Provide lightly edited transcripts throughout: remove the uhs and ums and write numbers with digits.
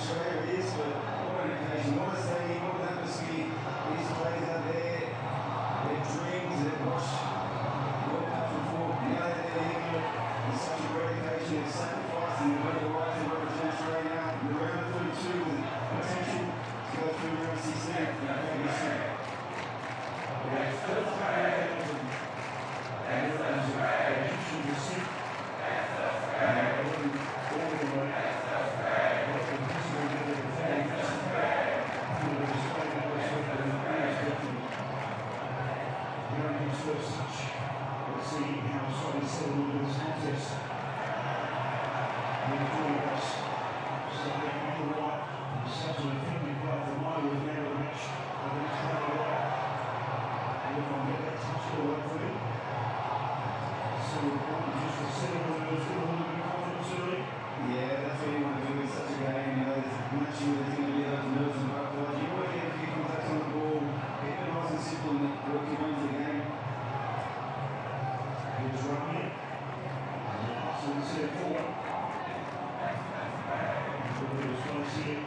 Australia is, but what an occasion, what a stadium, what an atmosphere. These players out there, their dreams, their watch World Cup before. Now they're there in England. It's such a great occasion. It's sacrifice and they've got the right to represent Australia now. The round of 32 with potential to go through round 16. First touch. Let's see how Australia settled into this contest. And the 20 backs starting on the right. Such an effective play for Milo with the end of the match against Canada. And if I get that touch all over for him. So we're going just to settle the nerves, get a little bit of confidence early. Yeah, that's what you want to do in such a game. You know, there's much you there's going to be those nerves and butterflies. You want to get a few contacts on the ball, keep it nice and simple and work your way into the game. Here's Rami. So we see it forward. A little bit of space here.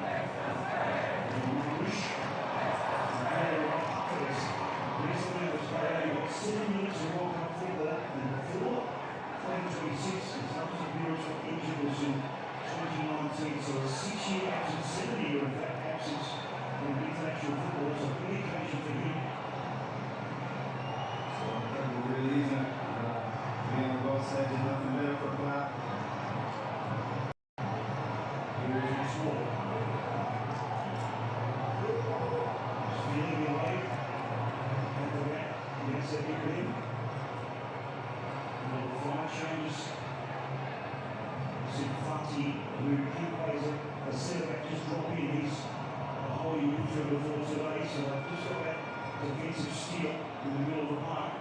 Push. And right after this. Recently was played about 7 minutes of World Cup football and before 2026 is up to the Bureau of Injuries in 2019. So a 6-year absence, 7-year in fact absence from international football. It's a big occasion for him. So that really isn't. Being on both sides is nothing better for a player. Here is once more. He's feeling the way. And the back. Yes, they get him. Number 5 changes. See Fati, who he plays a centre-back, just drop in. He's a holding midfielder for today, so they've just got that defensive steal in the middle of the park.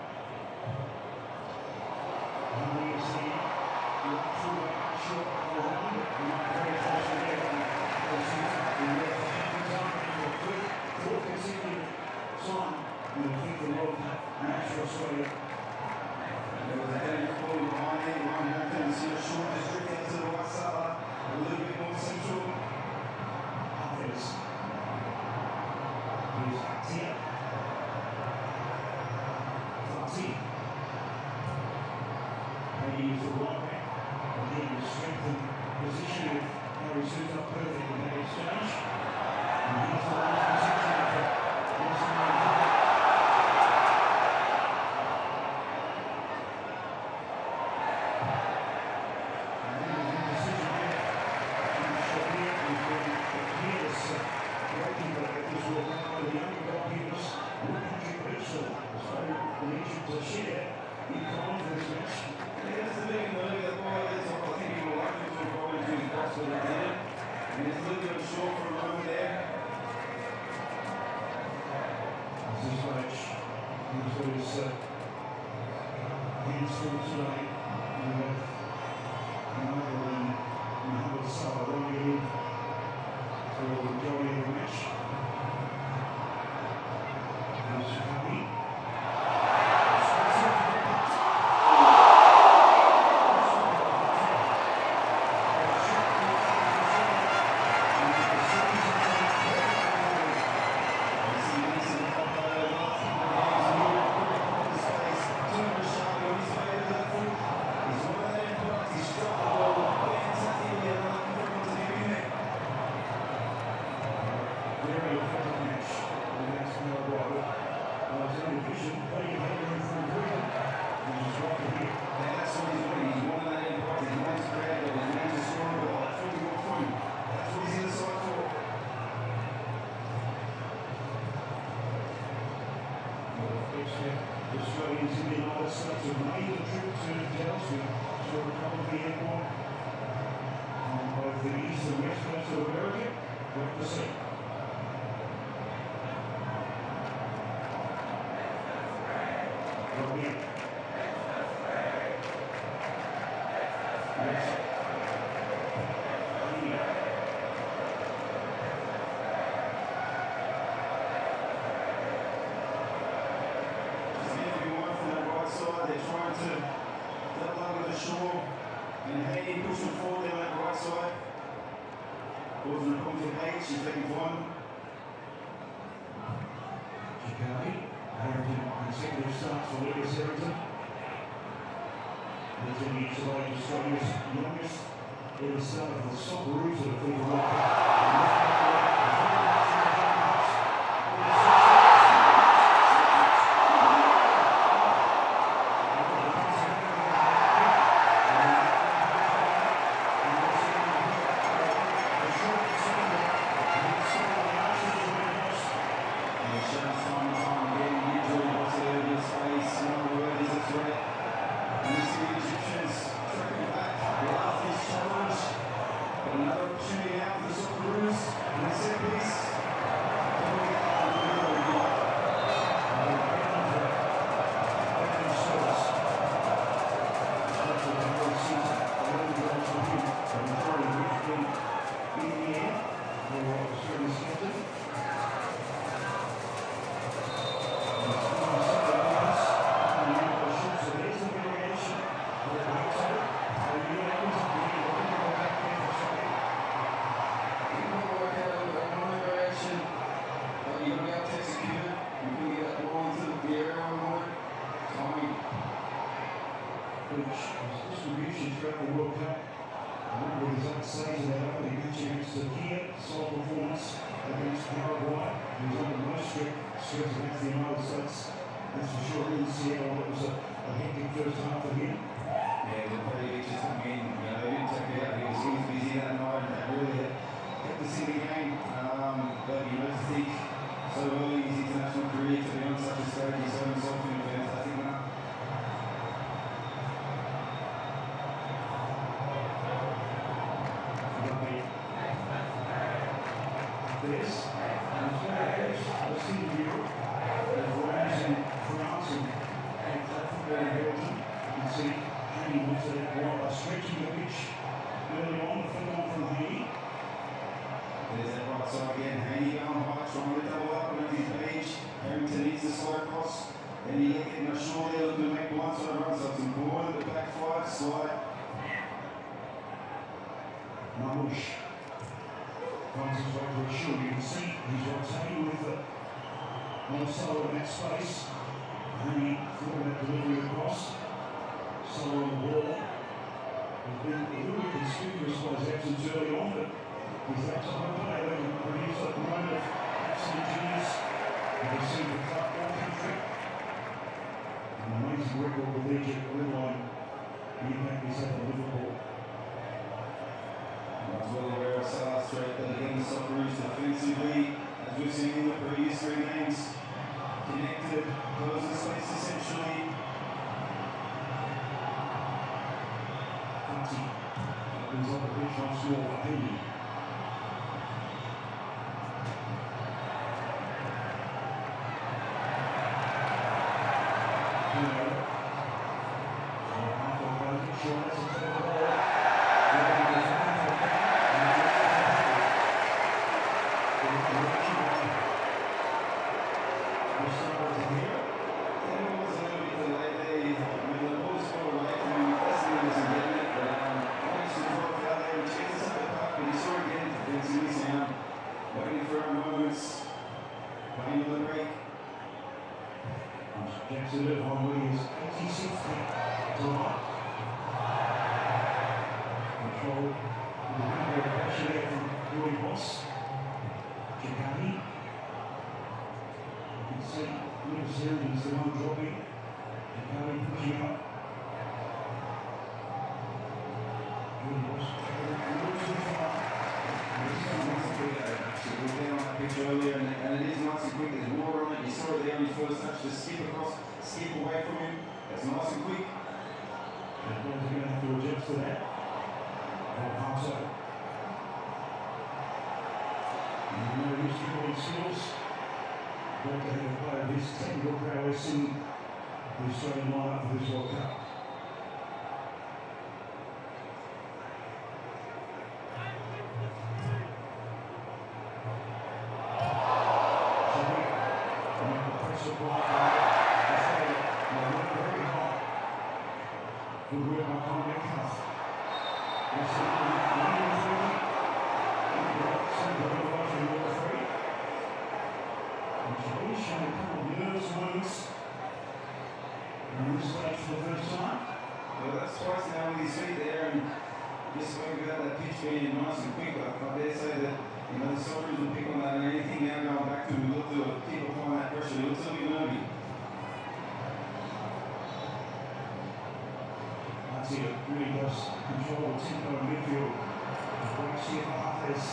Australia. There was a heading ball behind him, one back and see a short just drifting into the right side, a little bit more central. Others. Here's Atia. Fati. And he is the right back. Again, the strengthened position of Harry suits up perfect in that exchange. And here's the last position of Australians in the United States have made the trip to Dallas to recover the airport on both the east and west coast of America. Great to see. Robin. Yes. They're trying to double over the shore and Hayden pushing forward there on that right side. causing a problem to the she's taking one. Harrington, consecutive starts for Lucas Harrington. He's in the July Australia's youngest ever starter for the Socceroos at a FIFA World Cup. Distribution throughout the World Cup. With his upside in that opening match against Turkey, solid performance against Paraguay. He was under most strict against the United States. That's for sure. In Seattle, it was a hectic first half for him. Yeah, the play just I mean, they didn't take it out. He was busy that night and really kept us in the game. But you know, to think so early in his international career to be on such a stage, he's shown himself in a fantastic manner. This and the senior Europe, as well as in France and football in Belgium. You can see Haney looks at it while stretching the pitch early on, the flick on from Haney. There's that right side again, Haney going high, trying to double up on his page. Harrington needs to slide across. Then you get getting a short there, looking to make blindside runs. So it's important at the back five, slide. Mamush finds his way to a shoot. You can see he's rotating with the Marcelo in that space. Haney through that delivery across. Solo on the ball. He's been a little bit conspicuous by his absence early on, but he's that type of player that can produce that moment of absolute genius. You can see the club all country. An amazing record with Egypt, real-line the impact he's had on Liverpool. As well aware of Salah's threat, but again the Socceroos defensively, as we've seen in the previous three games, connected, closing space essentially. Fati opens up the pitch once more for Haney. Jackson Irvine winning his 86th tonight. Control with the window of pressure there from Roy Boss. Chicani. You can see Lucas Harrington is the one dropping. Chicani pushing up. Roy Boss a little too far. We're down on that pitch earlier, and it is nice and quick. There's more on it. You saw it there on his first touch, just skip across, skip away from him. That's nice and quick. And they're going to have to adjust to that. Alfonso. You know his footballing skills. Great to have a player of his technical prowess in the Australian lineup for this World Cup. Good work by Conrad Cuff. He's shown a couple of nervous moments on this stage for the first time. Well, that's twice now with his feet there, and just spoke about that pitch being nice and quick. I dare say that the Soldiers will pick on that, and anything now going back to him, we'll look to keep applying that pressure. It looks a bit nervy. That's it, really does control the tempo in midfield. Breaks here for Hafez.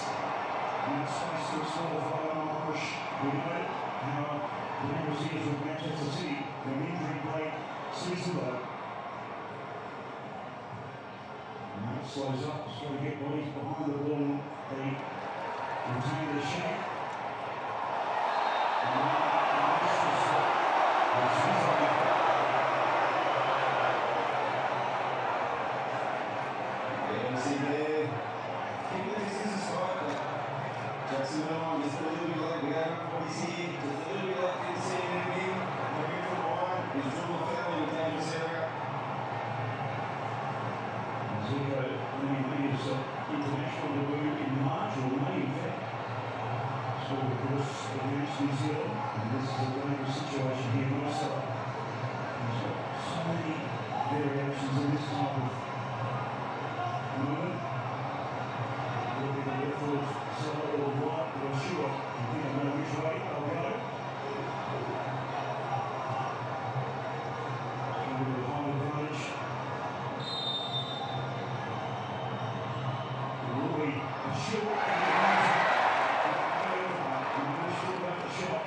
And space to explore the follow-on Irish. We know how the numbers here with Manchester City, their injury break season though. And that slows up, it's got to get bodies behind the ball. They retain the shape. And see there, keep the distance aside. Jacksonville just a little bit like we have what we see, just a little bit like you see in the game. Moving from wide, he's dribble foul in the dangerous area. Zico only made his international debut in March or May, in fact. So, of course, against New Zealand, and this is a dangerous situation here, Marcelo. He's got so many variations in this type of moment. Look at the left foot, side or right, or sure. I think I know which way I'll go. So with the home advantage. It will be a short and the short about the shot.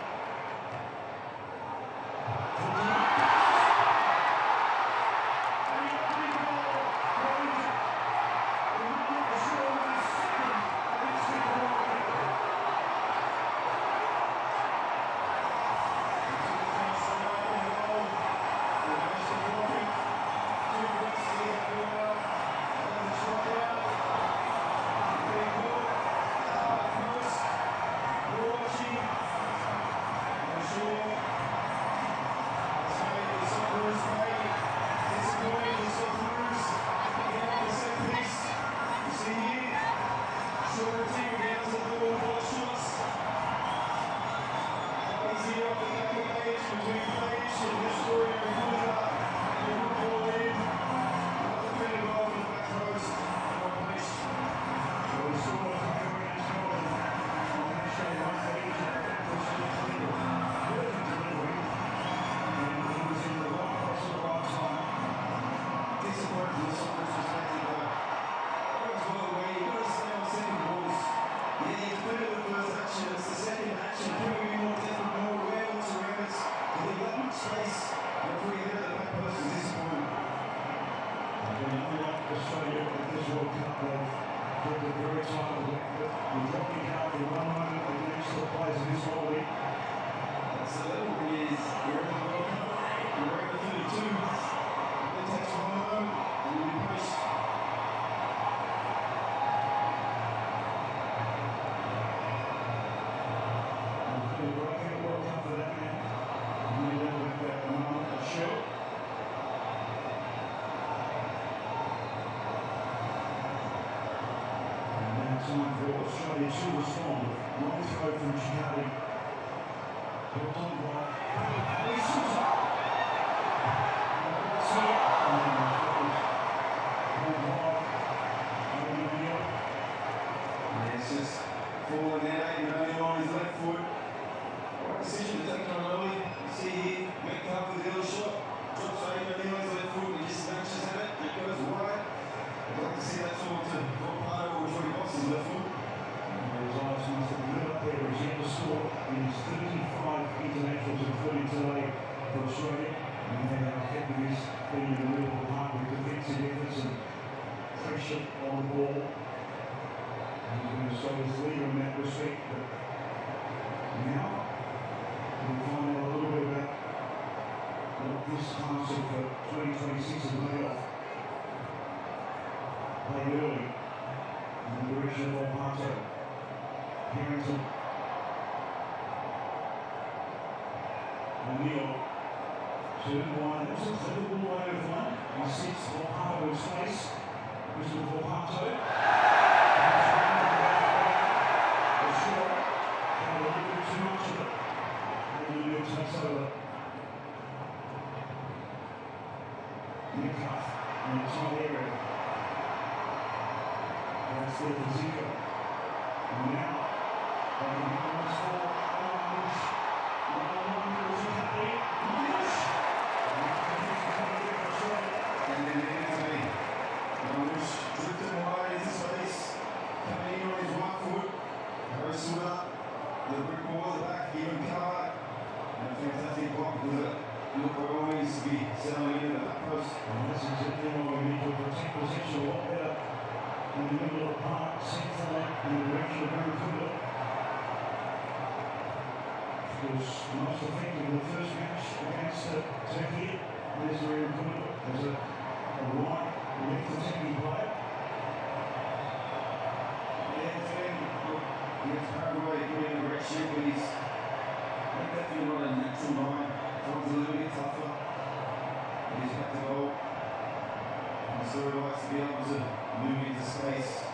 Time for Australia to respond. Long throw from Chiari. Built on by Sousa. It's just falling there, only on his left foot. Right decision to take on early. You see here, Metcalf with the other shot. Drops only on his left foot, he just snatches at it, it goes wide. I'd like to see that sort of part of which he lost his left foot. His eyes must have lit up there as he had to score in his 35 internationals, including today for Australia. And then how effective he's been in the middle of the park with defensive efforts and pressure on the ball. He's been Australia's leader in that respect. But now we'll find out a little bit about what this class of 2026 is made of. Played early in the direction of Volpato. Harrington. O'Neill. 2-1. That's a clever ball away with one. He sits Volpato's face. Mr. Volpato. A shot. Had a little bit too much of it. That's their position. And now, they can be almost for Orange. Orange is happy. Orange! And then Anthony. Orange drifted wide into space. Coming in on his right foot. Harris stood up. The brick wall at the back, even covered. And a fantastic block with it. Look like always to be settling into the back post. And that's exactly why we need to protect possession a lot better in the middle of the park, centrally in the direction of Barracuda. It was most effective in the first match against Turkey. There's Barracuda as a right left attacking player. Yeah, it's been against Paraguay, putting in a great shape, but he's definitely not a natural nine. One's a little bit tougher. But he's back to goal. And so he likes to be able to move into space.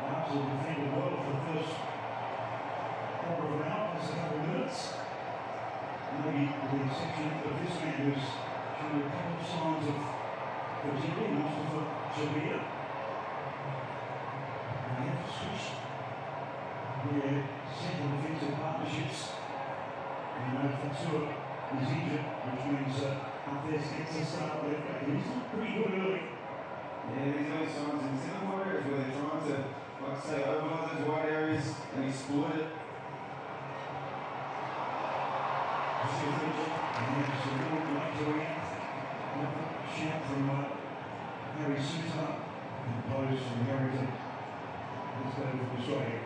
Largely defended well for the first quarter of an hour, just a couple of minutes. Maybe with the exception of this man who's showing a couple of signs of fatigue, Mustafa Jabir. And they have switched their central defensive partnerships. And you know, Fatua is injured, which means Hafez gets a start left back. And he's looked pretty good early. Yeah, these early signs in some wide areas where they're trying to, like I say, overload those wide areas and exploit it. And there's a little late to react. Shout from Harry Suter and Bose from Harrington. Let's go from Australia.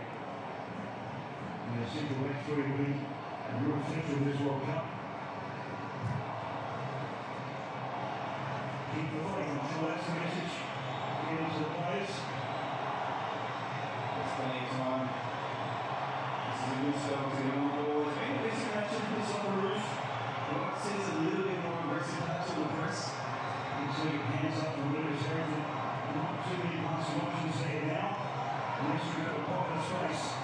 And the central back three will be a real feature of this World Cup. Keep the fight, I'm sure that's the message. Get into the players. There's plenty of time. This is a good spell to get on board. It's been a decent action for the Socceroos. Well, it seems a little bit more aggressive touch on the press. You see hands up from Lewis Harrington. Not too many passing options there now. Unless you go to pocket space.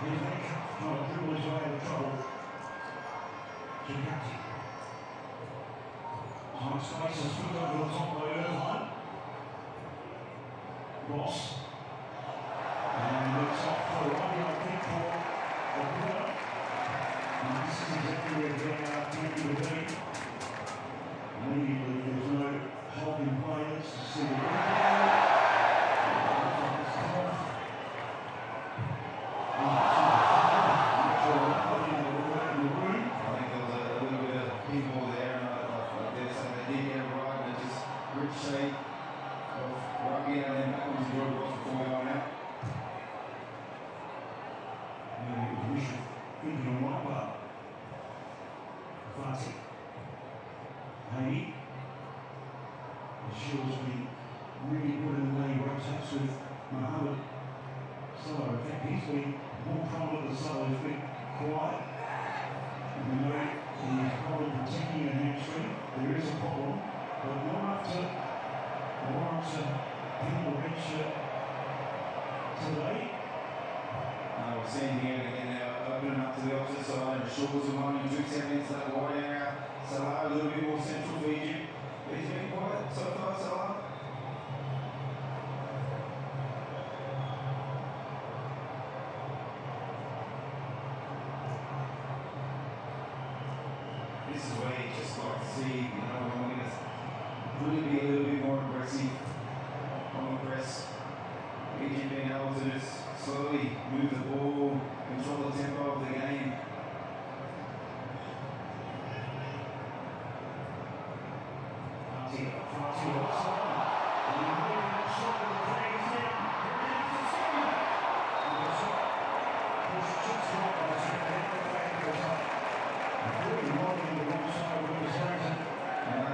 Here's Nick trying to dribble his way out of trouble. Gigatti. Tight space is put over the top by Irvine. Ross. And it's off for a rugby, I think, for Okuda. And this is exactly where they can be. Immediately, there's no holding players to see the shape of rugby and then back onto the road before we going out. we should think on right well. Classic. Haney. The Shield's been really good in the way he rotates with Mohammed Salah. In fact, he's been more prominent than Salah. He's been quiet. We know he's probably protecting a hamstring. There is a problem, but not enough to warrant him to reach today. We're seeing here again now, opening up to the opposite side, and Shaw's the one who drifts out into that wide area. Salah a little bit more central for Egypt, but he's been quiet so far, Salah. This is where you just like to see, you know, when we're going to really be a little bit more aggressive on the press. Egypt being able to just slowly move the ball, control the tempo of the game.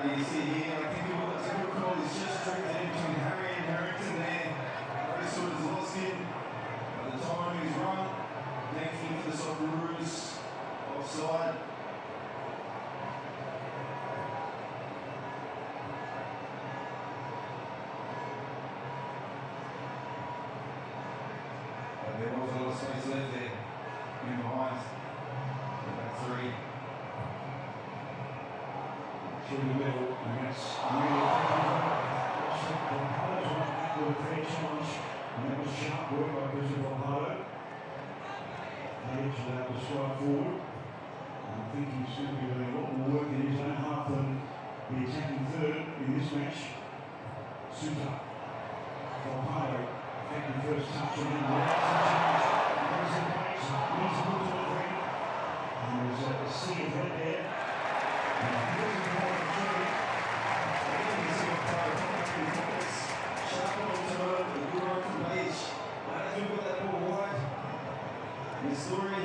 You see here, I think what the technical call is just drifted in between Harry and Harrington there. Harry sort of lost him. By the time he's run, thankfully for the Socceroos, offside. through the middle, and that's really effective. Bombardo's went back with a fair challenge, and that was sharp work by Brisbane Bombardo. Page allowed to strike forward. I think he's going to be doing a lot more work in his own half than the attacking third in this match. Suter. Bombardo, effective first touch on him. Brisbane Page needs a good delivery. And there's a sea of red there. Story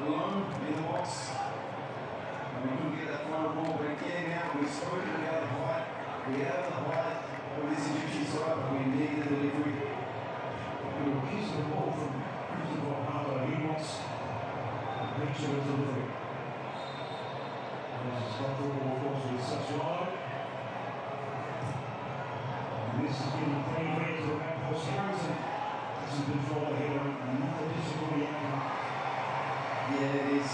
alone in the box. And we couldn't get that final ball, but again now we've spoken about the height. We have the height of this Egyptian side, but we need the delivery. He will kiss the ball from Brisbane Bombardo. He wants a picture of delivery. This is not the ball, of course, with such wide. And this is getting plenty of to the back post. Harrington has some control here, and not a disappointing outcome. Yeah, it is.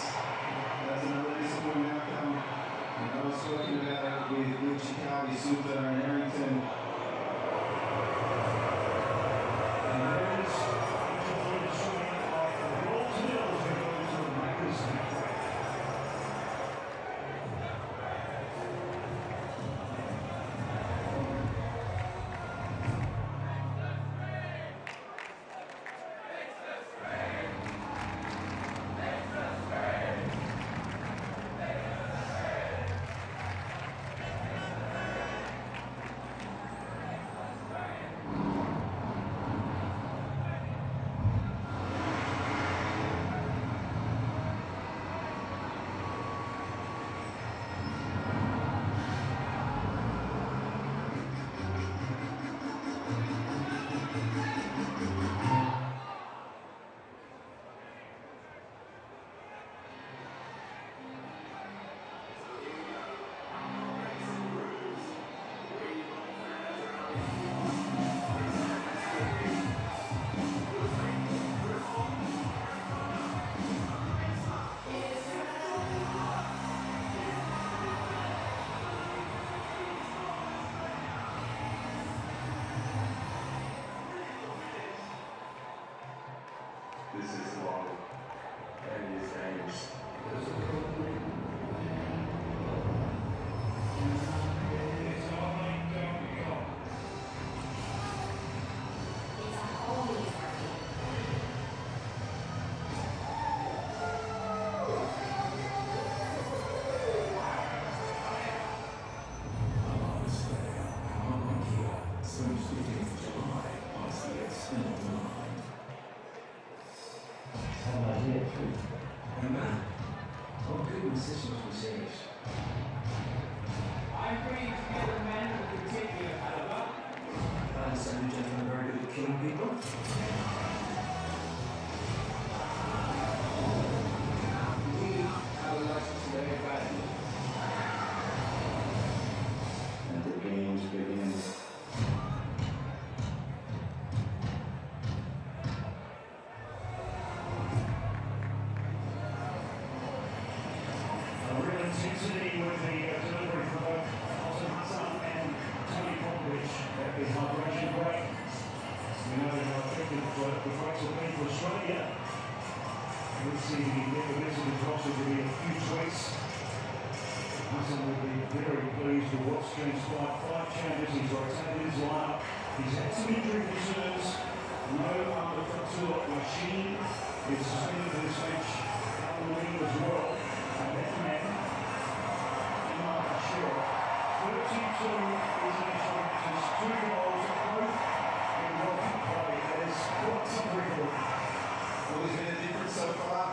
That's another disappointing outcome. And I was talking about it with Chicago, Suter and Harrington. And there is the swing of the ball to the other to the Magnus halfway. This is long and it's dangerous. This must be serious. I agree to get a man of particular caliber. I understand you gentlemen are very good at killing people. We have a license to very bad. And the games begins. Intensity with the delivery from both Austin Hassan and Tony Popovich at the hydration break. We know how effective the breaks have been for Australia. Let's see the visitor drops will be a few tweaks. Hassan will be very pleased with what's transpired. 5 changes, he's rotated his lineup. He's had some injury concerns. No under Fatua Machine is suspended for this match. Halloween as well. And that man, 32 international matches, 2 goals, both in World Cup play. That is quite some record. Well, he's been a difference so far.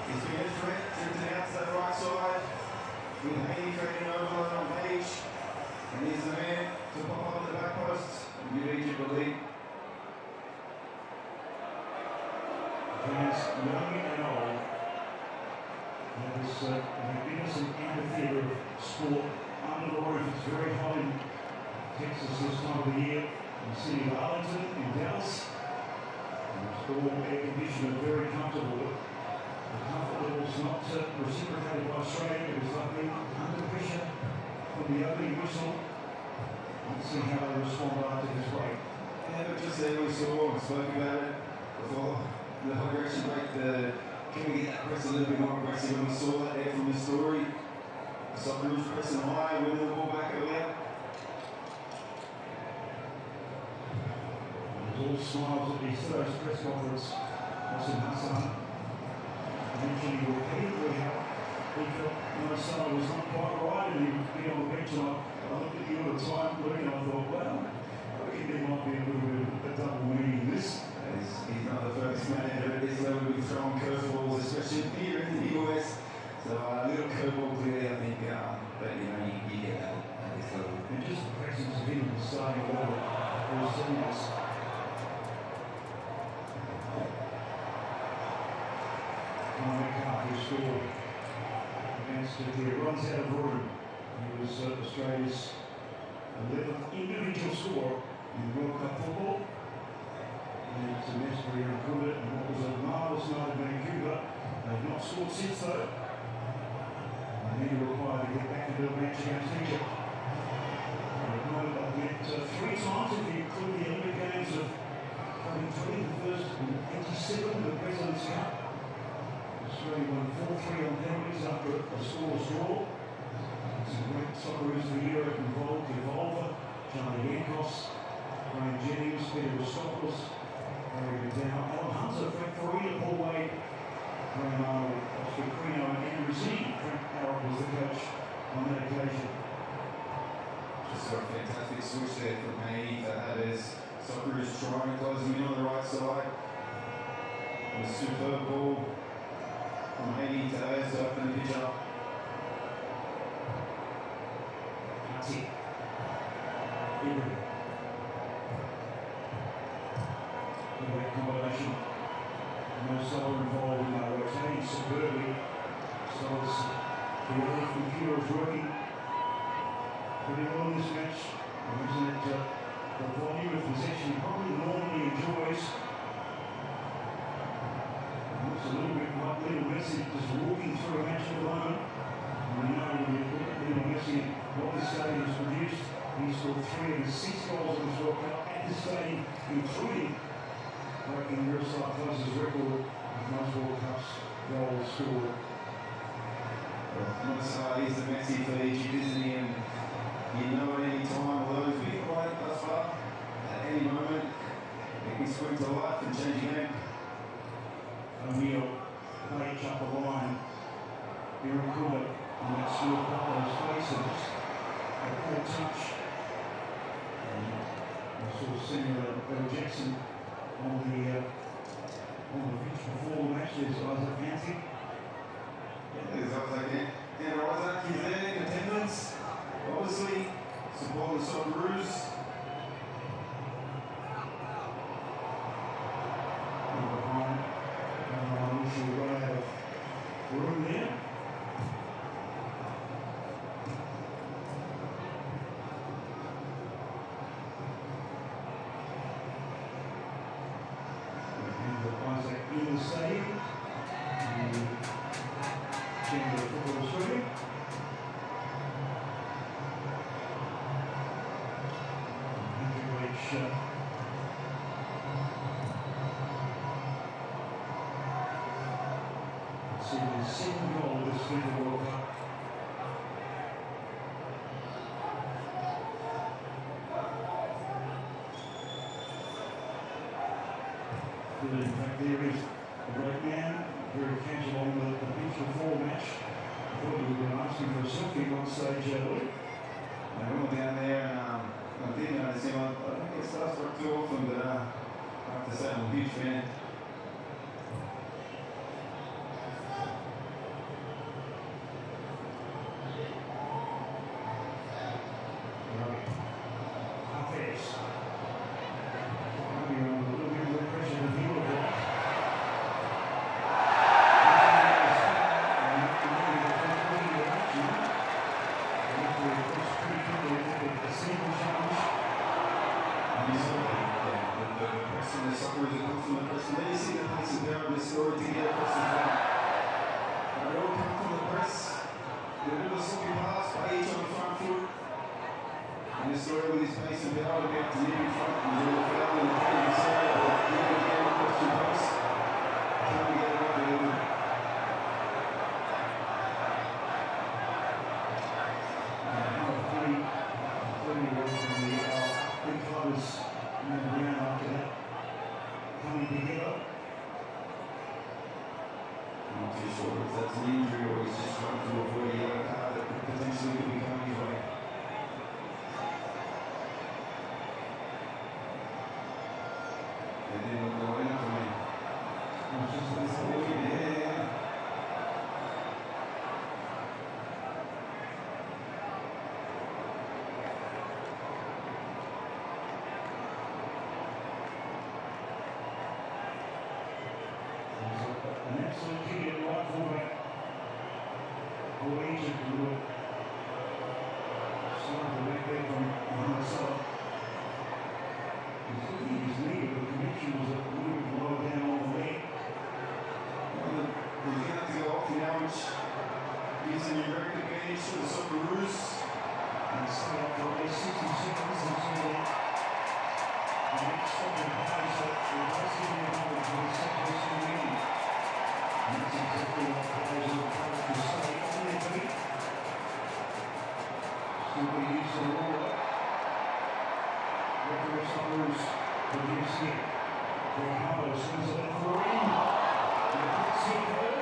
He's been a threat, drifting out to that right side. With Haney trading overload on Page. And he's the man to pop up at the back post and give Egypt the lead. Fans, young and old, there's an innocent amphitheatre of sport under the roof. It's very hot in Texas this time of the year, in the city of Arlington, in Dallas. And it's all air conditioned and very comfortable. But the comfort level's not reciprocated by Australia because they've been under pressure from the opening whistle. Let's see how they respond after this break. Yeah, but just then we saw and spoke about it before the aggression break. Can we get that press a little bit more aggressive? When we saw that there from the story, the Socceroos pressing high, winning the ball back earlier. All smiles at his first press conference. Hassan mentioning repeatedly how he felt Marcelo was not quite right and he would be on the bench. And I looked at you at the time, Luke, and I thought, well, I think there might be a little bit of a double meaning in this. He's not the first manager at this level to be throwing curveballs, especially here in the US. So a little curveball today, I think, but you know, you get that at this level. And just the presence of him in the starting order was serious. Who scored against it here, runs out of room. He was Australia's 11th individual scorer in World Cup football. And it's a mess for Vancouver, and what was a marvellous night in Vancouver. They've not scored since though. They need to require to get back into a match against Egypt. They've met 3 times if you include the Olympic Games of 2020, the first in 87 in the President's Cup. Australia won 4-3 on penalties after a scoreless draw. Some great Socceroos for the year involved: Evolver, Charlie Yankos, Graham Jennings, Peter Rostopoulos, Harry McDowell, Alan Hunter, Frank Farina, Paul Wade, Graham Arnold, Oscar Crino, and Andrew Zee. Frank Harrop was the coach on that occasion. Just a fantastic switch there from Haiti to have his Socceroos trying to close him in on the right side. And a superb ball from Haiti to Ayers to open the pitch up. Hati. Ibrahim. Great combination. No Solo involved in that, rotating superbly. So it's the early computer is working pretty well in this match. Isn't it the volume of possession he probably normally enjoys? Looks a little bit like Lionel Messi just walking through a match at the moment. And we know when you look at Lionel Messi, what this stadium has produced, he's scored 3 of his 6 goals in this World Cup at this stadium, including breaking Miroslav Klose's record of most World Cups goals scored. He's the Messi for Egypt, isn't he? And you know at any time, although he's been quiet thus far, at any moment, he can spring to life and change the game. O'Neill, Page up the line. Miracle on that Stuart Butler's face, and just a poor touch. And I saw Senior Bill Jackson on the pitch before the match. There's Isaac Anthony. There's Isaac he's there in attendance, obviously, supporting the Socceroos. Behind. We'll run out of room there. Isaac in the stadium. Chamber of Football Australia. See the second goal of this FIFA World Cup. In fact, there is a great man, very casual on the pitch before match. I thought you were going to ask him for a selfie at one stage, Luke. I went down there and I'm thinking I see him. I don't get starstruck too often, but I have to say I'm a huge fan. The Socceroos are confident pressing All agent to do it. Started back there from behind the cellar. He's looking at his knee, but the connection was a little bit lower down on the leg. Well, they're going to have to go off now, which gives a numeric advantage to the Socceroos. And stay up for at least 60 seconds until the next stopping plays that will basically be involved for the second meeting. And that's exactly what players are encouraged to stay on their feet. Still be used to the water. Referee Socceroos produce here. Greg Harlow swings it left for in. And the pass here third.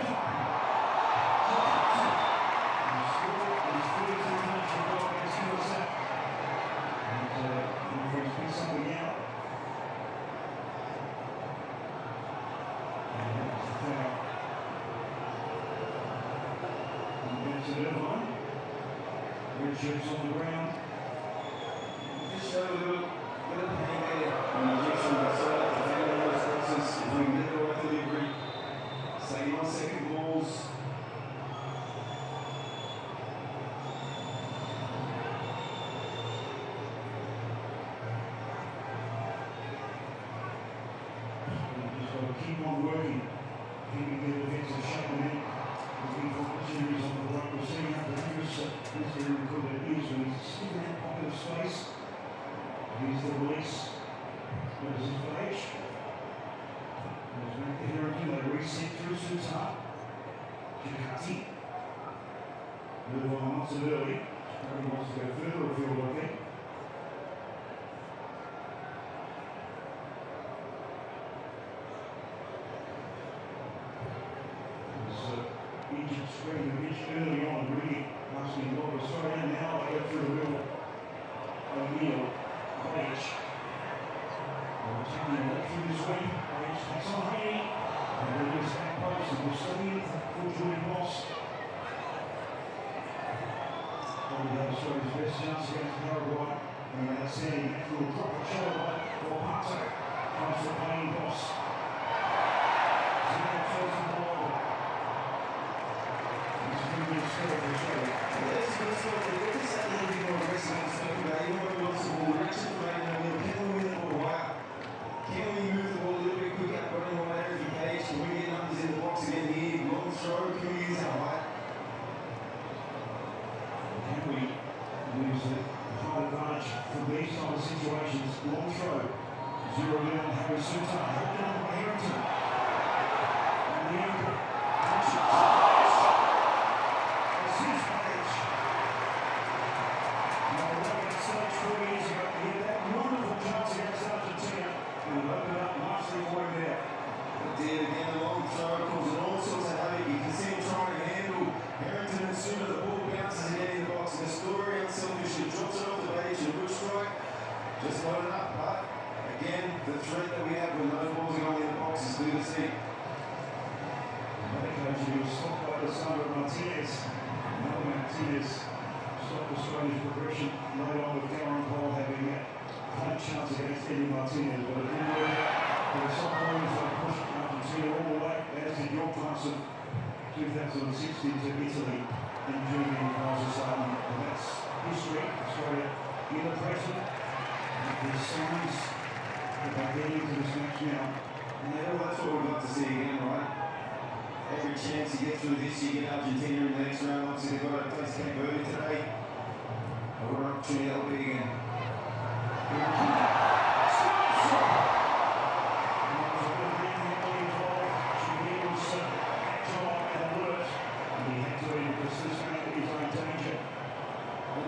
Something out. And that's the foul. And that's it over. Red shirts on the ground. Just showed a little bit of pain there on the injection, but so that's the thing on those boxes. If we can get the right delivery, staying on second balls. Keep on working, keeping the defensive shape and then looking for opportunities on the right. We're seeing up the fingers, this very good at ease when he's still in that pocket of space. Here's the release. There's his page. There's back to Harrington, they reset through Sutar. Chikati. Move on, not so early. Probably wants to go further afield, I think. Egypt spreading the pitch early on, really asking what was thrown in. Now they go through the middle. O'Neill, Page. Taking it through this way. Page takes on Haley. And then goes back post and will stay in for Jordan Moss. Probably the Australia's best chance against Paraguay. And an outstanding natural drop of shoulder for Pato. Comes the playing boss. Zero tells the ball. Let's go start to look at that a little bit more aggressive and stuff about even when we lost the ball, we're actually playing a little, can we win the ball out? Can we move the ball a little bit quicker, running on that every page? Can we get numbers in the box again here? Long throw, can we use our height? Can we use the high advantage from these type of situations? Long throw, 0 down, Harry Sutar, helped on by Harrington. And the angle, Again, the long throw causing all sorts of havoc. You can see him trying to handle Harrington, and sooner the ball bounces again in the box. And the story unselfishly drops it off the page and a good strike. Just not enough, but again, the threat that we have when those balls are going in the box is clear to see. He was stopped by Alessandro Martinez. Another Martinez stopped Australia's progression late on with Cameron Cole having a high chance against Eddie Martinez, but it didn't work out. The Socceroos pushed Argentina all the way, as did your class of 2016 to Italy in June in Kazakhstan. And that's history. Australia in the present. There's signs that they're getting into this match now. Yeah, well, that's what we'd like to see again, right? Every chance you get through this, you get Argentina in the next round. Obviously, they've got to face Cape Verde today. What an opportunity that'll be again.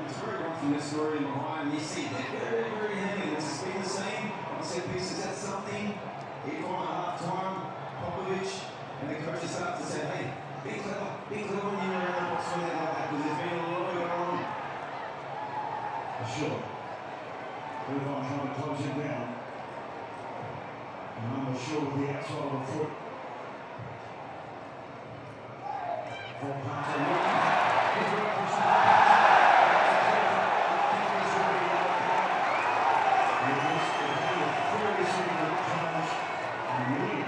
It's very rough from this story in behind. You see, they're very, very heavy. This has been the same on set pieces. That's something. If on half time, Popovich and the coaches start to say, hey, be clever when you're around the box when they're like that, because there's been a lot going on. Sure. Irvine trying to close him down. And I'm sure with the outside of the foot. For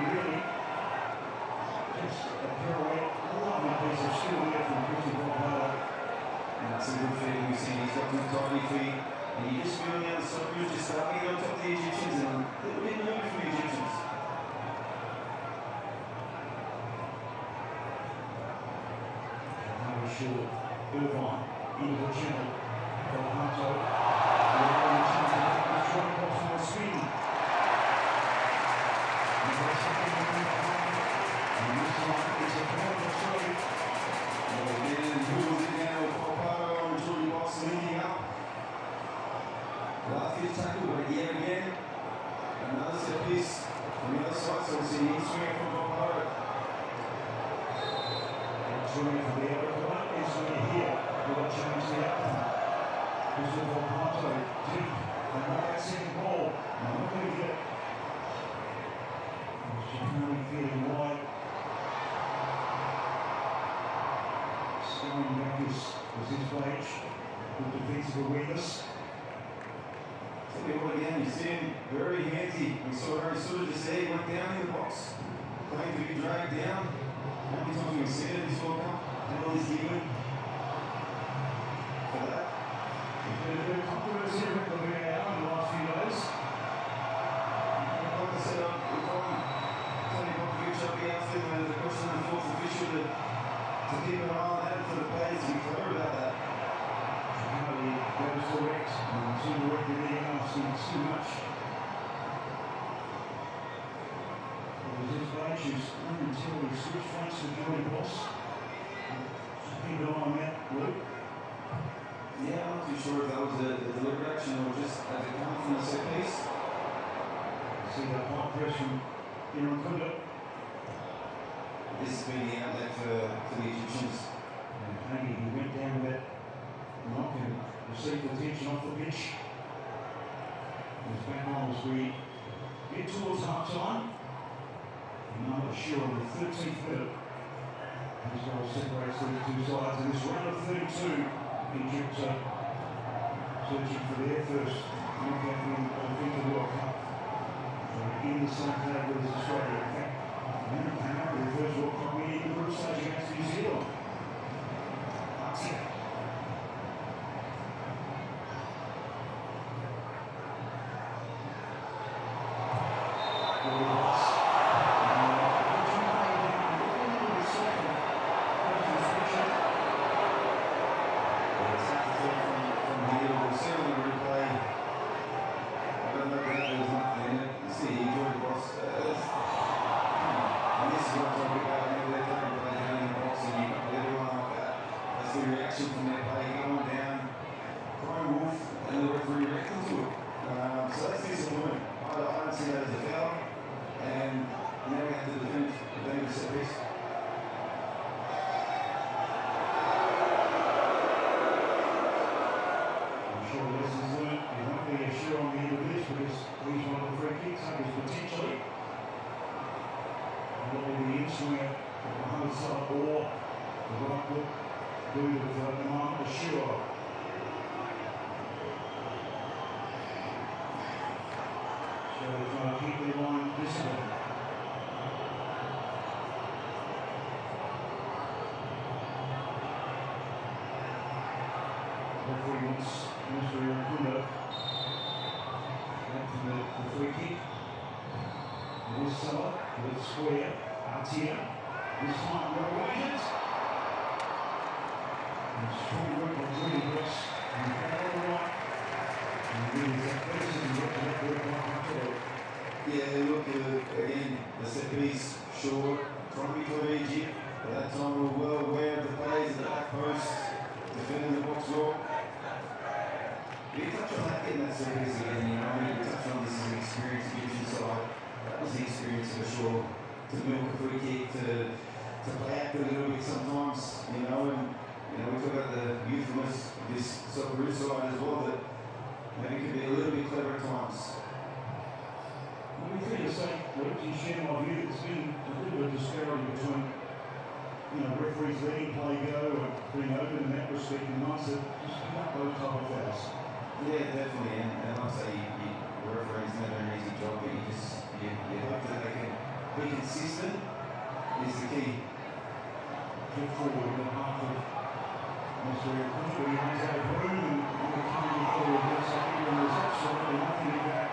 really, just a pirouette, a lovely piece of skill there from Christian feet, and you just feel the other Socceroos just starting on top of the Egyptians, and a little bit nervous for the Egyptians. How short, Irvine into the channel, Delhanto, strong cross on the spin. And this one is a corner straight. Again, who was it now? Poparo and Jordy Box leading up. Last hit tackle, but yet again, another set piece from the other side, so we see he's swinging from Poparo. Swinging for the other one is going here. Will change the outcome. This is Delhanto deep. And not that second ball. Not going to get. Shikari feeling wide. Scoring back is his page. Good defensive awareness. Tell you what, again, you see him very handsy. We saw very sort of just there, he went down in the box, playing to be dragged down. How many times have we seen it this World Cup? Penalties given for that. There's been a bit of controversy with the VAR in the last few days. Like I said, if I'm Tony Popovich, I'll be asking the question of the fourth official to keep an eye on that for the players to be clear about that. Shikari goes direct. Too direct in the asking too much. There's his page who's momentarily switched fronts with Jordy Boss. Keep an eye on that, Luke. Yeah, I'm not too sure if that was a deliberate action or just as it comes from the set piece. See that high press from Aaron Kunda. This has been the outlet for the Egyptians. And Hagee, he went down with that knock and received attention off the pitch. He's back on as we get towards half time. And I'm not sure on the 13th minute. This goal separates the two sides in this round of 32. Egypt searching for their first knockout win of the World Cup. In the same category as Australia. In fact, America came out with the first World Cup win in the group stage against New Zealand. That's it. Reaction from their play going down, crying wolf, and the referee reckons to it. So that's disappointing. I don't see that as a foul, and now we have to defend the set piece. I'm sure lessons learned. You won't be sure on the end of this because he's one of the free kicks, that is potentially. What will the in-swinger of Mohamed Salah or the right foot do with Imam Ashura? So they're trying to keep their line disciplined. Referee wants Mr. Kunda back to the free kick. It is Salah with square. Atia. This time Norwegians. And strong work on Jordy Boss. And all right. And really that person who got to that work like that. Yeah, look, again, the set piece, short, trying to be clear Egypt. At that time, we were well aware of the plays at the back post, defending the box well. We touch on that getting that set piece again, you know, we touch on this as an experienced Egyptian side. That was the experience for sure. To milk a free kick, to play out a little bit sometimes, you know, and you know, we talk about the youthfulness of this Socceroos side as well, that maybe could be a little bit clever at times. Well, we feel the same, Luke, you share my view. There's been a little bit of disparity between, referees letting play go and being open in that respect, and ones that just pick up those type of fouls. Yeah, definitely, and like I say, referee's never an easy job, but you hope that they can be consistent is the key. Get forward in the half of Mr. Kunda, he runs out of room and coming forward. Looks like England was absolutely nothing in that.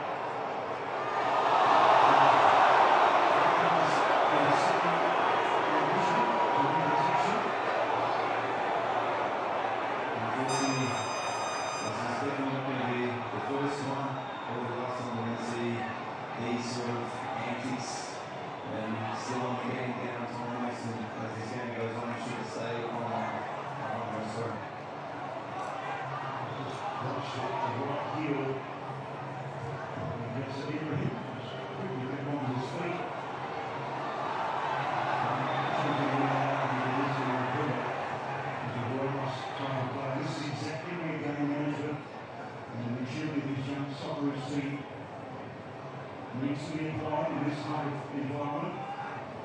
Needs to be applied in this kind of environment.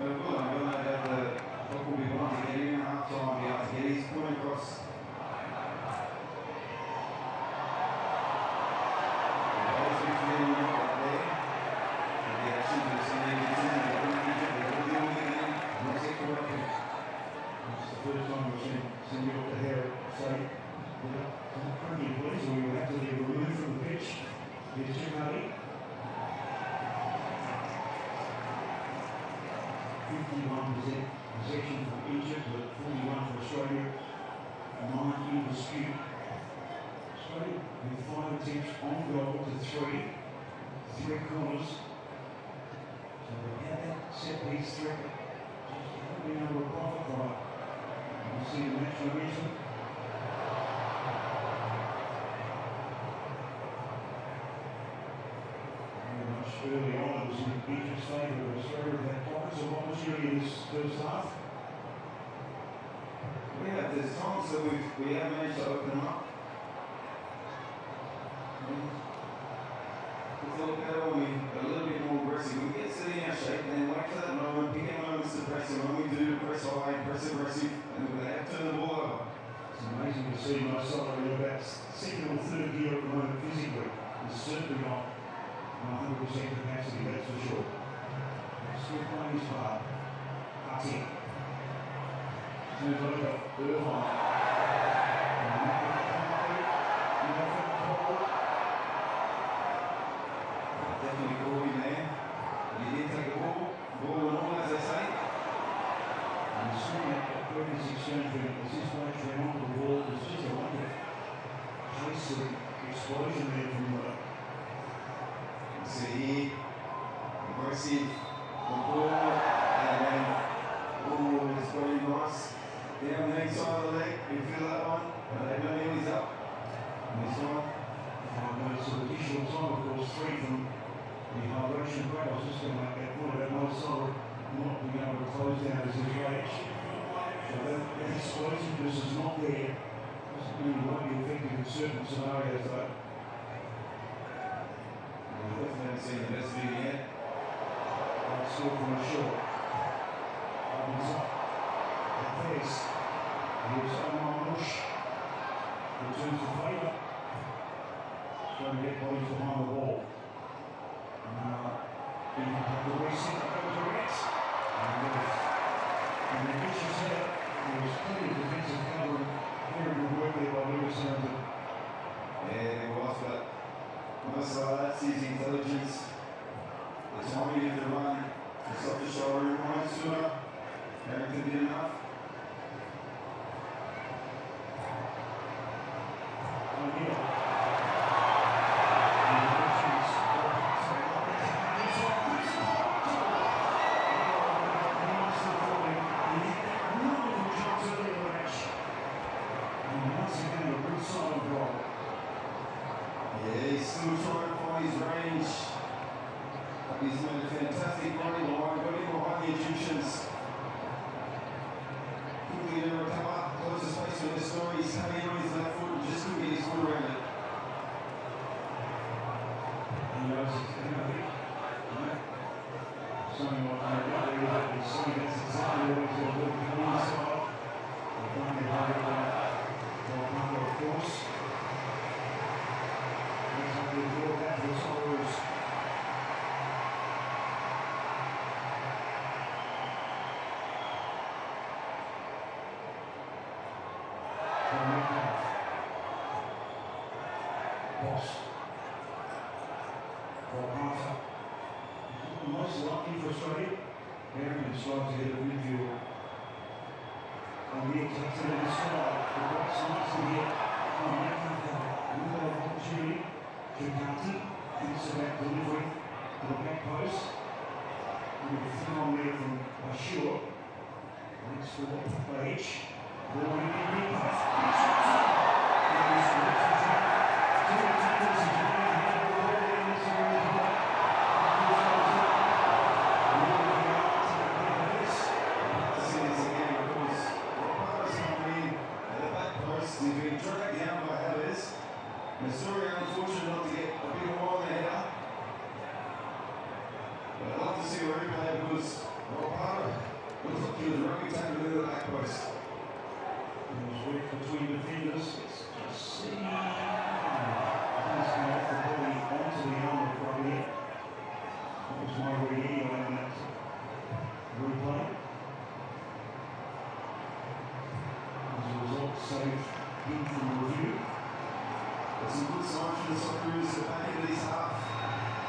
Well, I don't know that the puck will be wanting to get in half time, be able to get his point across. It's the first time we've seen Senor Tejera say, "Plenty of plays, we will have to be removed from the pitch." Here's Gianni. 51% possession for Egypt, but 41 for Australia. 9 in dispute. Australia with 5 attempts on goal to 3 corners. So they had that set piece threat, just haven't been able to profit from it. You see the match momentum. Early on, it was in Egypt's favour, but Australia had pockets of opportunity in this first half. Yeah, there's times that we have managed to open them up. It's a little better when we're a little bit more aggressive. We get sitting in our shape and then wait for that moment, picking moments to press, and when we do, press high, press aggressive, and we have to turn the ball over. It's amazing to see myself in about second or third gear at the moment physically. It's certainly not 100% capacity, that's for sure. Still playing his part. Cutting. Turns over. Irvine. Definitely caught him there. He did take a ball and all, as they say. And seeing that previous exchange when assist players ran onto the ball, there's just a lack of pace and explosion there from See, aggressive, the ball, and then, it's very nice. Down the inside of the leg, you feel that one, but they don't know he's up. And this one. 5 minutes of additional time, of course, 3 from the hydration break. I was just going to make that point about Marcelo not being able to close down as his age. So that explosiveness is not there. Doesn't mean he won't be effective in certain scenarios, though. Haven't seen the best view yet. That's still from a short. Opens up. Lopez. Here's Omar Mush. Returns the favour. Trying to get bodies behind the wall. Even have the reset. That goes direct. And the vicious header. There was plenty of defensive cover and very good work there by Lewis Hamilton. Yeah, it was, but most of that's his intelligence. The timing of the run, it's off the shoulder, reminds sooner. Harrington did enough. O'Neill. Yeah, he's still trying to find his range. He's made a fantastic running line, got him behind the Egyptians. Quickly to recover, close the space with the story. He's coming on his left foot and just couldn't get his foot around it. He knows it's going to be. Something like that, he's saying that's exactly what he's going to do. Come inside. They're going to have it of course. Looks like they've brought that to the Scorers. Boss. Carter. Most lucky for Australia. Merriman strives ahead of midfield. And the takes it in the stride. The box needs to get on that counter. Window of opportunity. Tricati thinks about delivering to the back post. And a thing on there from Bashir. Next for Page. Ball in the post. He's been dragged down by Havers. Missouri unfortunate not to get a bit more on the header. But I'd love to see a replay because Parker looks like he was running down to the back post. It was weak between defenders. It's just see. He's come off the body onto the arm from here. That was my read anyway on that replay. As a result, saved him from review. But some good signs for the Socceroos at the back end of this half.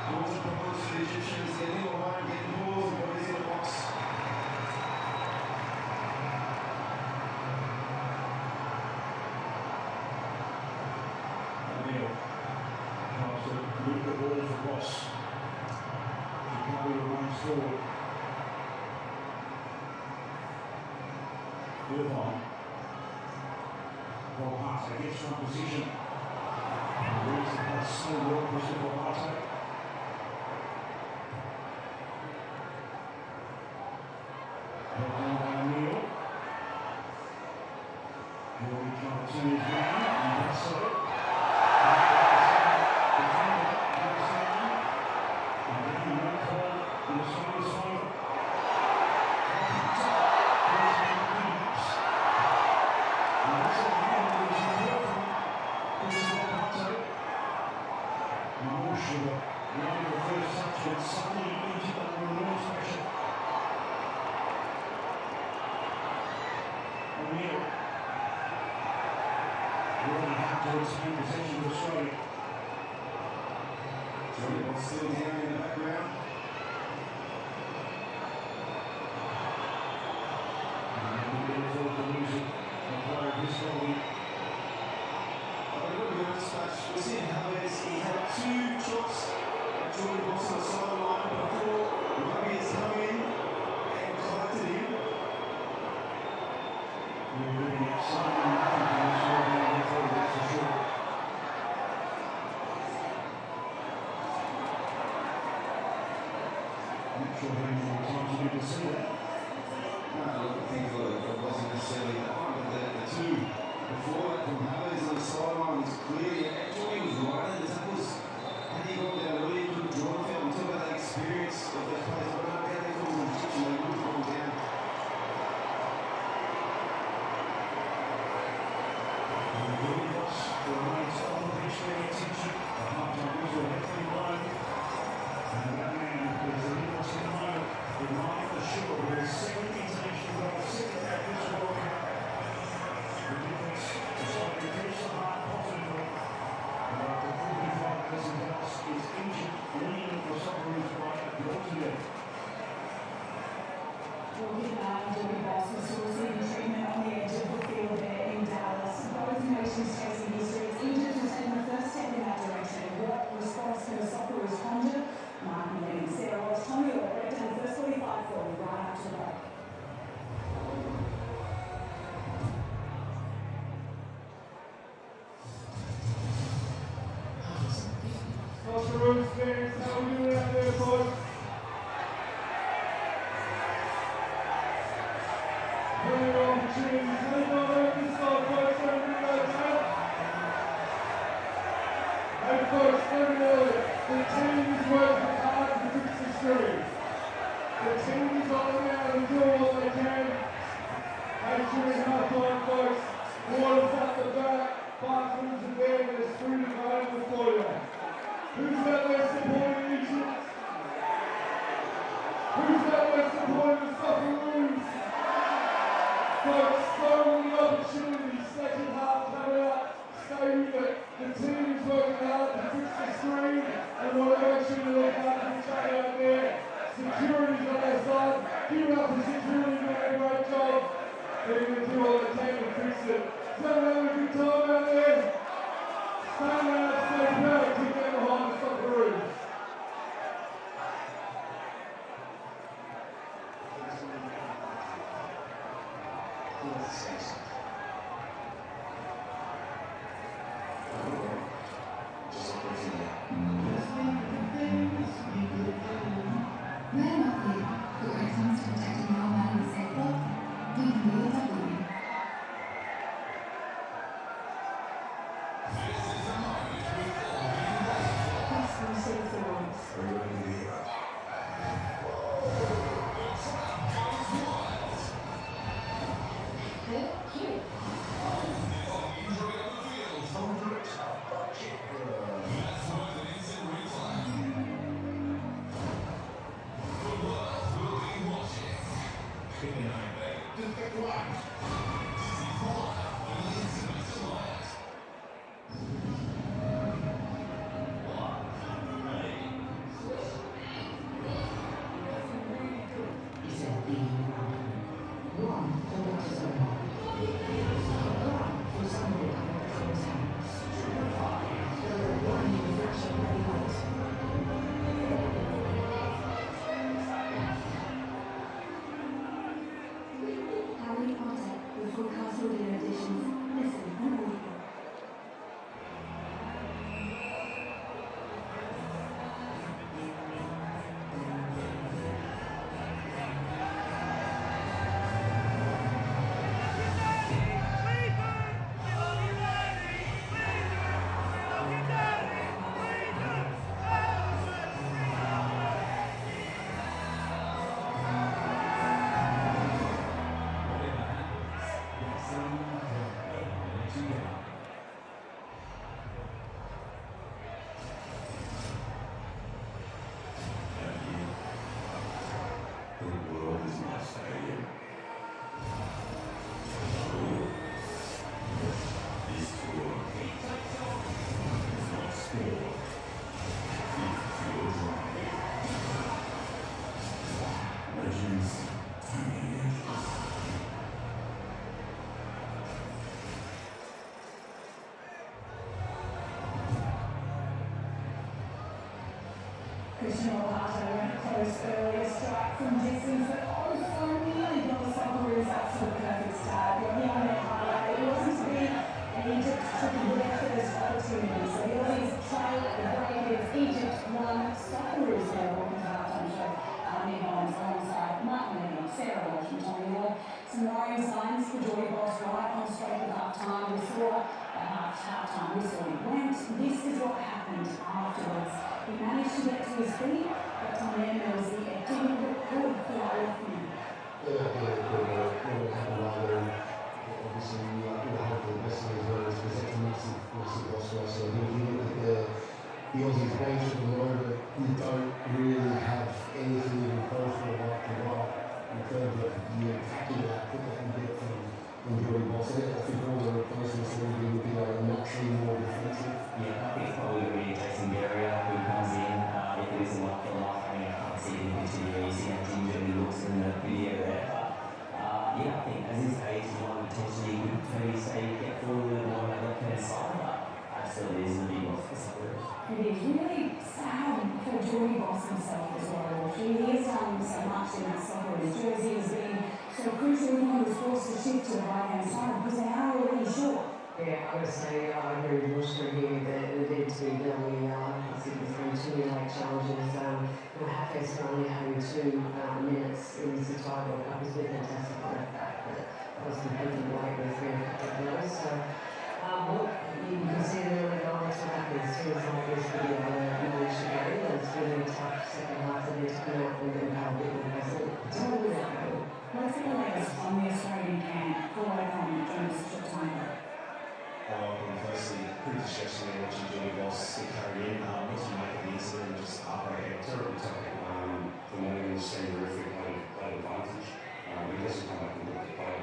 Causing problems for the Egyptians, getting all home, getting balls and bodies in the box. O'Neill tries to move the ball for Ross. Chicago remains forward. Irvine. Volpata gets from position. Reads the pass so well, Christian Volpata. Held down by O'Neill. Jordan trying to turn his round, and does so. Defender goes down. And then no call in the Australia's favour. Volpata goes down the Phoenix. And that's a hand that is important. This is Volpata. Marshall, the end of the first touch, but suddenly injured under enormous pressure. O'Neill. Really have to retain possession of Australia. Johnny still down in the background. And then we can afford to lose it. A player of this quality. We're seeing Havers, he had two shots at Jordan Boss on the sideline before Rugby has come in and collected him. We're really exciting nothing from this one, that's for sure. Not sure how many more times you need to see that. No, look, I think it wasn't necessarily that one, but the two before that from Havers on the sideline was clear. Actually, he was right in the tackles. Had he gone down early, he could have drawn the field. I'm talking about that experience of those players. I don't know how they call them in Egyptian, they would have gone down. Boss remains on the pitch, paying attention. The half-time whistle heavily blown. And that man is the Nicholas in the moment. The right for sure, with his second international goal, second at this World Cup. The difference is on the finish the half positively. And after 45 dozen goals is injured, leading for Socceroos by a goal to nil. Jordan Boss was receiving treatment on the edge of the field there in Dallas. Both nations chasing history. Egypt has taken the first step in that direction. What response to the Socceroos conjured? Martin Lee, Sarah Ross, Tommy Orr, right down the first 45 for right after the break. Socceroos fans, how are you doing out there, boys? Plenty of opportunities. How you going over this side, folks? Don't be like that. Hey, folks, let me know the team is working hard to fix the screens. The team is on out and doing what they can. Make sure it's half-time, folks. Water's at the back, bathrooms are there, and there's food available for you. Who's out there supporting Egypt? Who's out there supporting the Socceroos? Folks, so many opportunities, second half coming up. Stay with it. The team is working hard. having a good time out there. Stand out, stay proud, keep them behind the Socceroos. We're not clear, but when it comes to protecting your money and safe blood, we can be the W. Cristiano Ronaldo went close early, a strike from distance, but oh so nearly got the Socceroos up to the perfect start. But the only highlight, it wasn't to be, and Egypt took their first opportunity. So the Aussies trail the Braves, Egypt won, Socceroos there. Welcome to the halftime show. Nick Owens alongside Martin Levy, Sarah Walsh and Tommy Ward. Some worrying signs for Geordie Boss right on straight at halftime. We saw at halftime whistle went. This is what happened afterwards. He managed to get to his feet, but on the end there was the didn't look good for all of him. Obviously, hope for the best of his words because that's a massive loss for us. So if you look at the Aussies bench at the moment, we don't really have anything even close to right to right in terms of the attacking output that we get from Geordie Boss. I think all the replacements that we will be naturally more defensive. Yeah, I think it's probably going to be Jason Guerrier who comes in. If it isn't like the last, I mean, I can't see him continuing. You see how ginger he looks in the video there. But yeah, I think as his age, he might potentially could maybe say get forward a bit more on that left-hand side. But absolutely, this is a big loss for Socceroos. It is really sad for Geordie Boss himself as well. He has done so much in that Socceroos jersey. Has been so crucial when he was forced to shift to the right-hand side because they are already short. Yeah, I would say I agree with Bushra here that it needs to be done. We significantly too many late challenges. We're halfway through only having 2 minutes in this entire World Cup. It's been fantastic for that fact, but I was completely late with 3 and a couple of those. So, look, you can see the early goal, that's what happens. Teams like this could be able to manage the game, and it's really a tough second half that they come out and have a bit more present. Totally that game. What's the latest on the Australian camp for Icon during such a time? Firstly, pretty distressing watching Geordie Boss get carried in. What do you make of the incident? Just heartbreaking. Terrible tackle. For me, the same referee played advantage. He doesn't come back and look at the play.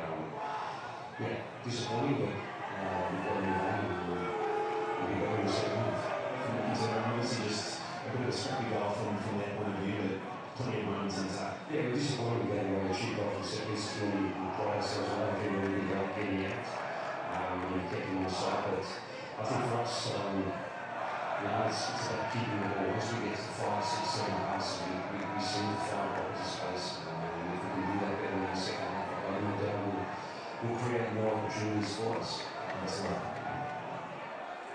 Yeah, disappointing, but we've got to move on and we'll be better in the second half. So obviously just a bit of a scrappy goal from that point of view, but plenty of runs and stuff. Yeah, we're disappointed getting away with a cheap off the set piece when we pride ourselves on not getting really good out, getting out. protecting the side. But I think for us, it's about keeping the ball. Once we get to 5, 6, 7 passes, we seem to find pockets of space. And if we can do that better in the second half, I don't know that will create more opportunities for us. That's right.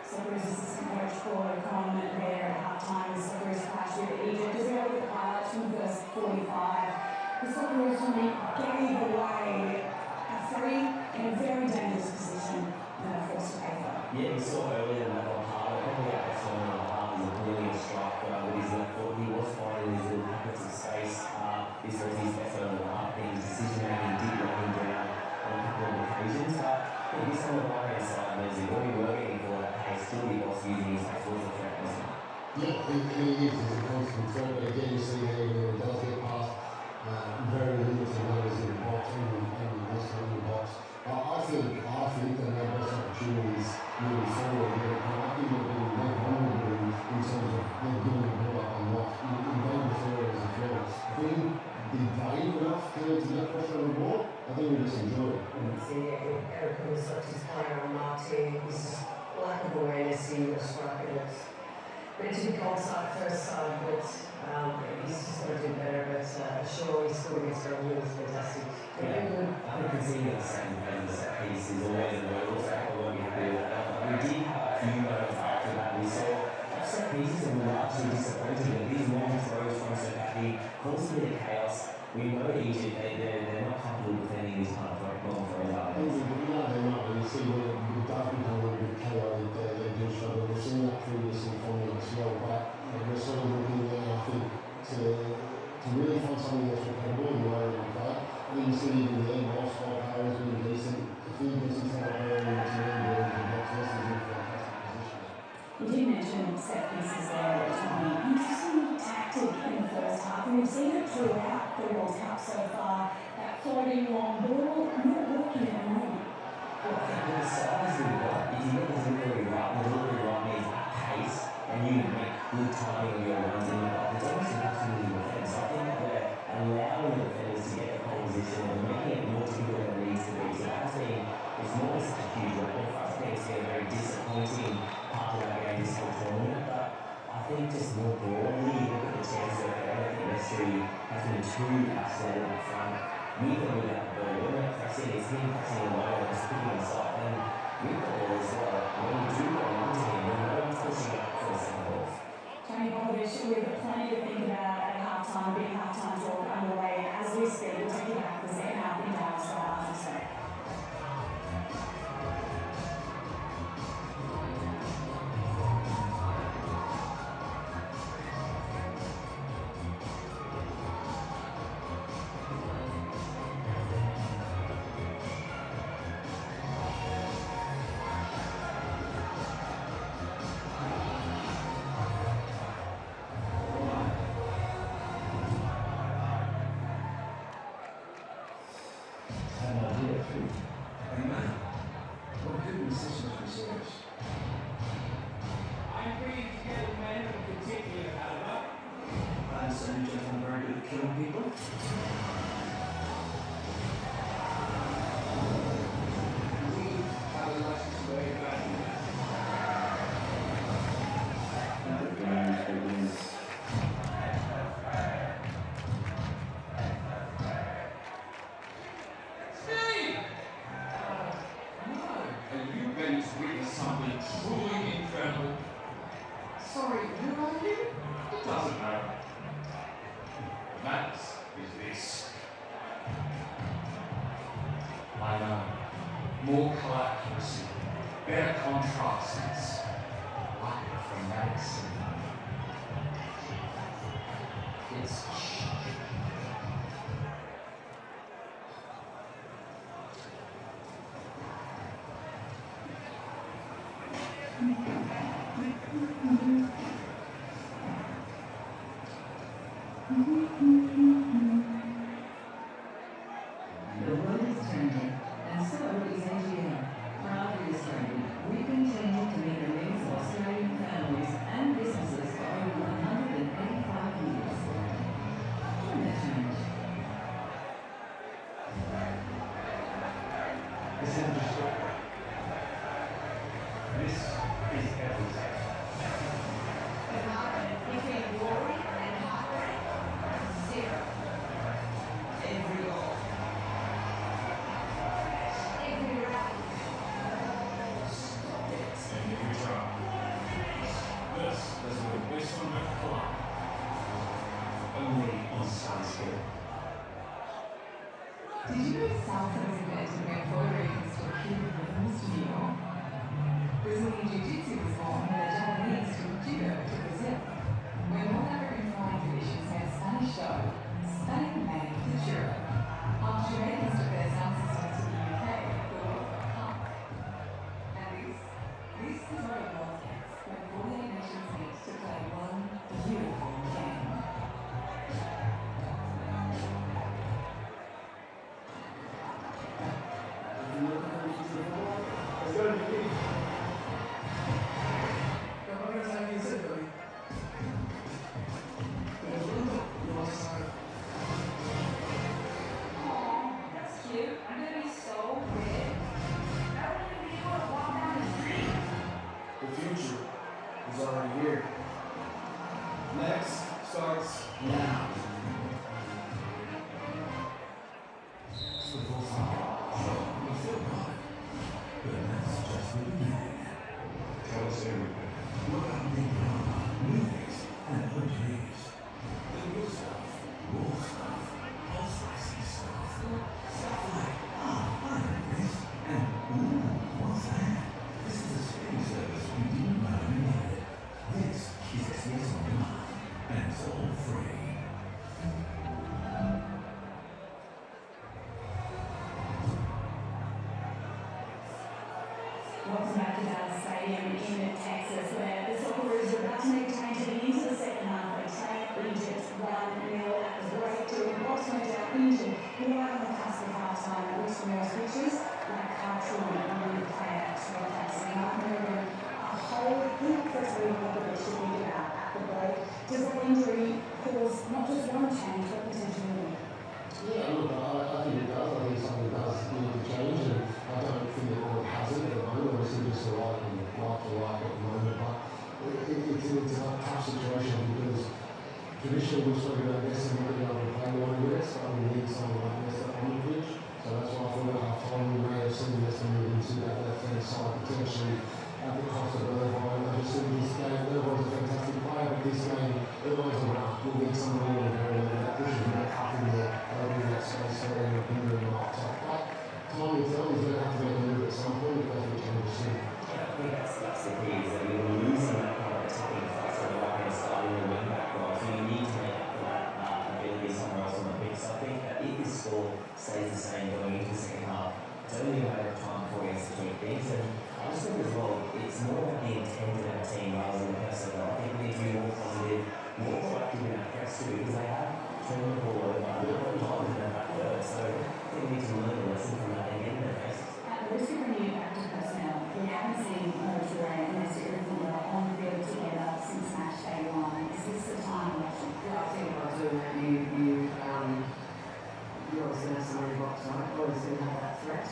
Socceroos assistant coach Paul O'Connor there at half-time. The Socceroos clash with Egypt. As we have a look at the highlights from verse 45, the Socceroos only gave away a free in a very dangerous position and are forced to pay for it. Yeah, we saw earlier in that one part, probably at the turn of the half, was a brilliant strike with his left foot. He was finding these little pockets of space. This was his best turn of the half. His decision making did let him down on a couple of occasions, but I think this on the right-hand side means that when we were getting for that pace, still he was using his pace towards the threat, wasn't it? Yeah, he is. He's a constant threat, but again, you see how when he does get past, very limited numbers in the box, and less in the box. I think that our best opportunities moving forward, I think they've been more vulnerable in terms of them giving the ball up a lot in dangerous areas as well. If we didn't be brave enough to get pressure on the ball, I think we just enjoy it. See, Eric was such his player on Martin, he's just lack of awareness, he was striking it. Meant to be goal side, first side, but he's just got to do better. But sure, he scored against Germany, was fantastic. Yeah, I think conceding the second phase of the set piece is always a hurdle, so I won't be happy with that. We did have a few moments after that. We saw set pieces and were largely disappointing, but these long throws from Sakaki caused a bit of chaos. We know Egypt, they're not comfortable defending these kind of long throws out there. No, they're not. You see, it does become a little bit chaotic. They do struggle. We've seen that previously from them as well, but we're sort of looking now, I think, to really find something that's repetible in the way that we play. I think you see even the end, whilst Power has been decent, if he gets himself early in the team, where he can box this, he's in a fantastic position. You did mention set pieces there, Tommy. Interesting tactic in the first half, and we've seen it throughout the World Cup so far. That floating long ball, not working at the moment. Well, I think with the size we've got, if you get the delivery right means at pace, and you make good timing of your runs in the box, it's almost impossible to defend. So I think that we're allowing the defenders to get the pole position and making it more difficult than it needs to be. So that's been, it's not such a huge weapon for us. I think it's been a very disappointing part of our game this whole tournament, but I think just more broadly, you look at the chances of it, I think history has been too isolated up front. With or without the ball, when we're pressing, it's him pressing alone and just picking us off. And with the ball as well, when we do go into him, when no one's pushing up for the second half. Tony Popovich, we've got plenty to think about at halftime, big halftime talk underway. As we speak, we'll take you back to the second half in Dallas right after this break. More colour accuracy, better contrasts, light from Madison. It's The world is changing, and so is AGM. Proudly Australian, we continue to meet the needs of Australian families and businesses for over 185 years. Join the change. this industry This is every sector. The margin between glory and heartbreak, zero. Every goal. Every rally. Stop it. And every try. This is where the best on earth collide. Only on Sunscreen. Did you know salsa was invented when Puerto Ricans took Cuban rhythms to New York? Brazilian Jiu-Jitsu was born when the Japanese took judo to Brazil. When North African flying traditions had Spanish dough, Spain made the churro. After Jamaicans took their sound systems to the UK, the world got punk. And this is what it was when 48 nations meet to play one beautiful game. Let's go, Nicky. Come on, guys, how you sit, buddy? That's cute. I'm gonna be so big. I wouldn't even be able to walk down the street. The future is already here. Next starts now. Football soccer. Sure, we feel good. But that's just the beginning. Tell us everything. What about the drama, movies, and OGs? The good stuff, raw stuff, all spicy stuff. Stuff like, I know this, and ooh, what's that? This is a streaming service we didn't know we needed. This is SBS On Demand, and it's all free. Welcome back to Dallas Stadium in Texas, where the Socceroos are about to make a change into the second half. They train Egypt 1-0 at the break. During Box went down injured. We are on the cusp of half-time. At least from those pictures, like Cartoon, a new player, Scott Jackson, Mark Merriman, a whole heap that's really what we should think about at the break. Does that injury cause not just one change, but potentially more? Yeah, look, I think it does. I think something does need to change, and I don't think it all has it at the moment. Obviously, just like to like at the moment, but it's a tough situation because traditionally we've spoken about Messi not being able to play one minutes, but we need someone like Messi on the pitch. So that's why I thought at half time we may have seen Messi move into that left-hand side potentially at the cost of Irvine. I just think this game, Irvine's a fantastic player, but this game, Irvine's enough. We'll need somebody in the very end that pushes a bit up in there, in that space for him to be doing the hot top. But time will tell, he's going to have to make a move at some point if they can change soon. Yeah, I think that's the key, is that you're losing that kind of attacking force on the right-hand side in the wing-back role, so you need to make up for that ability somewhere else on the pitch. So I think that if this score stays the same going into the second half, it's only a matter of time before he has to tweak things. And I just think as well, it's more about the intent of our team rather than the personnel. I think we need to be more positive, more proactive in our press too, because they have turned the ball over a lot of times in their back third. So I think we need to learn a lesson from that and get in their face. At the risk of bringing it back to personnel, we haven't seen Motorway and Messi on the field together since match day one. Is this the time? Yeah, I think by doing that, you obviously have someone in the box, right? Obviously have that threat.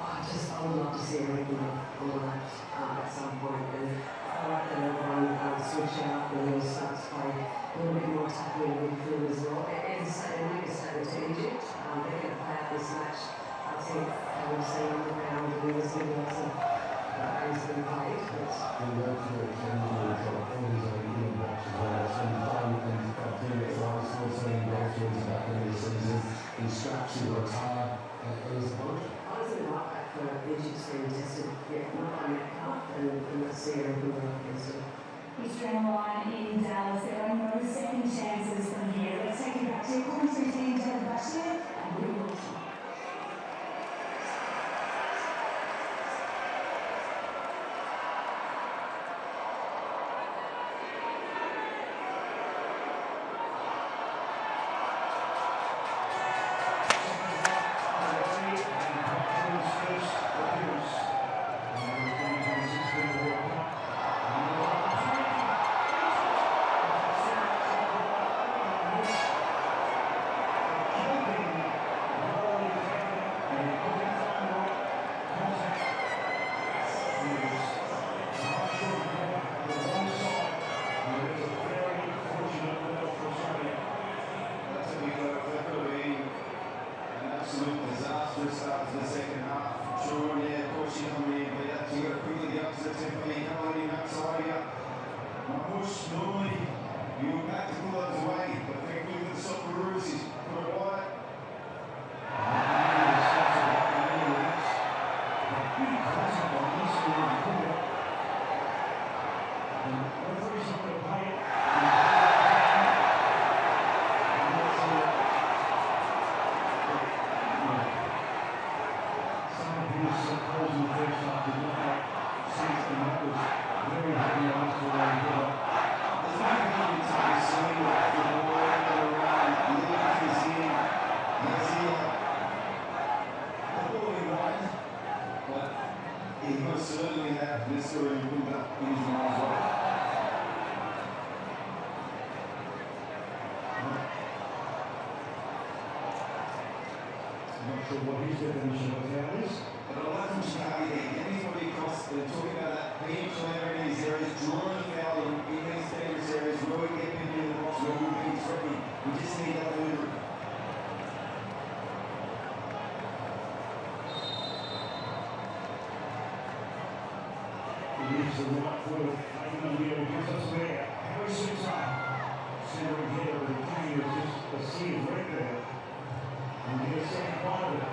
I would love to see everything on the left at some point, and I like that everyone switch out and really start to play a little bit more attacking in midfield as well. It is a make a statement to Egypt. They're going to play out this match. I think we've seen on the ground and there's going to be lots of games being played. And that's where it can be a drop on his own in box as well. So he's done and doing it right, still saying goals towards the back end of the season. He straps, he works hard, and he's a bunch. Honestly, like that for Egypt's being tested, not by Metcalf, and let's see everything work against it. History on the line in Dallas. There are no second chances from here. Let's take you back to your commentary team, David Bashir, and we will talk. referee's not going to pay it. Some of his calls in the first half did not make sense, and that was very heavy on us for a while. There's nothing you can take a swing with the ball around, leaving his in. Yes, the ball in wide, but he most certainly had this sort of improved up in his mind as well. I'm not sure what his definition of a foul is. But I like from Chicago here, anybody across, they're talking about that, being clever in these areas, drawing a foul in these dangerous areas, where we get people in the box, where we're being threatening. We just need that movement. He leaves the right foot of Aidan O'Neill, gives us where Harry suits up. Centering header, but the game is just a sea of red there. And we get a second part of it.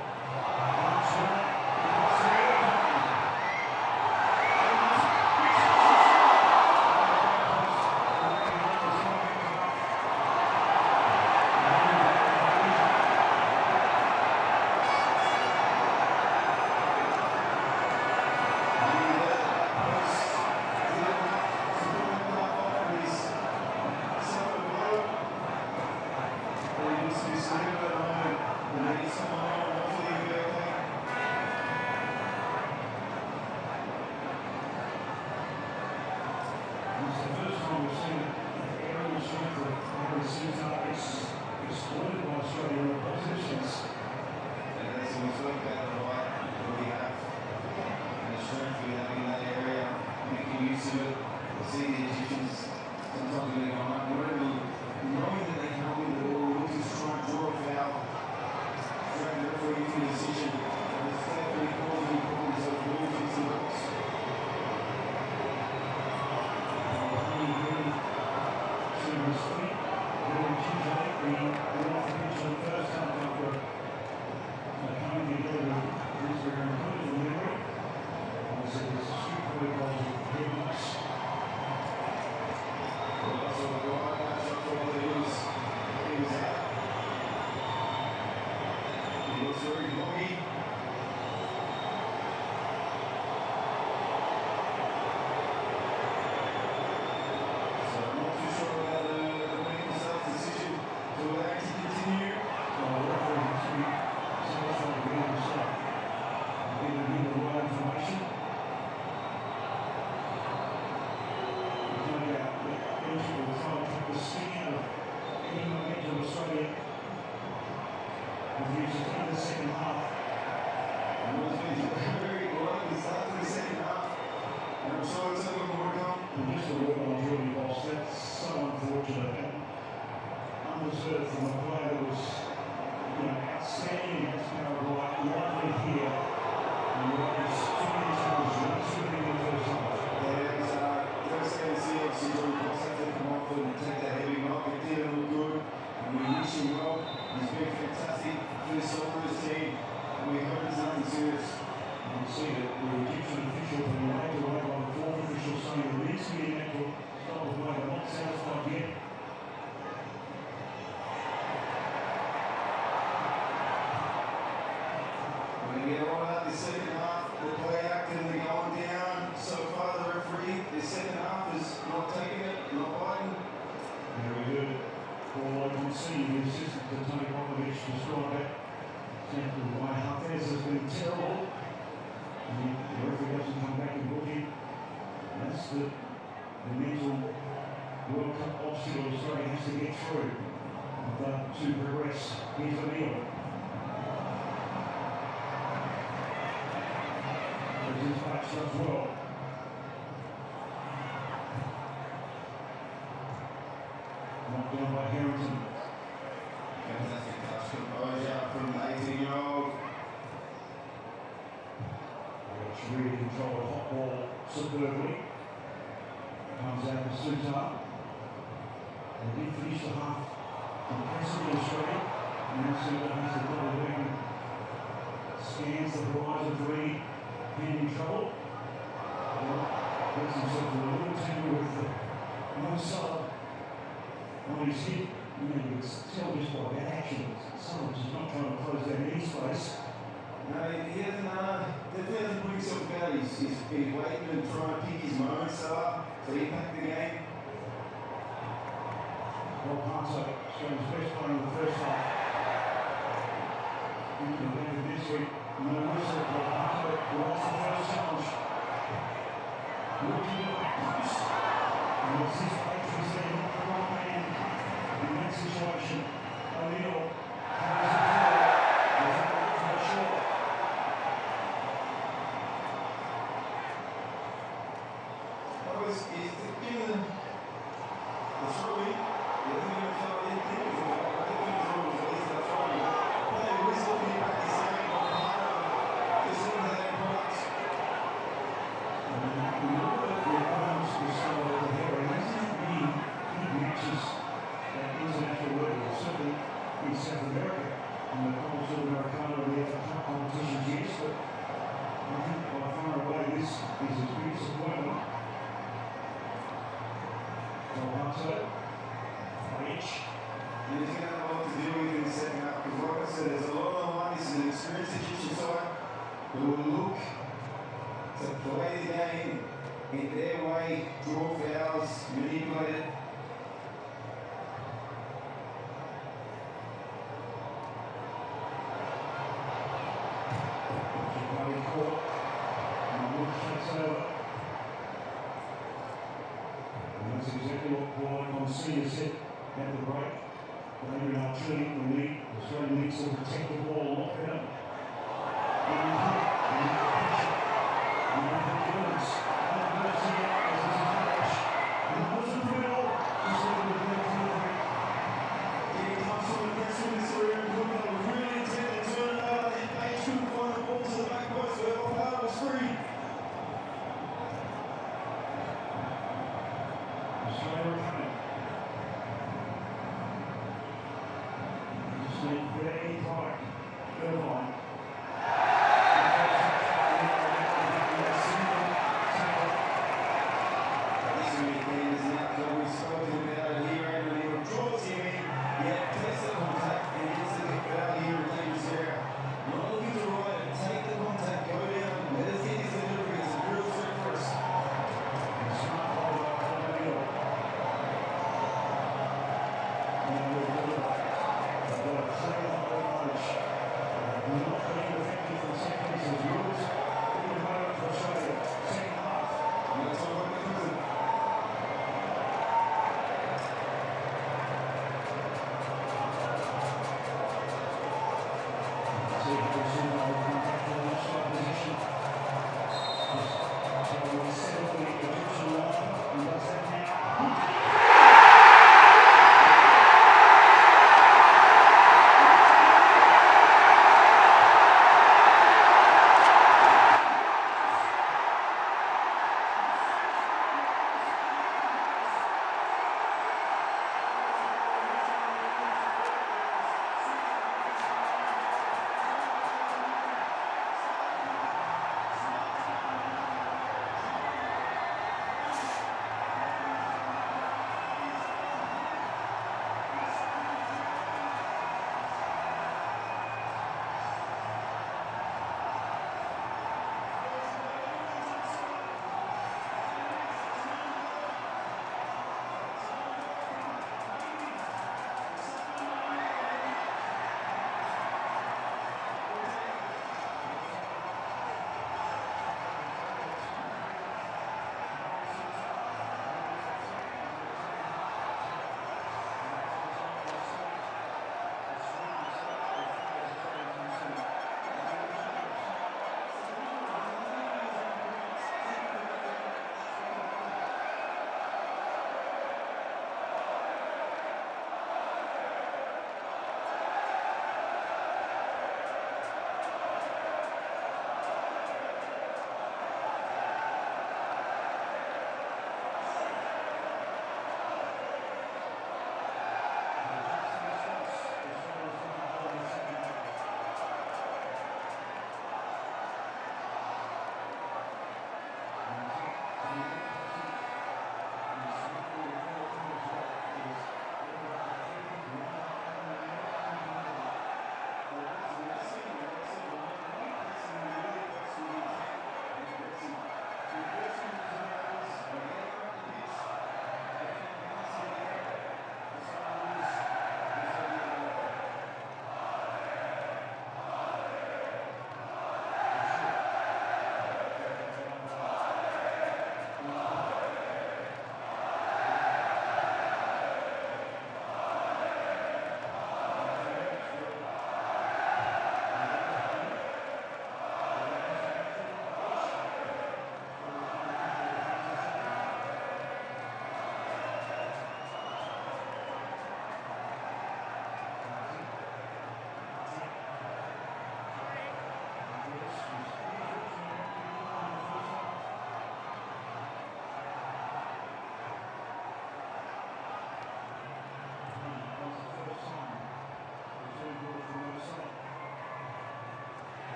Exploited by Australia in oppositions. And that's when we talk about the right that we have and the strength we have in that area, making use of it. We see the Egyptians sometimes when they go up, knowing that they can't win the ball, we look to try and draw a foul, threaten the referee into a decision, and it's thankfully causing problems of ball kicks in the box. Very lucky. So I'm not too sure about the medical staff decision to actually continue. Well, the referee has to be satisfied with the end result. Giving him the right information. There's no doubt that Egypt will try and take the sting out of any momentum Australia has used it in the second half. And it was been very lucky start to the second half. And I'm sure it's a little more to come. And just a word on Jordy Boss, that's so unfortunate and undeserved from a player that was, outstanding against Paraguay, likely here. And what is too many times, not shooting in the first half. Yeah, it was devastating to see obviously Jordy Boss have to come off and take that heavy knock. It didn't look good. And we wish him well. He's been fantastic for this Soldiers team. And we hope it's nothing serious. You can see that the Egyptian official from the right away by the fourth official saying there needs to be an actual stop of play. They're not satisfied yet. We're going to get all out this second half. The play actively going down. So far, the referee, this second half is not taking it, not biting. Very good. All I can see, the assistant to Tony Popovich described that. Example why Hafez has been terrible. And the referee doesn't come back and look in. That's the mental World Cup obstacle Australia has to get through to progress. Here's O'Neill. There's his back stuff well. Knocked down by Harrington. Fantastic touch composure from the 18-year-old. It's really controlled the hot ball superbly. Comes out to Sutar. They did finish the half impressively Australia. And now Sutar has to double back and scans the horizon for any pending trouble. Well, gets himself in a little tangle with no sub on his hip. You know, you can tell just by that action, someone's just not trying to close that knee space. No, he definitely hasn't put himself about. He's been waiting and trying to pick his moments up to impact the game. Well, Parto showed his best play in the first half. Into the end of this week, no whistle for Parto, who lost the first challenge. Looking at the back post. And it's his patrons there, not the right man in that situation. O'Neill carries it forward. He's able to go short. He's given the throwing. He hasn't even felt anything before. I think he was always at least that throwing. Playing whistle for the back, he's saying, but Parto just doesn't have any products. And we look at the balance of the score over here, and that's not many big matches at international level, certainly in South America. In the Copa Sudamericana, the FA Cup competitions, yes, but I think by far away this is his big disappointment. Parto, Rich. And he's going to have a lot to deal with in the second half, because like I said, there's a lot on the line. This is an experienced Egyptian side who will look to play the game in their way, draw fouls, manipulate it. Body caught, and the wood takes over. And that's exactly what Paul Monsignor said at the break. Adrian Archie, Australia needs to protect the ball a lot better. And the pressure. And the endurance. And the mercy out as it's a touch. And it wasn't real. Just like the ball delivery. Getting close on the press from this area, and Kuka was really intent to turn it over. Then Page couldn't find the ball to the back post, where O'Hara was free. Australia are coming. Just need very tight. Third line.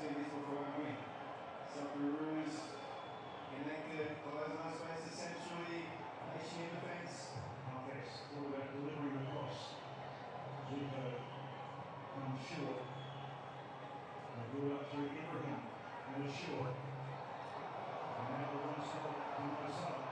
seen this before, haven't we? Socceroos connected, close on space essentially, nation in defence. Half-X, all about delivering across. Zico comes short. They build up through Ibrahim, and is short. And now the one stop to Mo Salah.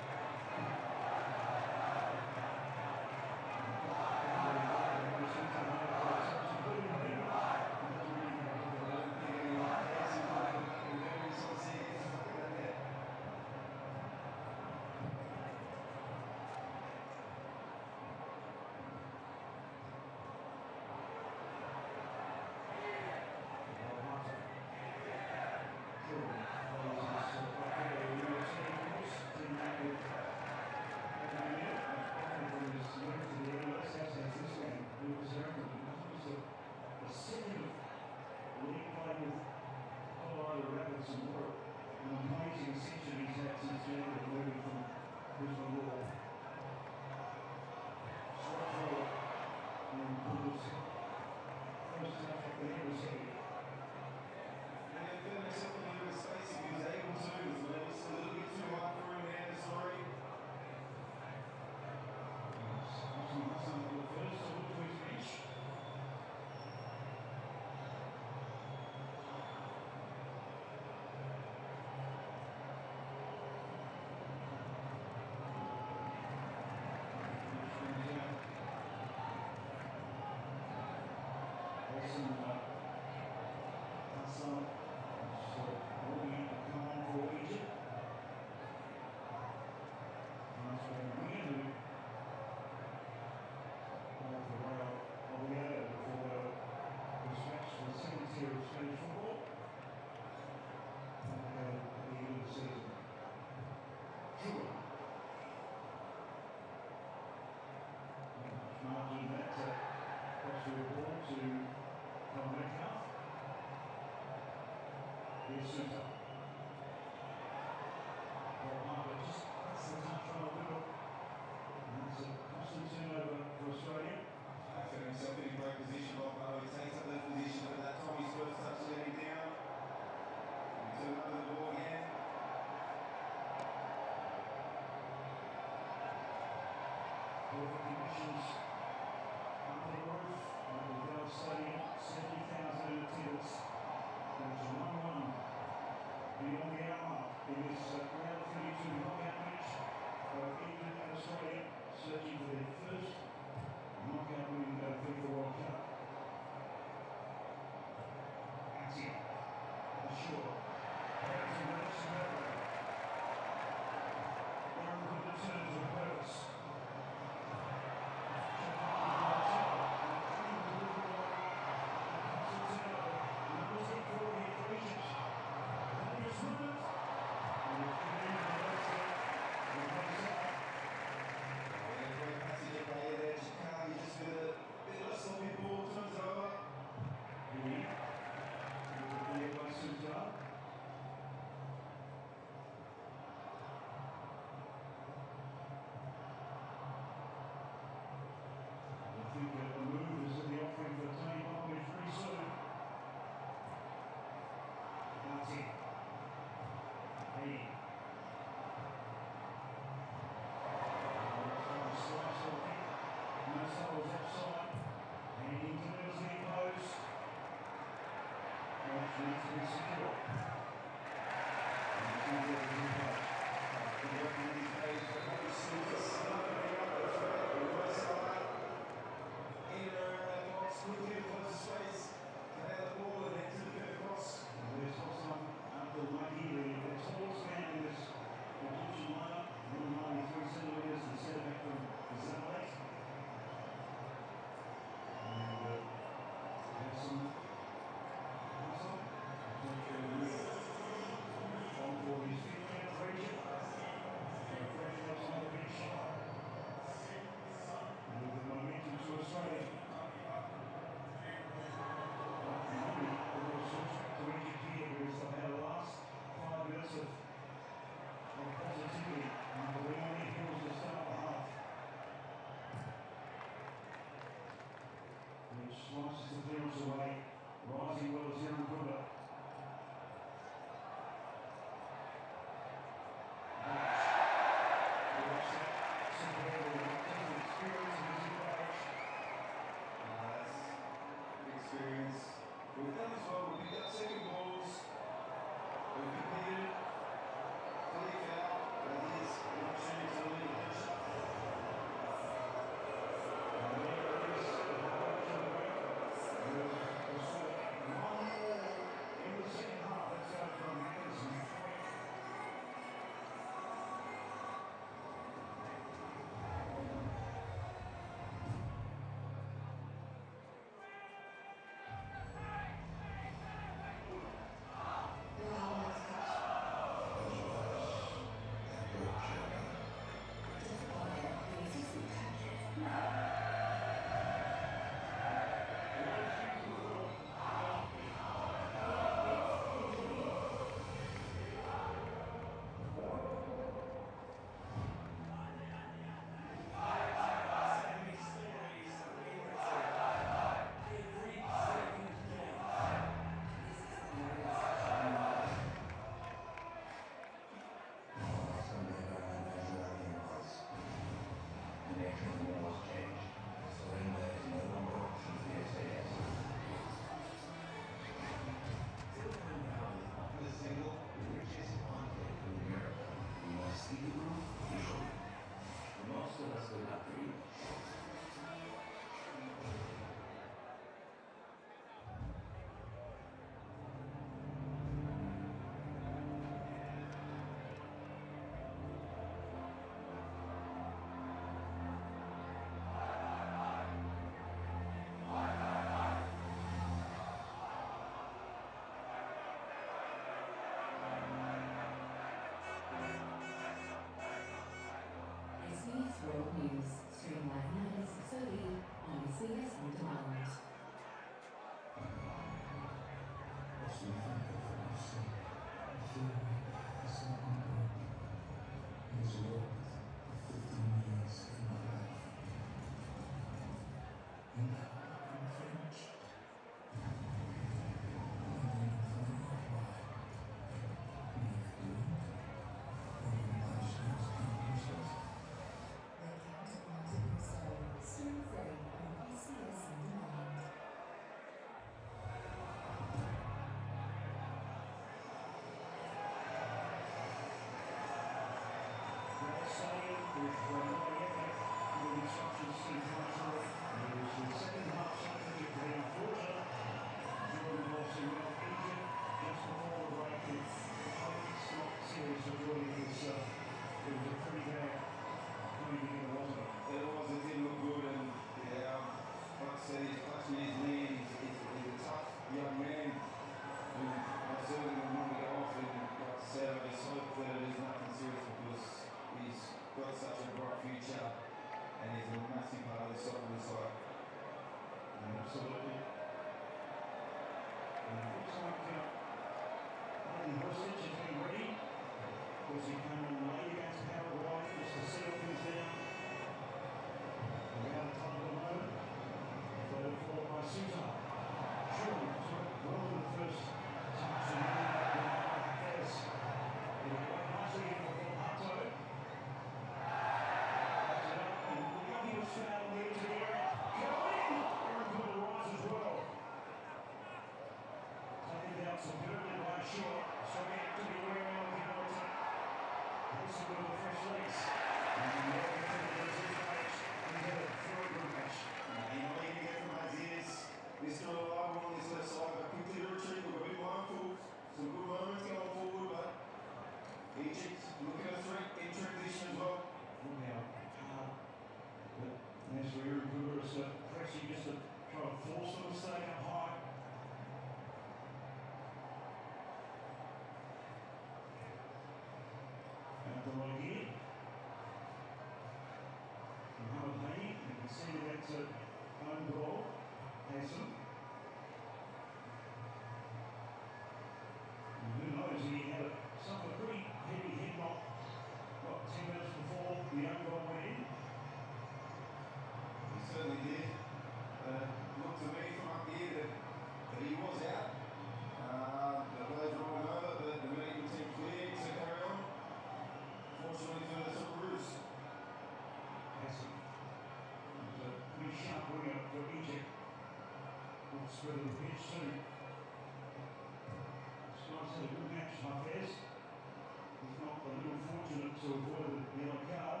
to avoid the yellow card.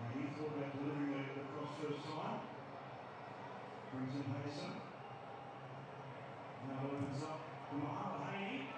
And he thought about delivering the cross first time. Brings in Mason. Now opens up for Mohammed Haney.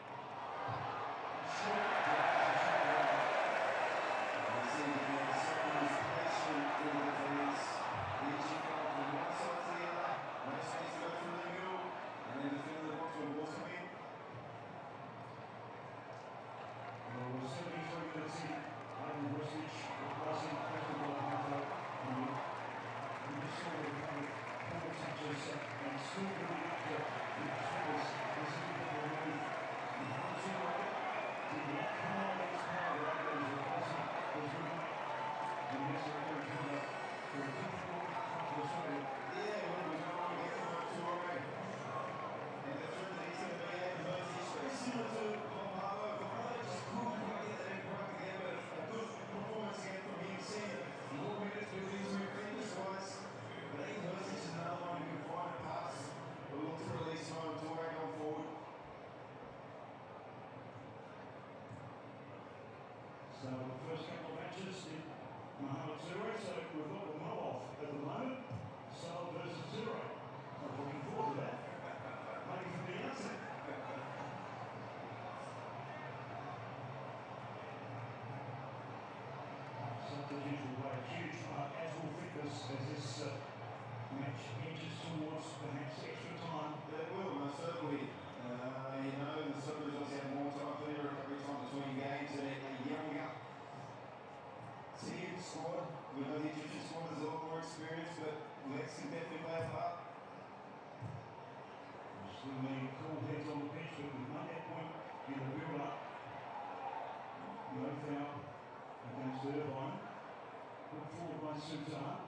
So the first couple of matches did Mohammed Zero, so we've got the one-off at the moment. Sal versus Zero. I'm looking forward to that. Maybe from the outset. Substitutes will play a huge part, as will fitness, as this match edges towards perhaps extra time. They will, most certainly. You know, the Sabres obviously have more time, plenty of recovery time between games, and a younger team squad. We know the Egyptian squad has a lot more experience, but Lex can definitely play a part. Still many cool heads on the bench, but we've made that point in the build-up. No foul against Irvine. Put forward by Sutar.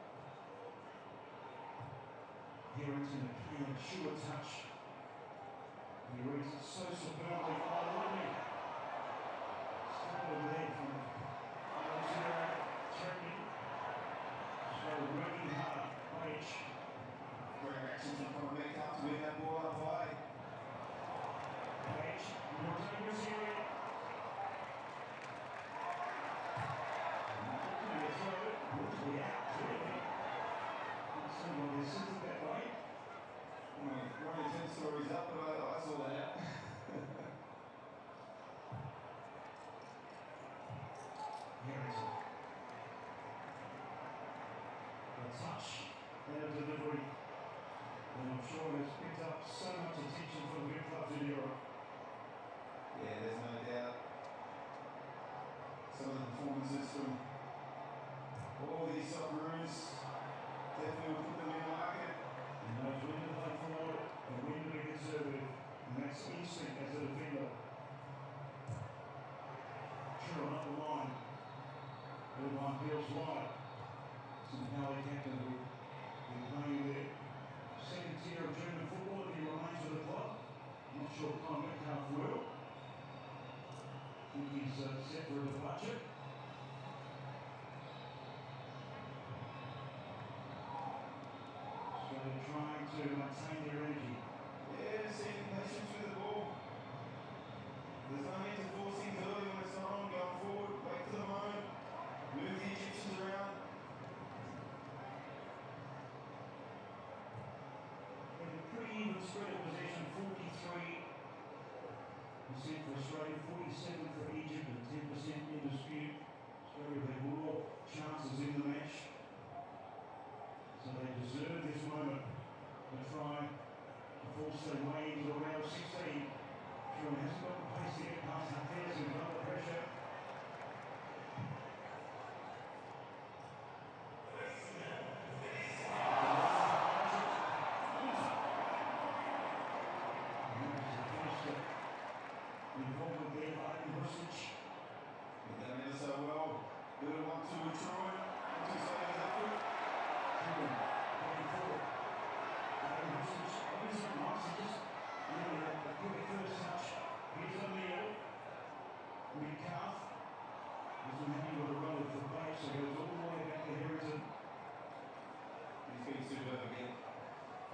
Harrington, a clean, sure touch. He reads it so superbly. Oh, lovely. Still there from Zero, threatening. So working hard. Page. Great action from Metcalf to win that ball up high. Page, more dangerous area. Looking to throw it. Woodley out, clearly. Somebody sits it that way. We're only 10 stories up, but I saw that out. Harrington. A touch and a delivery. And I'm sure it's picked up so much attention from the big clubs in Europe. Yeah, there's no doubt. Some of the performances from all these Socceroos definitely will put them in the market. And knows when to play forward and when to be conservative. And that's instinct as a defender. True on up the line. Irvine feels wide. Some Howley captain who will be playing there. Second tier of German football if he remains with the club. Not sure Con Metcalf will. I think he's set for a departure. So they're trying to maintain their energy. Yeah, seeing patience with the ball. There's no need to force things early when it's not on. Going forward, wait for the moment. Move the Egyptians around. Pretty even spread of possession, 43% for Australia, 47% for Egypt, and 10% in dispute. Australia had more chances in the match, so they deserve this moment to try to force their way into the round 16. Sure, hasn't got the pace to get past Hafez, who's under pressure. Involvement there by Rustic. But that made us so well. Little 1-2 with Troy. 1-2 seconds after. Truman going forward. Rustic opens up nice and just really a quick first touch. Here's O'Neill. Metcalf. Wasn't happy with the run of the play, so goes all the way back to Harrington. He's been superb again.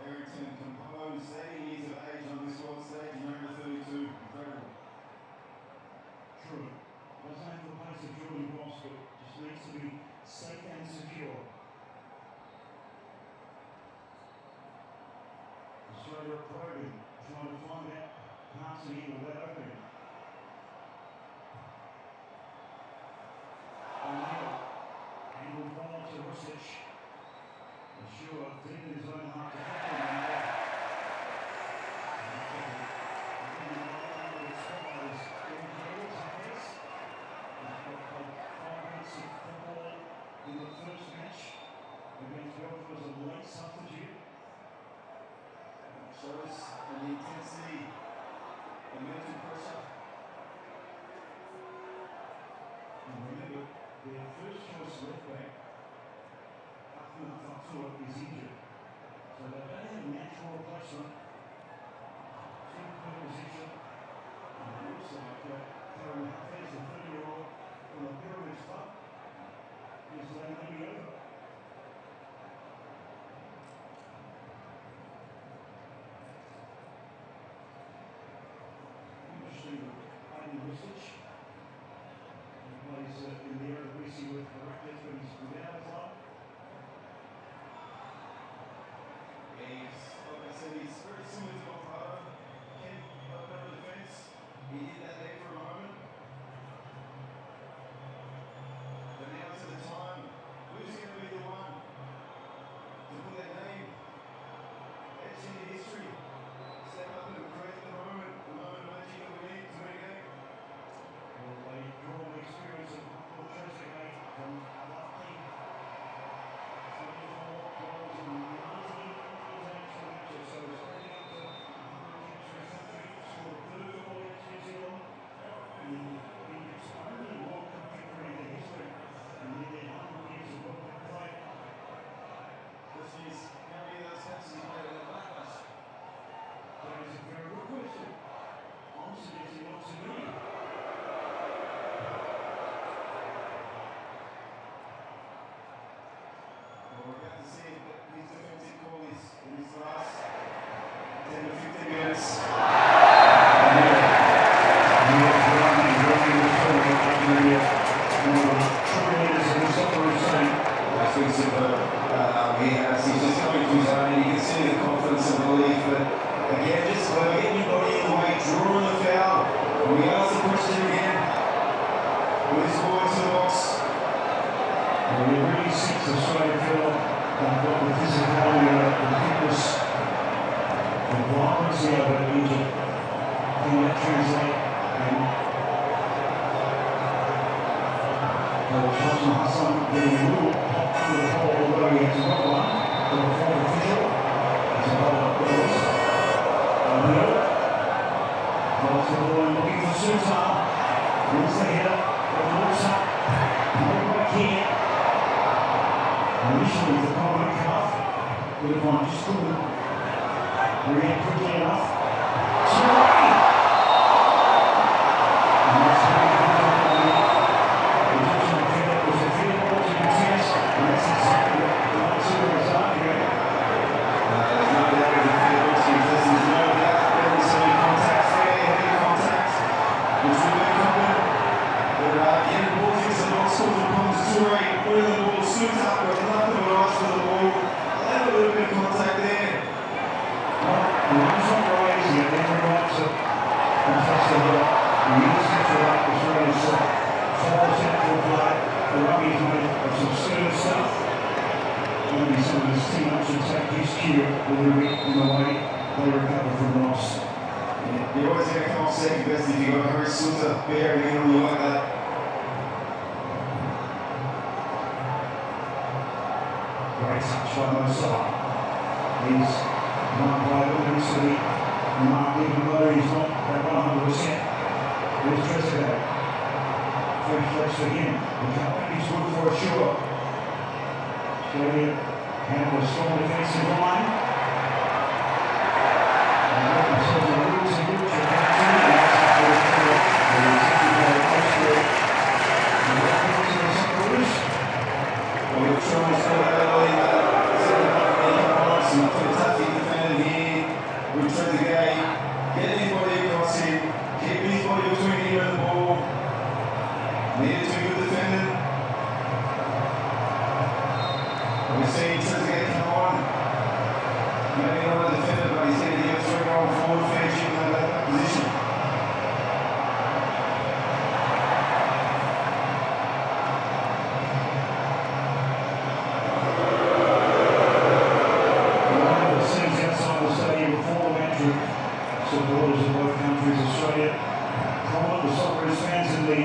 Harrington composed, 80 years of age on this world stage, number 32. Incredible. through. Doesn't have the pace of Jordan Ross, but just needs to be safe and secure. Australia probing, trying to find out parts of here with that opening. O'Neill, angled ball to Rusich. And sure, deep in his own half to tackle him there. In the first match against Belfast as a late substitute. Shows the intensity, the mental pressure. And remember, their first choice left back, Ahmed Fatua, is injured. So they don't have a natural replacement. Super position. And it looks like Karen Hafez, the 30-year-old from the Pyramids Club, is maybe over. Interesting, Aiden Rusich. He plays in the Eredivisie with Heracles, but he's without a club. He's, like I said, he's very similar to Alvaro. Can open up defense. He did that there for a moment. But now to the time, who's going to be the one to put their name etched into history? Step up and create the moment magic that we need to win a game. Well, they draw the experience of Paul Trezeguet from Alapti. 24 goals in 19 international matches, so it's already up to 100 caps for his country. Scored a third goal against New Zealand. It's only World Cup victory in their history in nearly 100 years of World Cup play. Question is, how many of those caps has he played in the backlash? That is a very good question. I'm suggesting not too many. Well, we're about to see his defensive call in his last 10 to 15 minutes. He's just coming to his own, and you can see the confidence and belief. But again, just getting your body in the way, drawing the foul. We ask the question again. With his ball into the box. Well, it really suits Australia feel they've got the physicality, the fitness, the vibrancy of it into can that translate and Hassan Hassan getting a little pop through the hole, although he hasn't got one. The fourth official is a hold up goals. O'Neill holds the ball and looking for Sutar. Wins the header, but looks up. Hold back here. Initially the common cuff, but if I just couldn't react quickly enough. Sorry! And that's how you put it on the Egyptian defender was a field ball to contest, and that's exactly what the Mansour was arguing. There's no doubt with the field ball to contest, there's no doubt there was some contact there, heavy contact, which will be covered. But again, the ball takes the box, scores upon Toure, putting the ball suits up, with nothing but eyes for the ball. A little bit of contact there. Well, the one's not raised yet, then the rights are contested here. The instinct for that was really falls out for play. The rugby's made of some stern stuff. Maybe some of his teammates should take his cue a little bit in the way they recover from loss. Yeah, you're always going to come off second best if you've got Harry Suter bearing in on you like that. Great touch by Mosar. He's one player that needs to be marked even though he's not at 100%. There's Trezeguet. Free flex for him. The cutback is good for a sure. Australia have a strong defensive line. And got themselves a little too good to get to. And that's after the Austria. And that comes to the Socceroos. Well, we've shown us that early, some fantastic defending here with Trezeguet, getting his body across him, keeping his body between him and the ball, Needed to be good defended. We're seeing Trezeguet come on. Maybe not a defender, but he's going to get 3 on forward, fair chip in that position. Supporters of both countries, Australia, prominent the Socceroos fans in the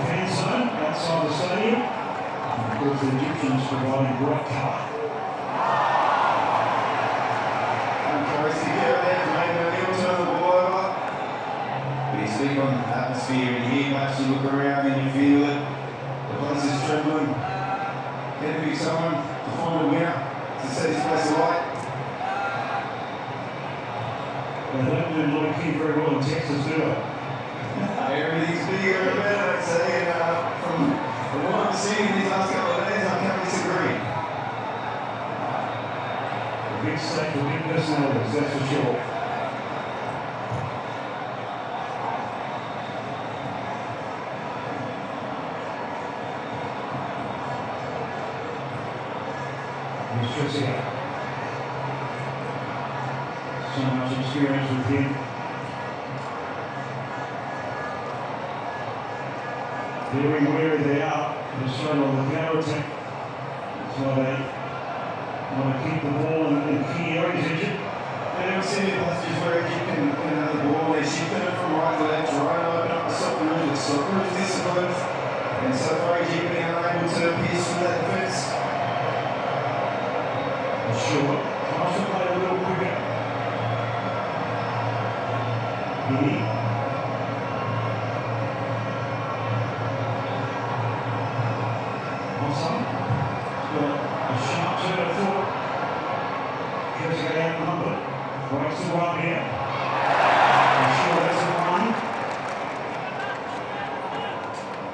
fan zone outside the stadium. And of course, the Egyptians providing great cover. Uncharacteristic error there from Aidan O'Neill, turn the ball over. But you speak on atmosphere in here, much you look around and you feel it. The place is trembling. Get to be someone to find a winner to set his place alight. They don't do Lloyd King very well in Texas, do they? Everything's bigger and better, I'd say. From what I'm seeing these last couple of days, I can't disagree. A big state for big personalities, that's for sure. Here's Trezeguet. So much experience with him. Very wary they are. They're straight on the counter attack. So they want to keep the ball in key areas, Egypt. And we've seen it passages where Egypt can have the ball, they're shifting it from right to left, trying to open up the Socceroos. The Socceroos disciplined. And so far Egypt being unable to pierce through that defence. Sure. Tries to play a little quicker. Awesome. A sharp turn of foot. Trezeguet outnumbered. Breaks the run here. Sure, that's a run.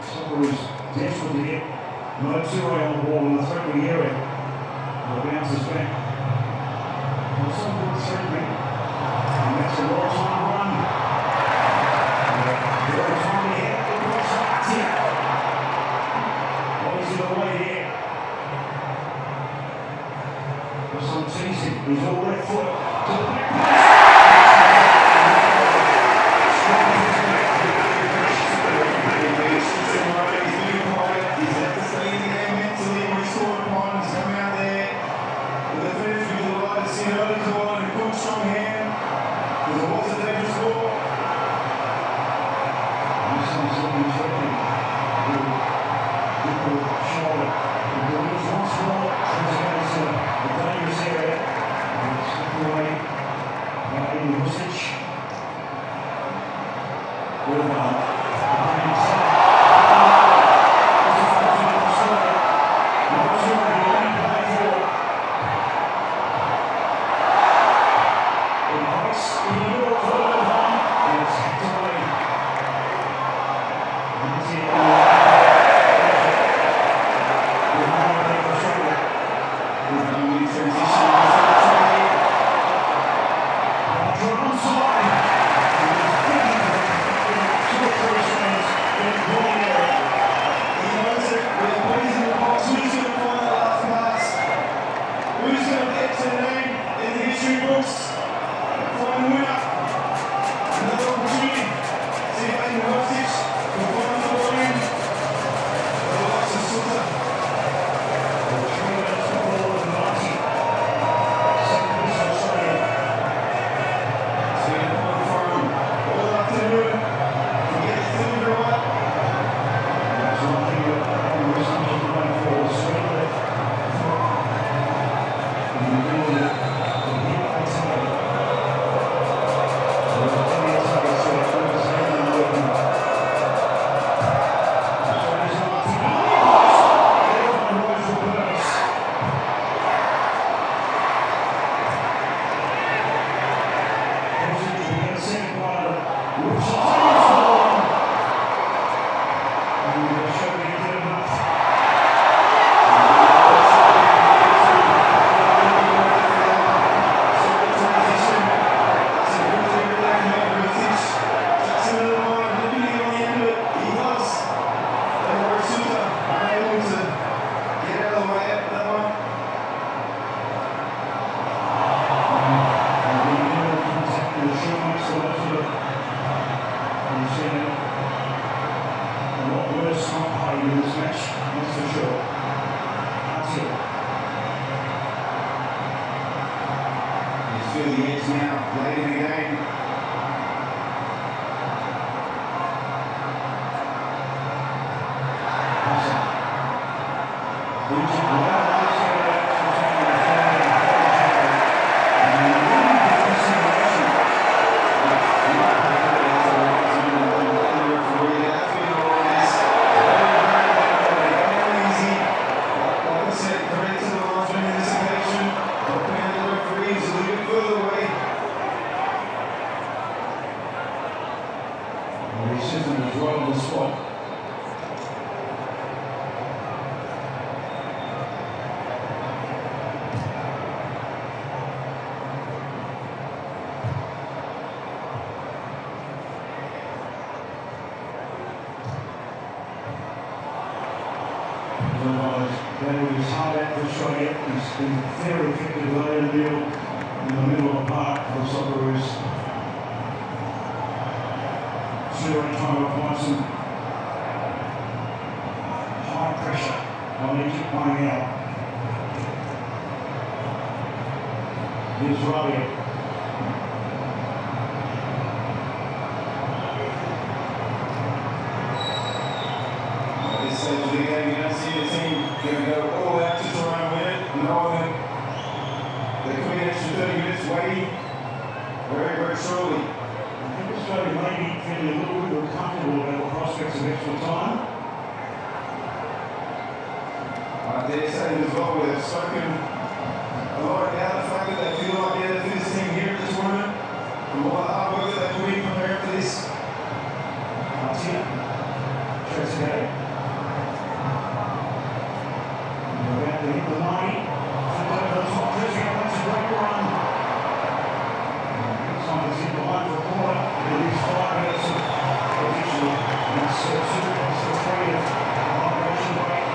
Socceroos desperate to get Motsuri on the ball in the threatening area. And it bounces back. Also good threatening. And that's a right time run. Right time here. Holds it away here. There's some teasing. He's all left foot to the back pass. He's at the stay in the game mentally when he's scored upon. He's coming out there with the finish. We're delighted to see an early call and a good strong hand. Because it was a dangerous ball. This one's looking threatening. Good shoulder. And Louise once more. Trezeguet's a dangerous area. And it's taken away by Vucic. Well done. Another opportunity. See if they can help this. edge now, late in the game. He's hard out for Australia. He's been very effective late in the field in the middle of the park for the Socceroos. Shooter trying to apply some high pressure on Egypt playing out. Here's Rabia. This stage of the game, you don't see the team going to go all out to try and win it. Knowing that there could be an extra 30 minutes waiting very, very shortly. I think Australia may be feeling a little bit more comfortable about the prospects of extra time. I dare say as well, we've spoken a lot about the fact that they feel like they're the fittest team here at the tournament. And all the hard work that they put in preparing for this. That's it. Trezeguet. About to hit the line. Over the top, Trezeguet makes a great run. Looks like it's hit the line for a corner. It is 5 minutes of additional. It's 2 minutes for 3 of migration break.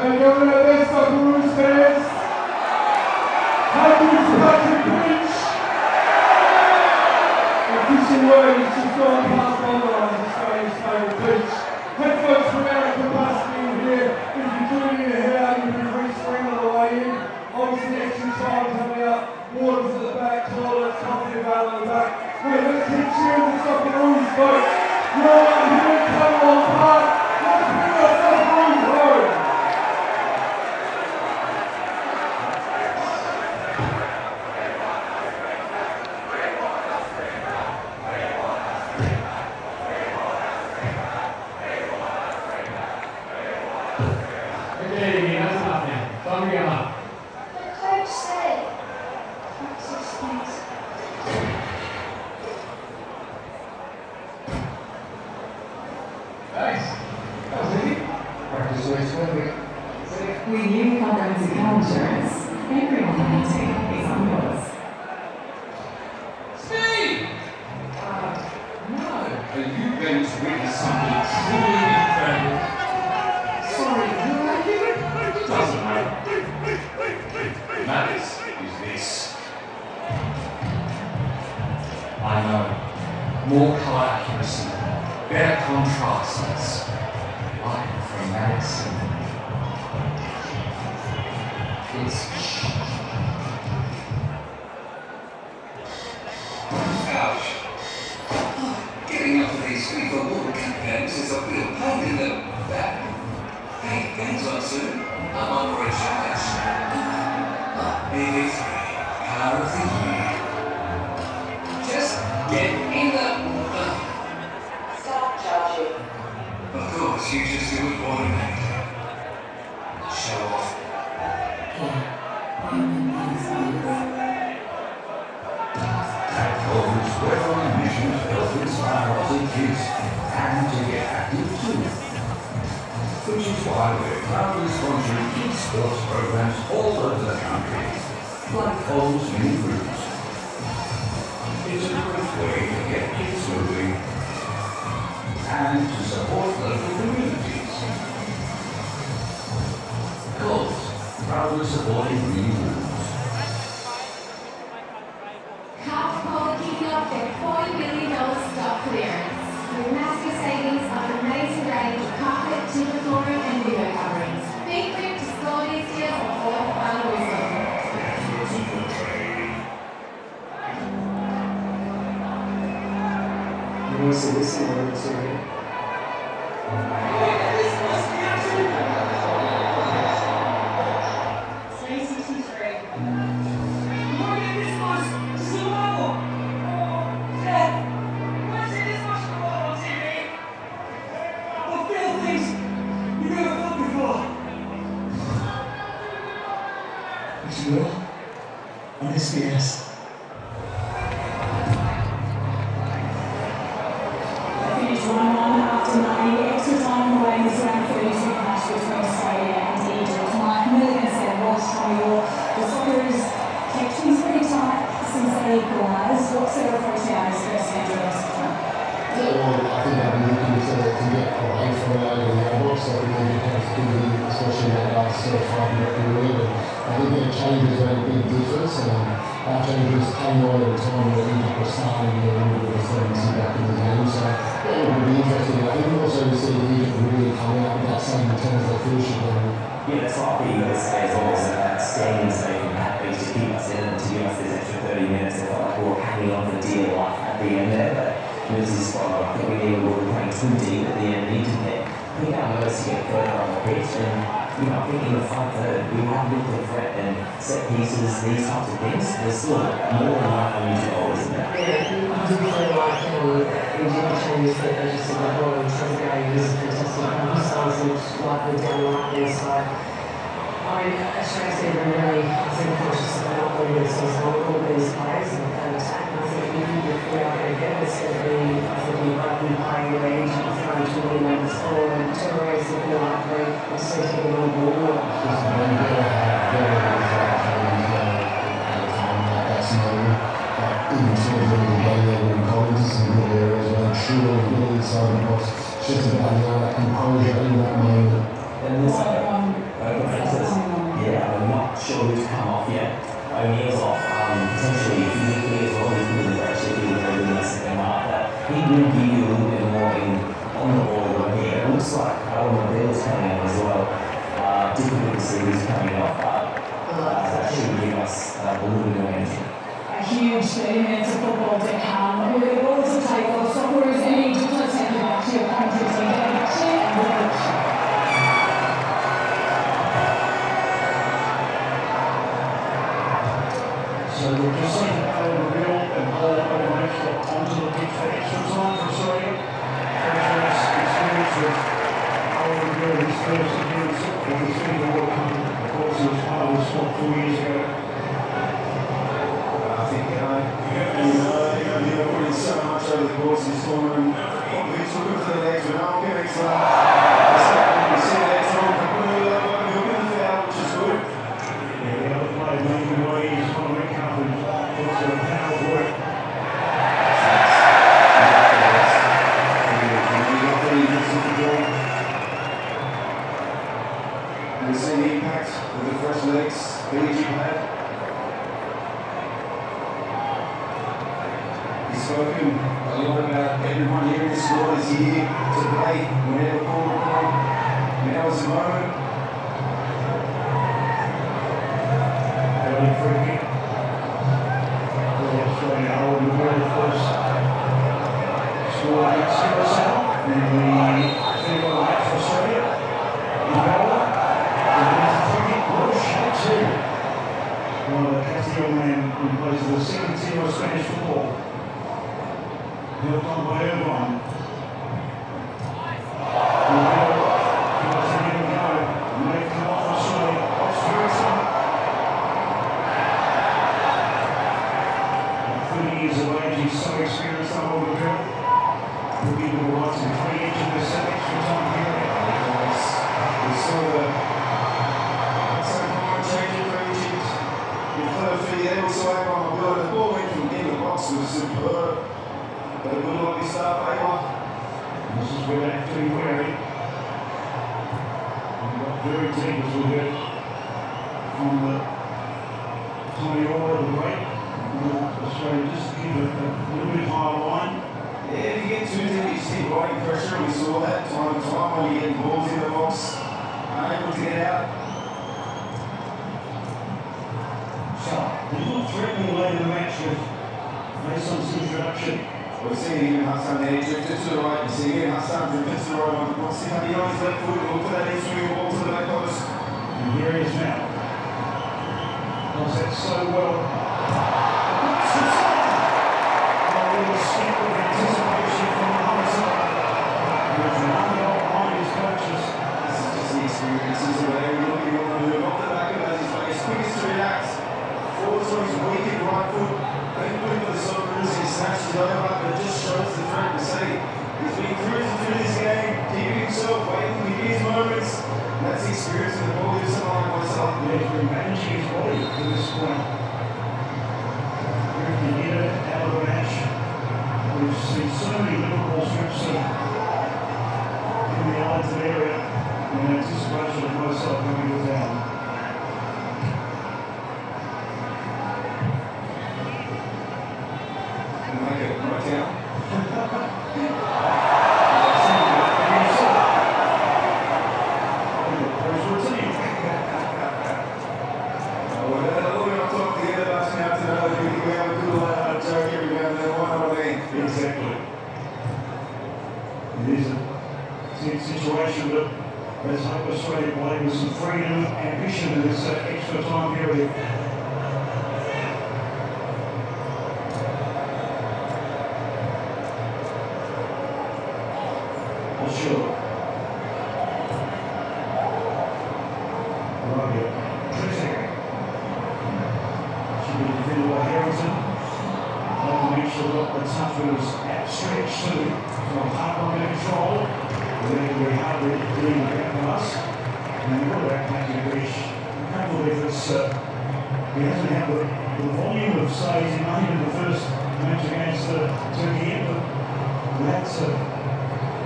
And governor of this Socceroos fans, happy Patrick Beach. Official word is just gone past Bondi, Australia's favourite beach. Headphones from our capacity in here, if you do need a head out, you can re-swing on the way in. Obviously extra time coming up, waters at the back, toilets, coffee available at the back. Hey, let's keep cheering the Socceroos, folks. You're right here at Cunwell Park. Let's bring the Socceroos home. Okay, that's enough now. Time to go home. Coach said, practice makes Thanks. That was easy. Practice makes perfect. With new comprehensive health insurance, every opportunity is on yours. Steve! No. Are you going to witness something truly incredible? Sorry, who are you? It doesn't matter. What matters is this. I know. More colour accuracy, better contrasts, like chromatic symphony. It's ouch. Getting up to these sweet water cup pens is a real pain in the back. Hey, game's on soon. I'm on for a charge. AD3, power of the year. Just get in the... Stop charging. Of course, you just do it automatically. Show off. Always work on a mission to help inspire other kids and to get active too. Which is why we're proudly sponsoring esports programs all over the country, like Coles Mini Groups. It's a great way to get kids moving and to support local communities. Coles, proudly supporting Mini Groups. Carpool kicking off their $40 million stock clearance. With massive savings on an amazing range of carpet, timber flooring and window coverings. Big grip to score these deals before the final whistle. You want to see this in order to... It's Will on SBS. Finished 1-1 after 90 extra time away in this round 32 clash between Australia and Egypt. Mike Milligan said, watch Tommy York. The Socceroos kept things pretty tight since they equalised. What's their approach now in this first game of the Well, I think they'll be looking to get away from it over the box. I think they've been comfortable, especially in that last 5-minute period. I think their changes made a big difference. Our changes came on at a time where Egypt was starting and we were starting to see back in the game. So yeah, it would be interesting. I think also to see Egypt really come out with that same intent as they finish it. Yeah, that's what I think you've got to say as well, is that standing safe and happy to keep us in and to give us this extra 30 minutes. They felt like we were hanging on for dear life at the end there, but this is spot on. I think we knew we were playing too deep at the end, needed it. I think our nerves to get further on the pitch, and you know, I think in the front third we have looked at threat and set pieces, these types of things. There's still more than enough for me to go, isn't there? Yeah, I do feel like we did change that they just said that ball in some game is fantastic. Stars looked like we're down the right there, so I mean, Australia's been really, I think, conscious of not letting this season on all these players and attack. And I think if we are going to get this, it's going to be, I think, we've been playing the range and throwing to win over the score, and Torres looking like we're setting on the ball. Even sort of the game level in colleges and good areas where sure really inside the box, just about that composure in that moment. And this, bells coming on as well. Difficult to see who's coming off, but that should give us a little bit of energy. A huge 30 minutes of football to come. With it all to take off, Socceroos Eddie, just let's take you back to your commentary team. Get back to you and watch. So we'll just see the power reveal and ball over extra onto the pitch for extra time for Australia. Fresh experience with power reveal his first appearance of the Senior World Cup. Of course, he was part of the squad 4 years ago. I think you put in so much over the course of this tournament. Obviously, it's looking for the legs, but no one can make some. You see that strong, you're going to foul, which is good. Yeah, the other player making the way is on the red cup and puts a power work. And we see the impact of the fresh legs Fiji had. He's spoken a lot about everyone here in the squad is here to play whenever called upon. Now is the moment. Early free kick. Australia are in the world first. Score against Curacao in the final match for Australia. In Melbourne. One of the Castillo man who plays the second tier of Spanish football. Held on by Irvine. May come off Australia. Off Curacao. 30 years of age, he's so experienced on all the girl. He'll be able to write some 3 inches of this extra time period. We saw the changing for Egypt. They also had on the board. The ball went from in the box was superb. But a good lucky start by Ava. This is where they have to be wary. We got very deep as we heard from the Tommy Orr of the break. Australia just to keep a little bit higher line. Yeah, if you get too deep, you see riding pressure. We saw that time and time when you get balls in the box, unable to get out. So, he looked threatening late in the match with Mason's introduction. We're seeing even Hassan there, drifted to the right. You see again Hassan drifted to the right. We'll see how he on his left foot. Look for that in-swing ball to the back post. And here he is now. Does that so well. Step of anticipation from the high side. There's another goal behind his coaches. This is just the experience. This is the way we're looking on the move. Off the back of his face. Quickest to react. Forwards on his weak right foot. Then looking for the Socceroos. He snatches over, but it just shows the threat to say he's been cruising through this game, keeping himself, waiting for his moments. And that's the experience of the ball. He's someone like myself. He's been managing his body to this point. Moved the hitter out of the match. We've seen so many Liverpool strips in the Arlington area in anticipation of myself coming to town. Make it right down. Exactly. It is a situation that let's hope Australia play with some freedom and ambition in this extra time period. Well, sure. Right. Tricky. Should be defended by Harrington. Make sure that the touch was outstretched to hard on the control. Very hardly doing the back pass. And what about making a reach? A couple of efforts. He hasn't had the volume of saves he made in the first match against Turkey, but that's the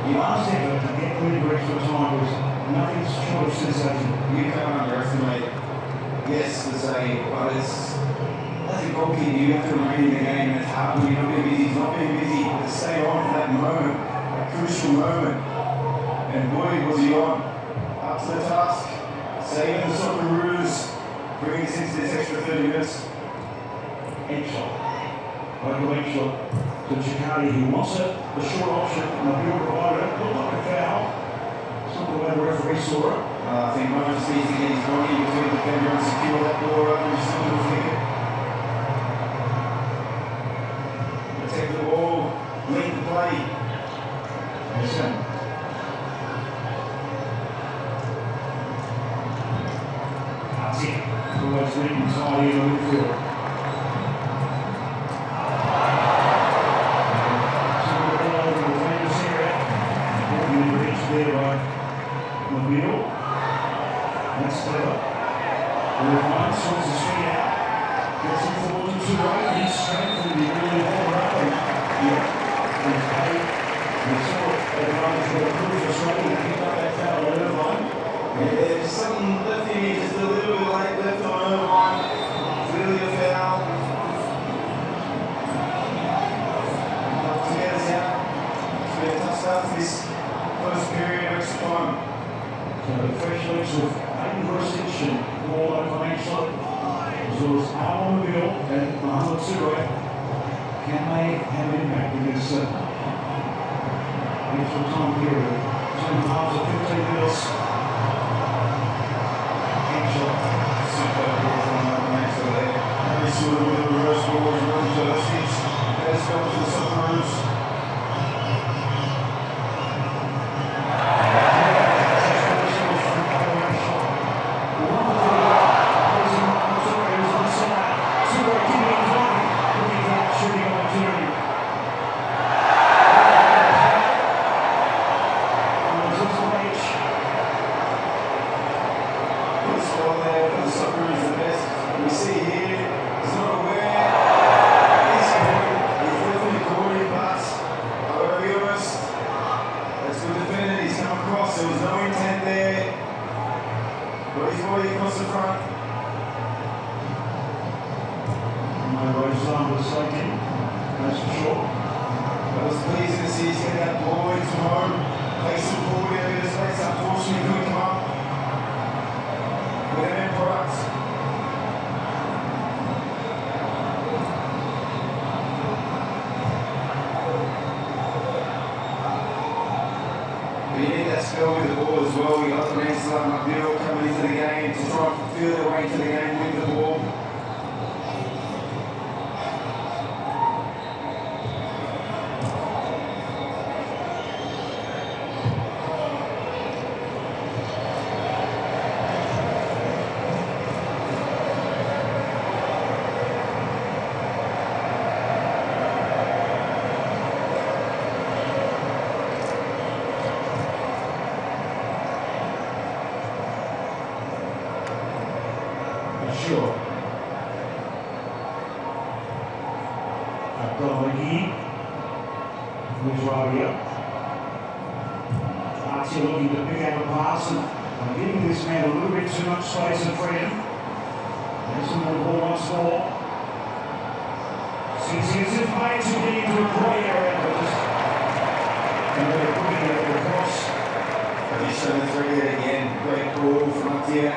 last effort to get clear for extra time was nothing short of sensation. You can't underestimate, yes, the save, but it's. As a goalkeeper, you have to remain in the game, and it's hard when you're not being busy. He's not being busy, but to stay on for that moment, that crucial moment. And boy, was he on. up to the task, saving the Socceroos, bringing us into this extra 30 minutes. Edshot. Local Edshot to Chicati, who wants it. The short option, and the bill provider. Looked like a foul. It's not the way the referee saw it. I think Moses needs to get his body between the defender and secure that ball rather than just a little flick it. Protect the ball, lead the play. Listen. That's it. Always leading tidy in the midfield. There by Mobile. That's clever. Ryan sorts his feet out. Gets him forward to the right. He's strength and he really hold up. And it's paid. And so everyone's got a proof for straight. He picked up that foul on Irvine. Yeah, there's something left in here, just a little bit late left on Irvine. Clearly a foul. Together's out. It's been a tough start to this first period of extra time. So the fresh legs of Aiden Rosich and Paul O'Connell, as well as Alan Mobile and Mohamed Surre, can they have an impact in this extra time period? 2 halves of 15 minutes. Super ball from O'Connell there. Very sort of with a reverse ball as well to Rosich. Let's go to the Socceroos. With the ball as well, we got the men like McNeil coming into the game to try and feel their way into the game with the ball. Sure. Abdullah moves right here. Archie looking to pick out a pass and giving this man a little bit too much space and freedom. There's some more ball once more. Sees his way to get into a great area, but just they're putting it across. He's shown the 3 yet again. Great ball from Tier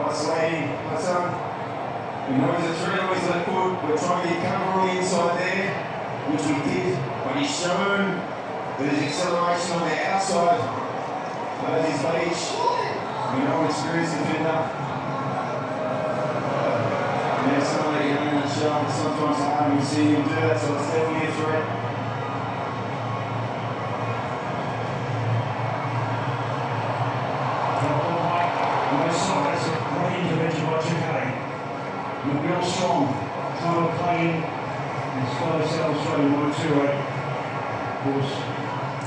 isolating my son. We know he's a threat, always left foot. We're trying to get cover on the inside there, which we did, but he's shown that his acceleration on the outside of his age. We know an experienced defender. Yeah, some of that young and sharp, sometimes it's hard to see him do that, so it's definitely a threat. Real strong, trying to play in as far as South Australia wanted to. Of course,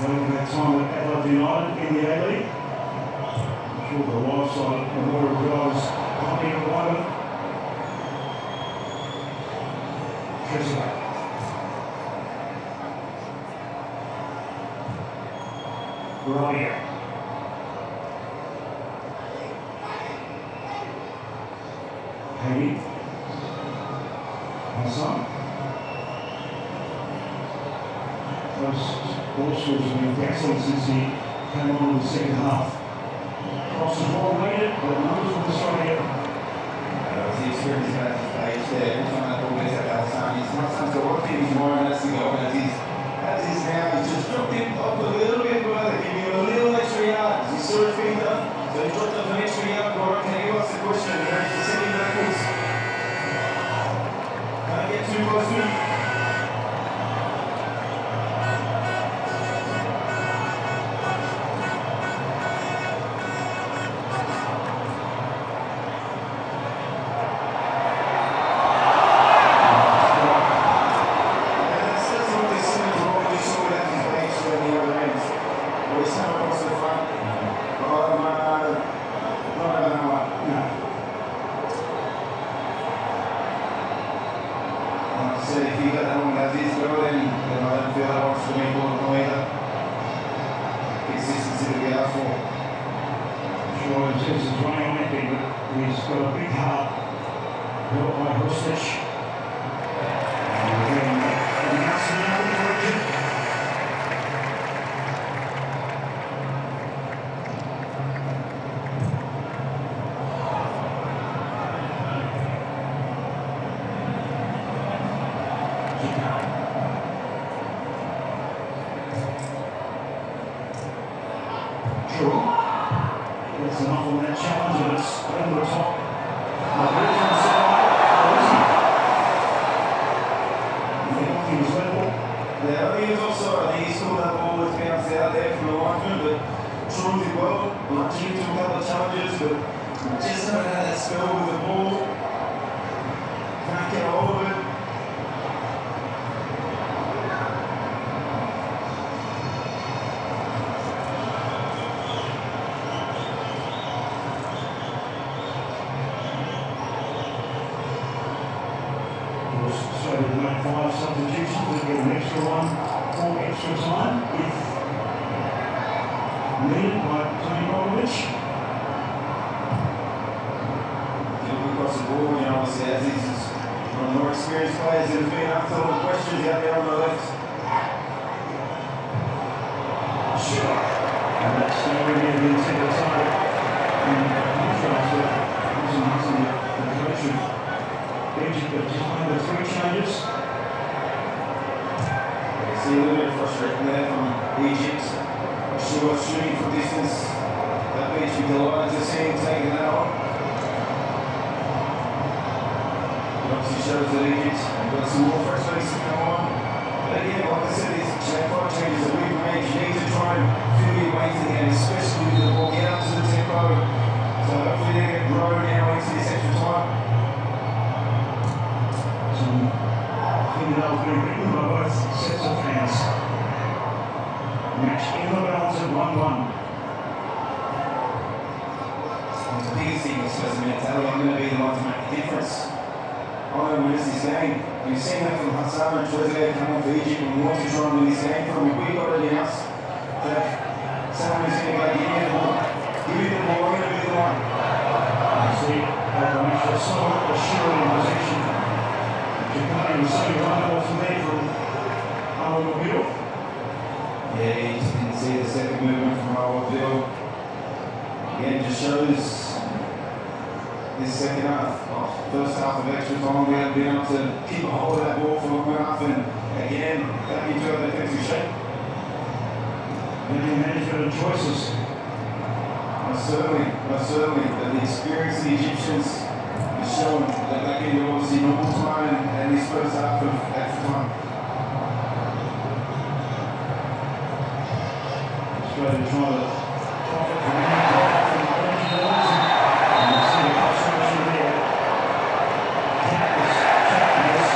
over that time at Adelaide United in the A-League. I'm sure the live side and more of guys pumping it wider. Treasurer. Right. Hayden. Son. Those ball scores have been excellent since he came on in the second half. Cross is well weighted, but numbers with Australia. The experience at his age there, every time that ball gets out of time, he's not sometimes got one thing he's more and that's to go. And as he's now, he's just dropped it up a little bit further, giving him a little extra yard. He saw his feet up, so he dropped up an extra yard. Gordon, can you ask the question? He has to send him backwards. Can't get too close to him. If you got that one as is, then I don't feel that much to me more either. Consistency to be asked for. Sure, it's running on it, but he's got a big heart. Built by Hostich. And that's the end of the origin. True. That's enough on that challenge, and it's over the top. He was level. Yeah, I think he was also, I think he scored that ball that's bounced out there from the linesman, but True did well. Jim took a couple of challenges, but just haven't had that spell with the ball. Can't get a hold of it. Australia will make 5 substitutions, we'll get an extra one for extra time if needed by Tony Roglic. You look across the board, you know, obviously as he's one of the more experienced players that have been asked all the questions out there on the left. Sure. And that's already the intended target. And contrast with the coach of Egypt have just made the 3 changes. You see a little bit of frustration there from Egypt. Sure, shooting from distance. That beach would be delighted to see him taking that on. It obviously shows that Egypt have got some more fresh legs to come on. But again, like I said, these 5 changes that we've made, you need to try and fill your weight again, especially with the ball. Get up to the tempo. So hopefully they get grown now into this extra time. Finale being written by both sets of fans. Match in the balance at 1-1. The biggest thing is just mentality. I'm going to be the one to make a difference. I'm going to win this game. You've seen that from Hassan and Trezeguet come on for Egypt and want to try and win this game from me. We've got it in us that someone is going to go, give me the ball. Give me the ball, I'm going to be the one. You see, the match was so assured in possession. Japan was so wonderful from there from Automobile. Yeah, you just didn't see the second movement from Automobile. Again, just shows this second half, first half of extra time, we haven't been able to keep a hold of that ball for long enough, and again, back into our defensive shape. Many management and choices. Certainly, but the experience of the Egyptians is showing that back into obviously normal time and this first half of extra time. Australia trying to profit from the orange balls, and you see the frustration there. Countless challenges.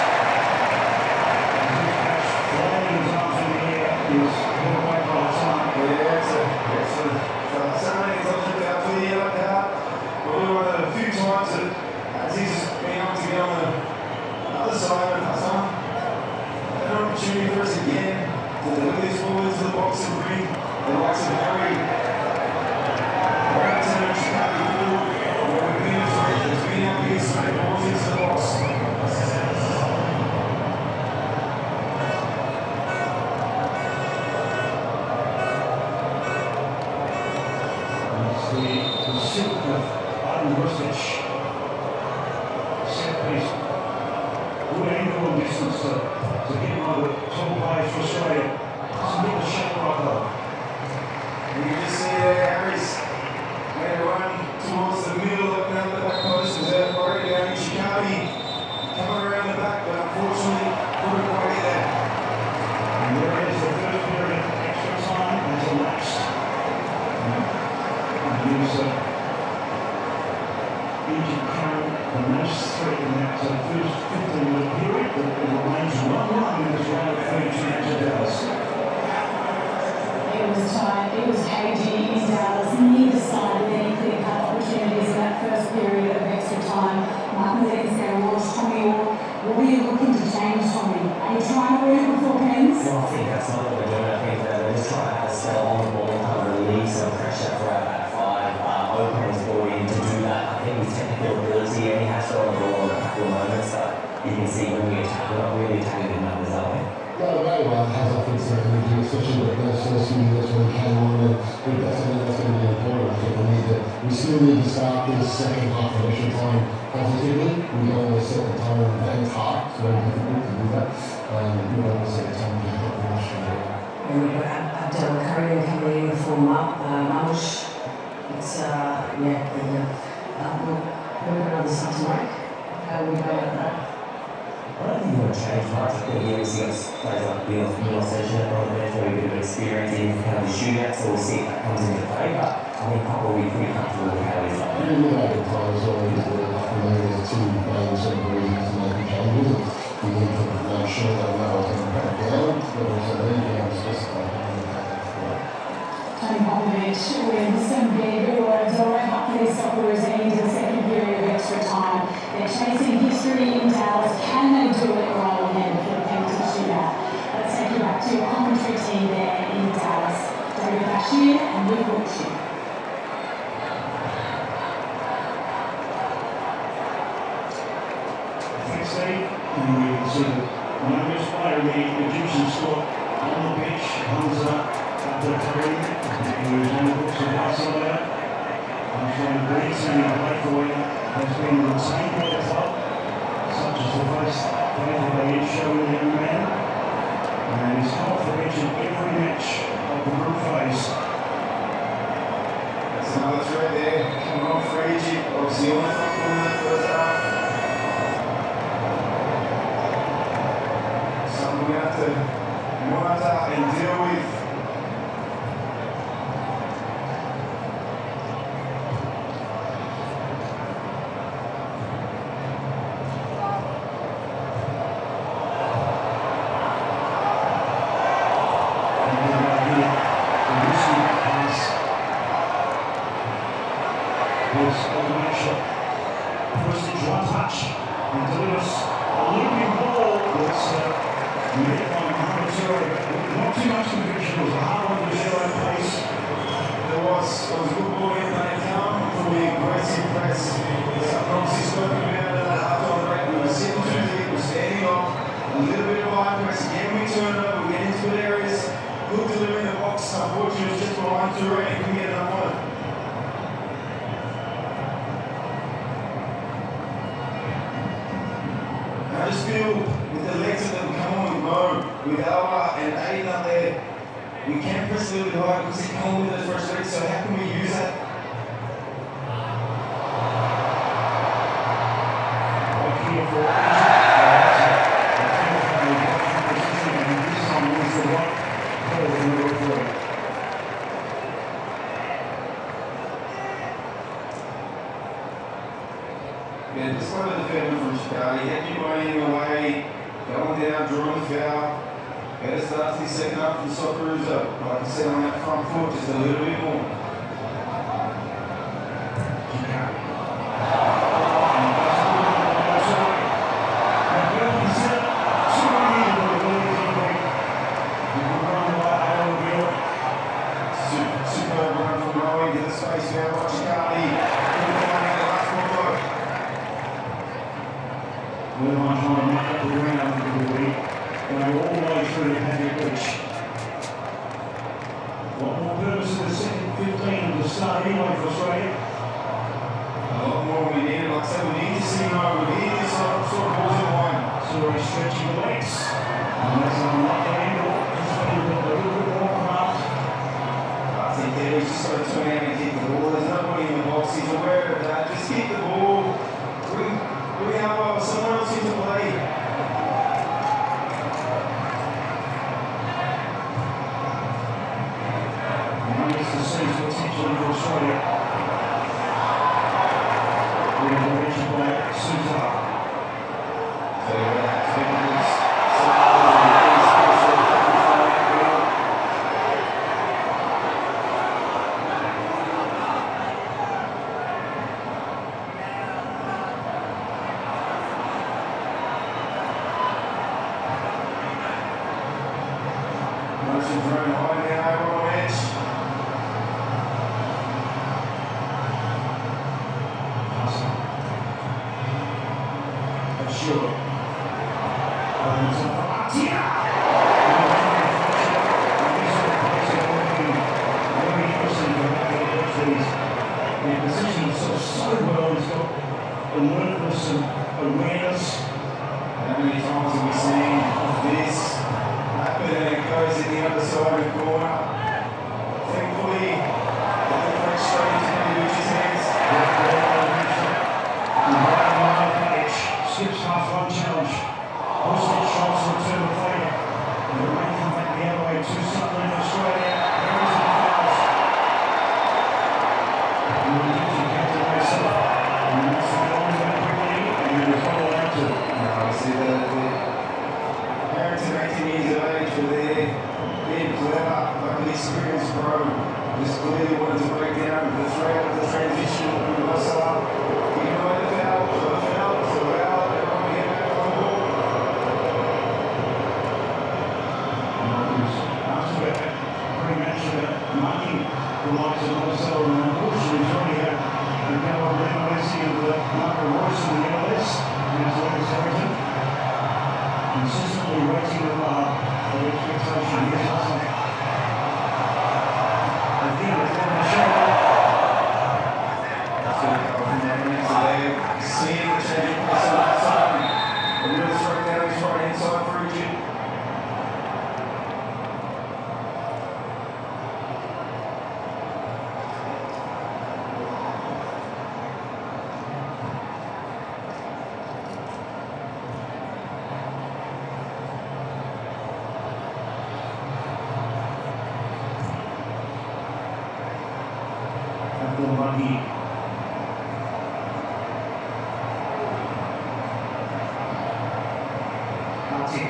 Dispatch flying his arms in the air is put away by the time. Yeah, it's something he's up to the yellow card. Probably one of the few times that as he's been able to get on the other side of Hassan, an opportunity for us again to deliver this forward to the box and bring the likes of Harry the silk of AD112. Set piece. Good angle and distance to hit one of the top players for Australia. Doesn't get the shot right though. You can just see there, Harris made a run towards the middle, open up the back post. Was there already down in Chicago, coming around the back, but unfortunately couldn't quite get there. And there it is, the first period of extra time has elapsed. And here's Egypt carrying the most threat in that first 15-minute period, but it remains 1-1 in this round of 32 to Dallas. It was tight, it was cagey in Dallas. Neither side had any clear-cut opportunities in that first period of extra time. Martin Lensner was Tommy Orr. What are you looking to change, Tommy? Are you trying to win before pens? Well, I think that's not what they're doing. I think they're just trying to have a spell on the ball, kind of relieve some pressure for our back five. Open was brought in to do that. I think his technical ability, and he has to on the ball in a couple of moments, but you can see when we attack, we're not really attacking the numbers, are we? Yeah, very well has offensive energy, especially with those first few minutes when he came on, and that's going to be important. I think we still need to start this second half of extra time positively. We don't want to set the tone, and it's hard, it's very difficult to do that. We don't want to set the tone to drop the rush. And we've got Abdel Karim coming in from Mamush. It's, we've got another something break. How do we go about that? I don't think we're going to change much. I think you see us players like Milos Session on the bench, where we get a bit of experience in kind of the shootout, so we'll see if that comes into play. But I think Papa will be pretty comfortable with how he's playing. We really like the time as well, because there's two main sort of reasons to make the changes. We need to make sure that now it's going to crack down, but also then games just Tony Popovich with some big words all right up for these Socceroos heading into the second period of extra time. They're chasing history in Dallas. Can they do it right again for the penalty shootout? Let's take you back to your commentary team there in Dallas. David Bashir and Luke Wiltshire. Thanks, Steve. And we can see the youngest player in the Egyptian squad on the pitch, Hamza Abdel Karim, who is on the books of Barcelona. From Greece, and he played for you, has been retained by the club, such as the first play that they show with the young man. And he's come off the bench in every match of the group phase. That's another threat there, coming on for Egypt. Obviously on the front foot in the first half. Something we have to monitor and deal with. One touch and delivers a looping ball that's made by Mohamed Zero. Not too much conviction, it was a hard one to show at pace. There was a good ball in that down for the aggressive press. Obviously spoken about it at half-time break. We were sitting too deep, we were standing off. A little bit of high press, again we turn it over, we get into good areas. Good delivery in the box, unfortunately it was just behind Toure and couldn't get enough on it. I just feel with the legs that will come on with Mo, with Alba and Aiden up there, we can press a little bit higher because they come on with those first legs, so how can we use that? Yeah, this one of the defender from Chicago, he had you running away, going down, drawing the foul. Better start to the second half for the Socceroos up. Like I said, on that front foot, just a little bit more. Superb run from Rowe into the space now by Chicago. We're trying to knock up the ground for the week, going all the way through the Patrick Beach. What more purpose of the second 15 of the start anyway for Australia. A lot more we need. Like I said, we need to see more. We need this sort of balls in line. So he's stretching the legs. And that's an unlucky angle. Just a little bit more craft. I think there he's just got to turn out and kick the ball. There's nobody in the box. He's aware of that. Just kick the ball. Bring out someone else into play. This is the potential for Australia. We're going to reach a play. Suter. So motion thrown high now, over on edge. Sure. The position is so well. He's got alertness and awareness. How many times have we seen this happen and it goes in the other side of the corner? Thankfully, the defense straight into his hands. Skips half-run challenge. Hostage shots return the favour. And the rain come back the other way. 2 something in Australia. There is the fouls. And the Egyptian captain myself. And that's the goal back quickly. And he was not allowed to. See the parents at 18 years of age were there, being clever, like an experienced pro. Just clearly wanted to break down the threat of the transition from the muscle up. You know what the foul, so the foul, so well, everyone get back on the ball. After that pre-match marking the likes of Marcelo and unfortunately he's already had a go of Leo Messi and Marco Royce in the MLS in his latest origin. Consistently raising the bar of expectation. Here's Hassan. Again, it's on the shoulder. So they're seeing the change of pace on that side. A real straight down his right hand side for Egypt. Abdul Mahdi. Ati.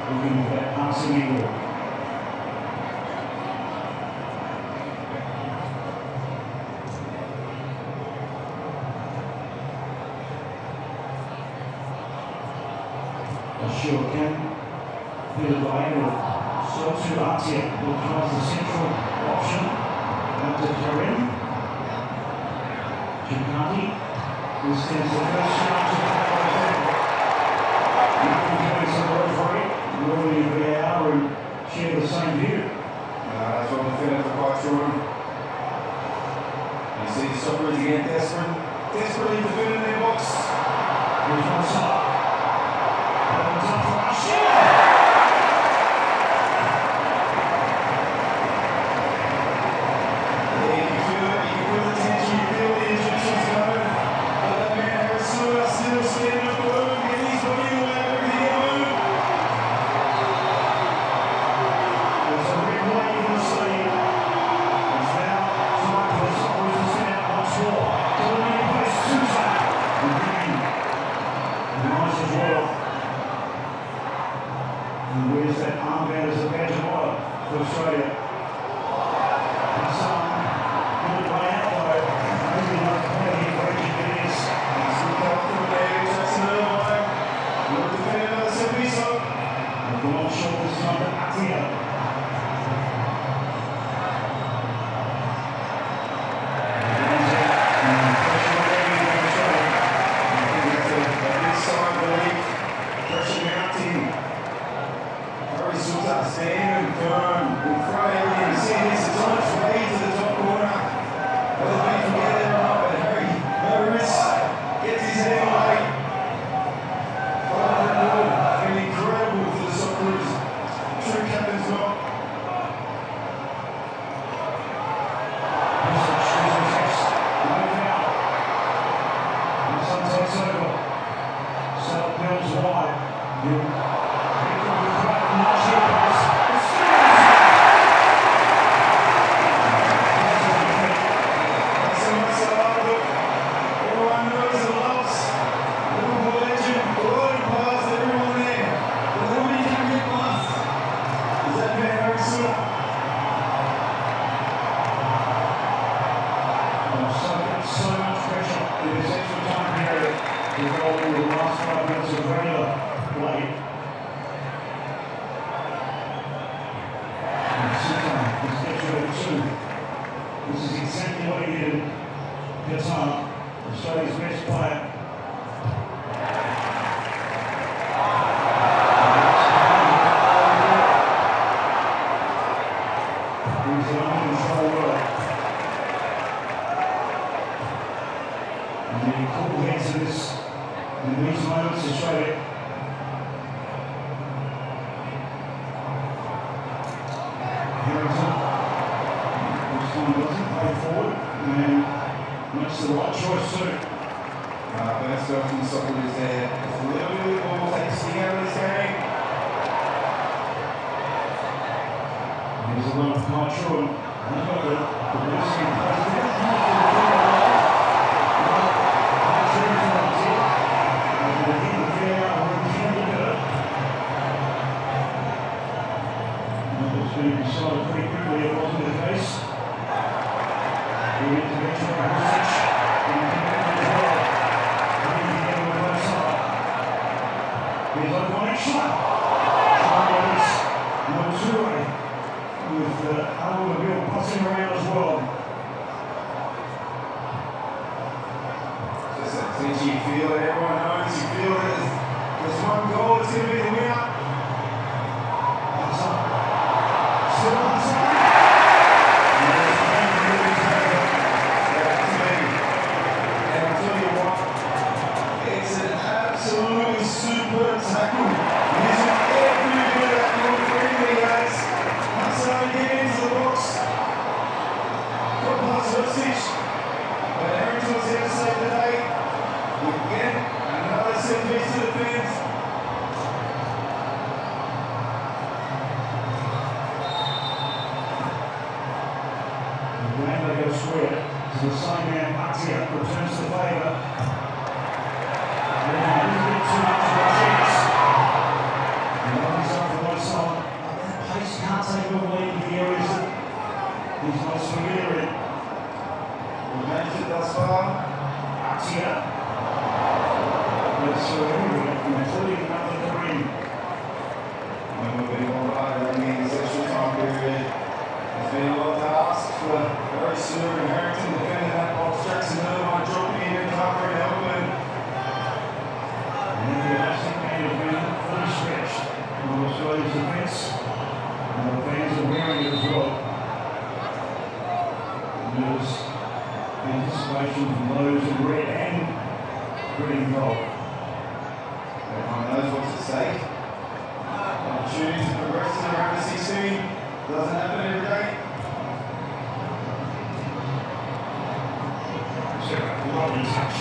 Looking for that passing angle. Sure can. Bit of angle. So to Atia, who tries the central option. Out to Karim. Chikati. Who stands the first shot to doing some work for it. Rory and VAR and share the same view. That's what the defender for quite short. You see the stoppers again, desperately defending their box. Here's one side. Opens up for Ashia. over the last 5 minutes of regular play. And Sutan is extra 2. This is exactly what he did in Qatar, Australia's best player. He's an uncontrolled world. And the cool heads of this, in these moments, Australia. Harrington, this time doesn't play forward, and makes the right choice too. Best from the soccer is there. It's a little bit more tasty out of this game. Here's a run of Cartron. He's got the blessing in place. Decided pretty quickly it wasn't the case. The intervention by Hosic in the control. Coming together with both sides. Here's iconic shot. Charles Montour with Automobile passing around as well. Since you feel it, everyone knows you feel it. There's one goal, it's going to be the winner. Still on side. And I'll tell you what, it's an absolutely super tackle. Using every bit of that little freedom he has. That's how he gets into the box. Got past Hosic. But Harrington was here to save the day. Again, another set piece to the fence. They go square to the side man, Atia returns the favour. A little bit too much of a chance. And opens up for one side. That pace can't take a lead in the areas that he's most familiar in. We've managed it thus far. Atia. That's everywhere, including another Kareem. And we've been all right in this extra time period. It's been a lot to ask for very soon. Harrington defending that box. Jackson Irvine dropping in and covering Melbourne. And the elastic man has been fully stretched on Australia's defence. And the fans are wearing it as well. And there's anticipation from those in red and green and gold. Everyone knows what's at stake. Opportunity to progress to the round of 16. Doesn't happen every day. Lovely touch.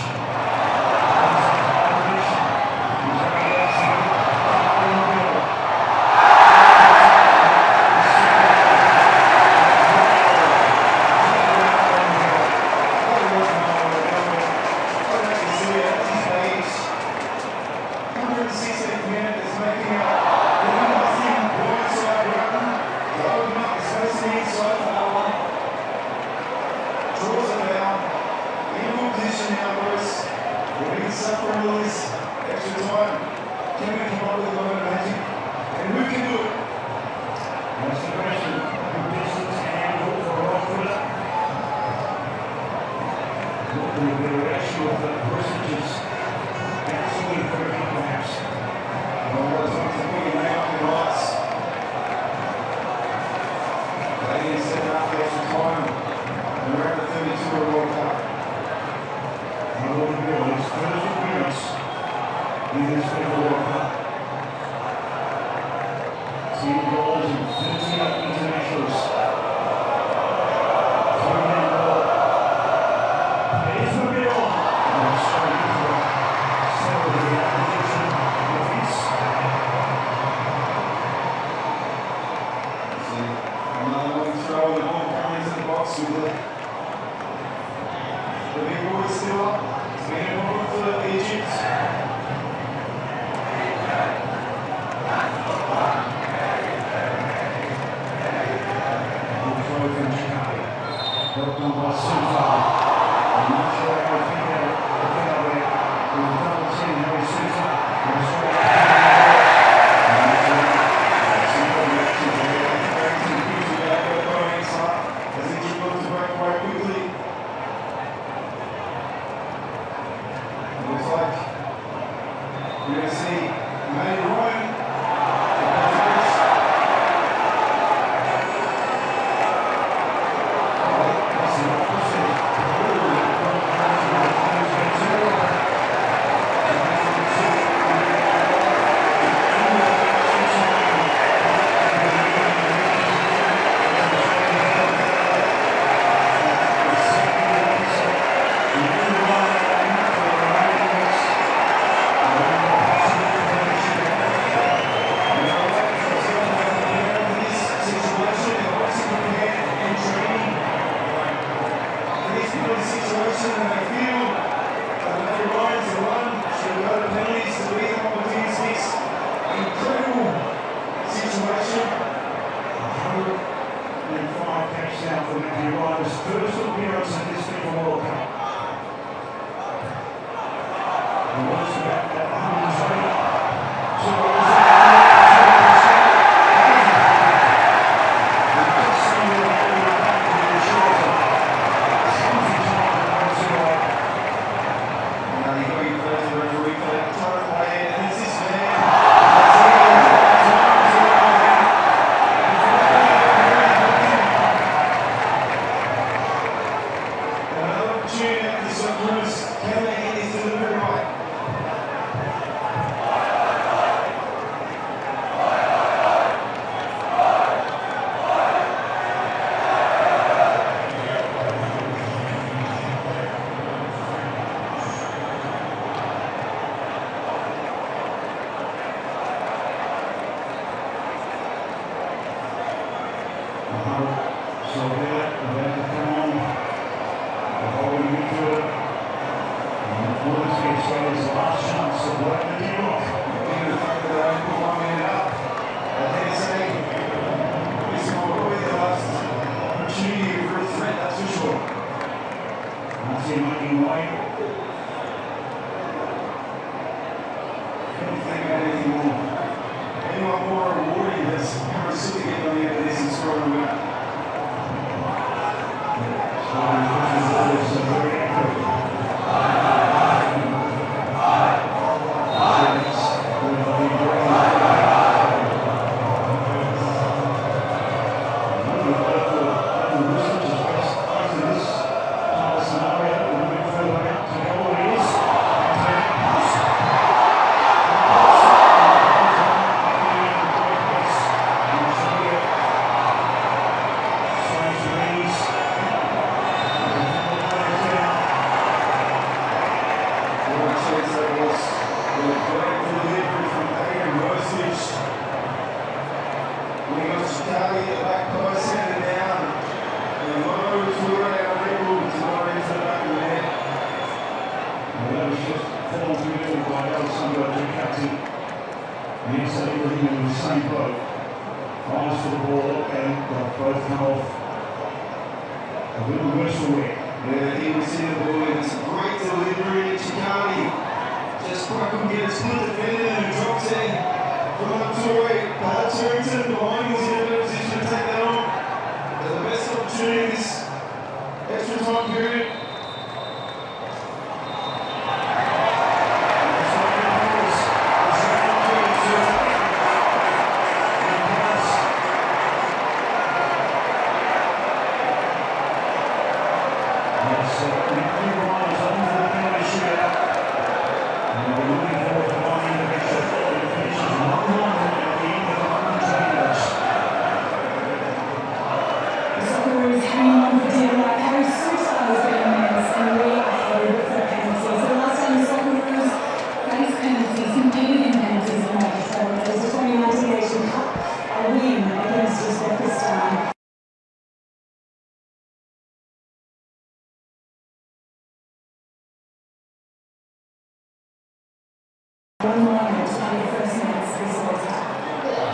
difficult situation and they feel that they rise to run, should go to penalties to beat them on this incredible situation. 105 caps now for Matthew Ryder's first appearance in this FIFA World Cup. He was about that 120. So there, about to come on, the holding midfielder, and the Bullets get Australia's last chance to break the deadlock. Given the fact that they only put 1 minute up, I dare say this is probably the last opportunity for a threat, that's for sure. That's him making way. Couldn't think of anything more. Anyone more rewarding that's Harris to get on the end of this and scoring a winner. Yeah, he was in the ball. It was a great delivery. Chicani just quite couldn't get a split defender and drops it from Torrey. Turrington behind was in a better position to take that on. But the best opportunity this extra time period.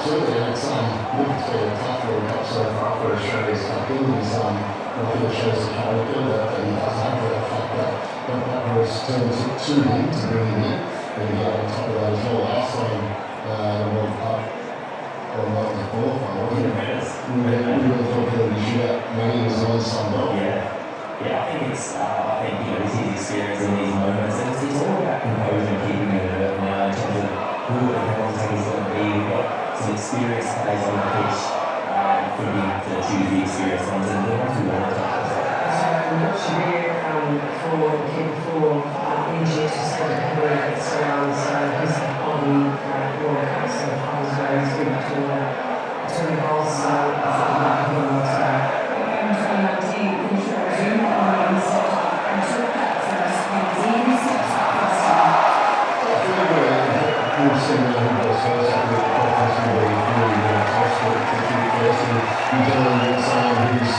Absolutely, and it's looking to be a tough World Cup so far for Australia's captains. I think it shows the character that he does have, the fact that was turned to him to bring him in, and he got on top of that as well last time the World Cup, or not the qualifier, wasn't it? We really thought that we should have many as well as some not. Yeah, I think it's, it's his experience in these moments, and it's all about composure and keeping it alert now in terms of who the penalty is going to be. We've got some experienced players on the pitch for me to choose the experienced ones, and the ones who want to touch as well. Much here for him for India to sort of have a surround, so he's on the World Cup so far as well. He's been to the goals, so I think he might be able to. Someone who's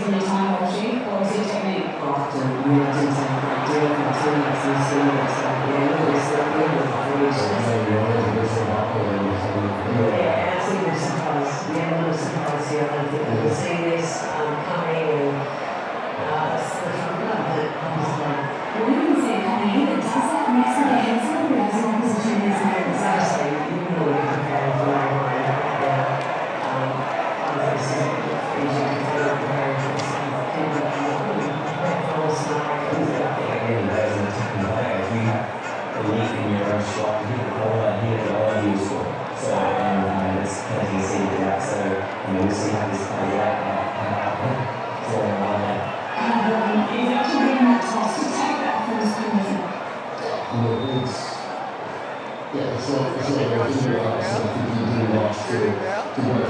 from your time watching, or is it technique? Often, you know, I didn't take a great deal of my teammates in the series, so yeah, look at this, look at this. Yeah, and I think we're surprised, yeah, a little surprised here. I don't think we could see this coming, and that's the front run that comes along. Well, we didn't see it coming in, but does that makes it against them because the opposition is made It's actually, you can really compare it to my mind. Yeah. This is easy to feel prepared for the same thing, but prepare for all scenarios. Again, as an attacking player, if you have belief in your own shot, hit the corner, hit it well, you score. So, it's planting a seed there. So, we'll see how this plays out. For a while now. He's actually given that toss to take that from his commission. It's not a good idea. I think you do like to go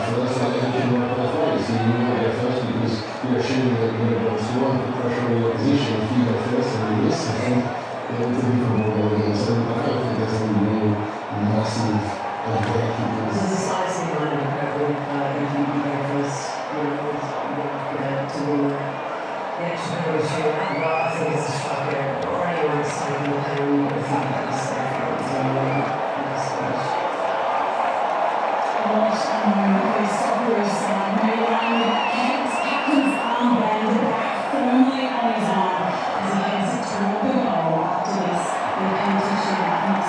first, and you can work both ways. So you want to go first because you're assuming that you're going to want to put pressure on your opposition. If you go first and you miss, then it's a different ball again. So I don't think there's any real massive This is a sizing line of pressure if you go first, you know, to win the extra ratio. But I think it's a striker or anyone that's taking the pain, I think that's safe for us to next stage. The Socceroos made a run with that captain's armband back firmly on his arm as he heads toward the goal after this. The penalty shootout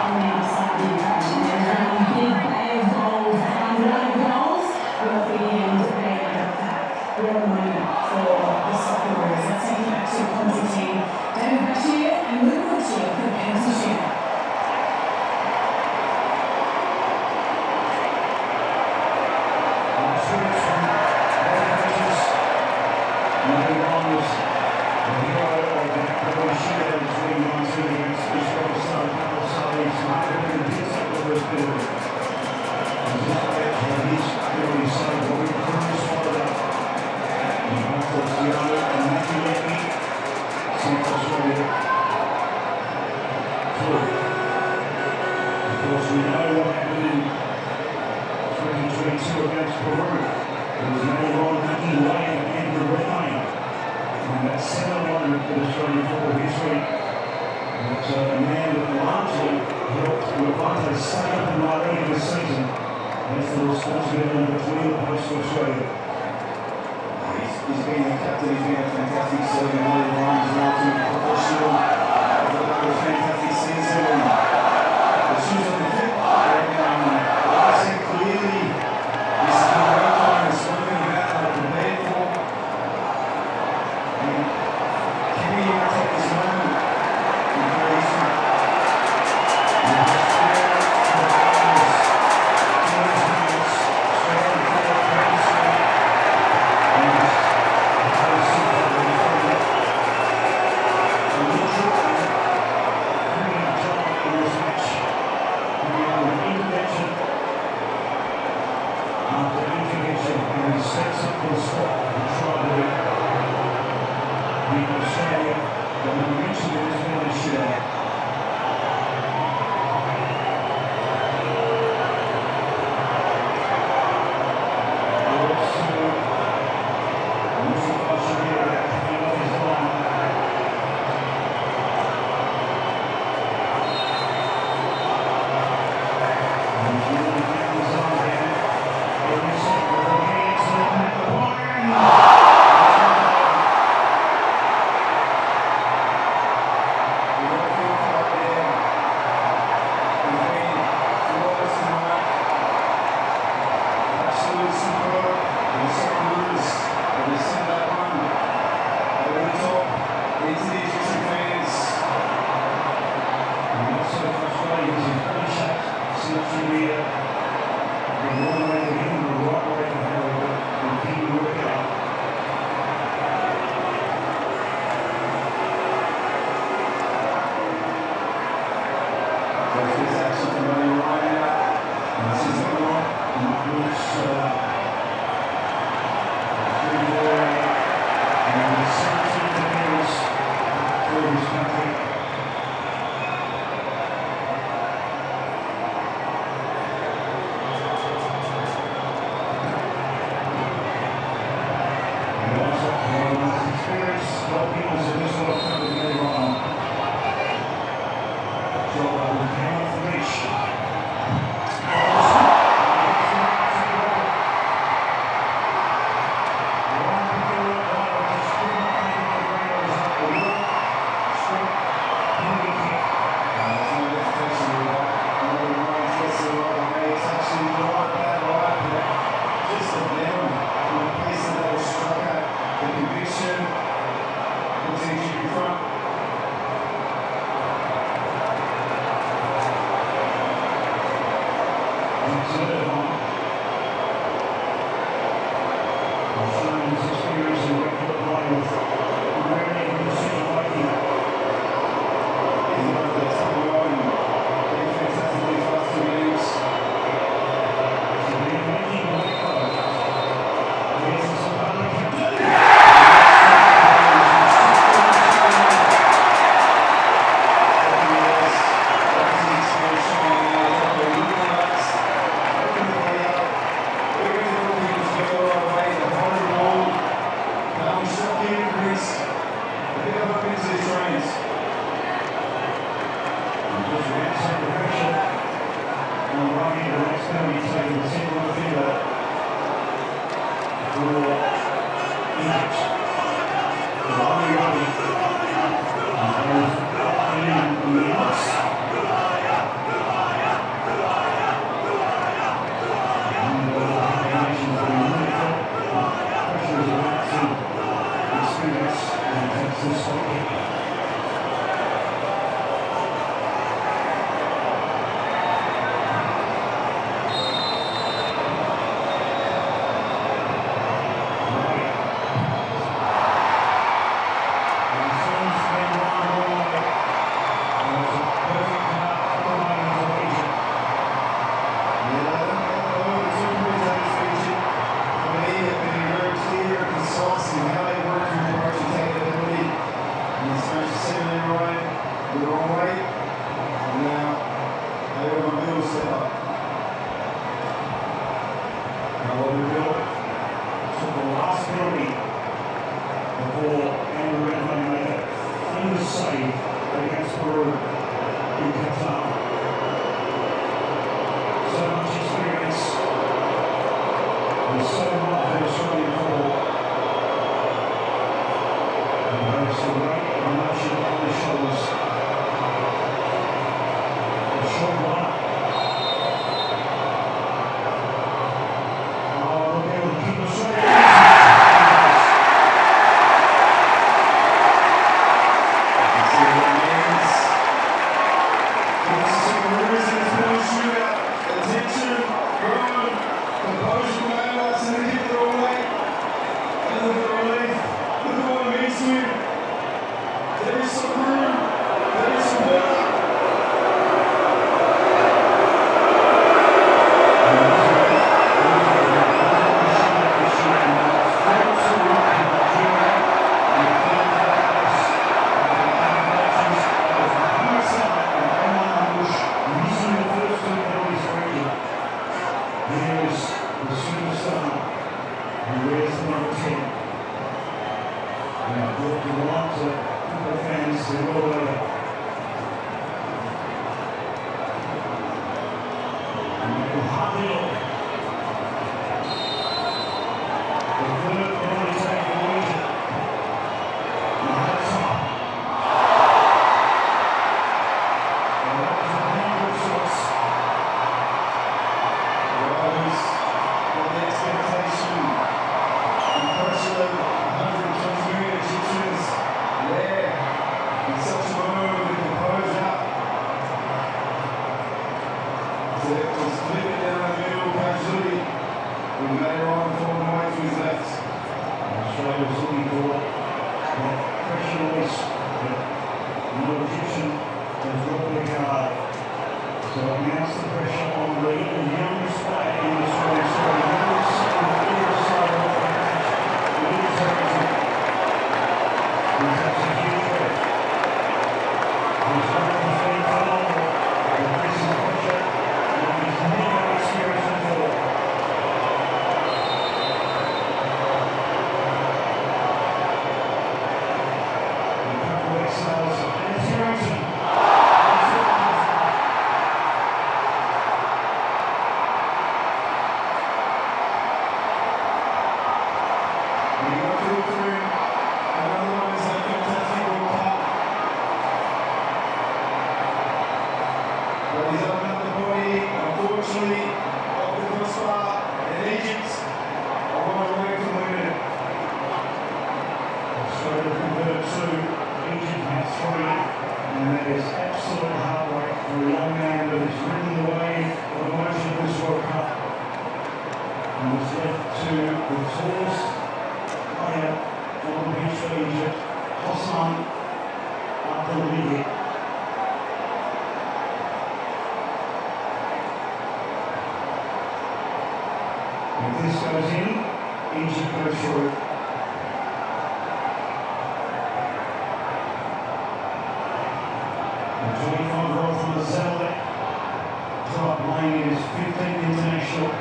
on the outside of the attraction. There's a big bay of goals, and one of goals will at the end they end up that real moment for the Socceroos. Let's take it back to Constantine, David Bashir and Luke Bashir for the penalty shootout. We know what happened in 2022 against Peru. There was no Ron Mackey way of Andrew Redmayne. And that's 7-1 in Australian football history. But a man that largely helped Levante stay up in La Liga this season. That's the responsibility between the posts for Australia. He's been the captain, he's been a fantastic servant. All the runs now to professional. He's a fantastic season. The shoes on the foot. I said clearly, this is the right time. It's not going to be that prepared for. And can we take this moment and create some If this goes in, Egypt goes through. The 25-year-old from the satellite drop playing his 15th international.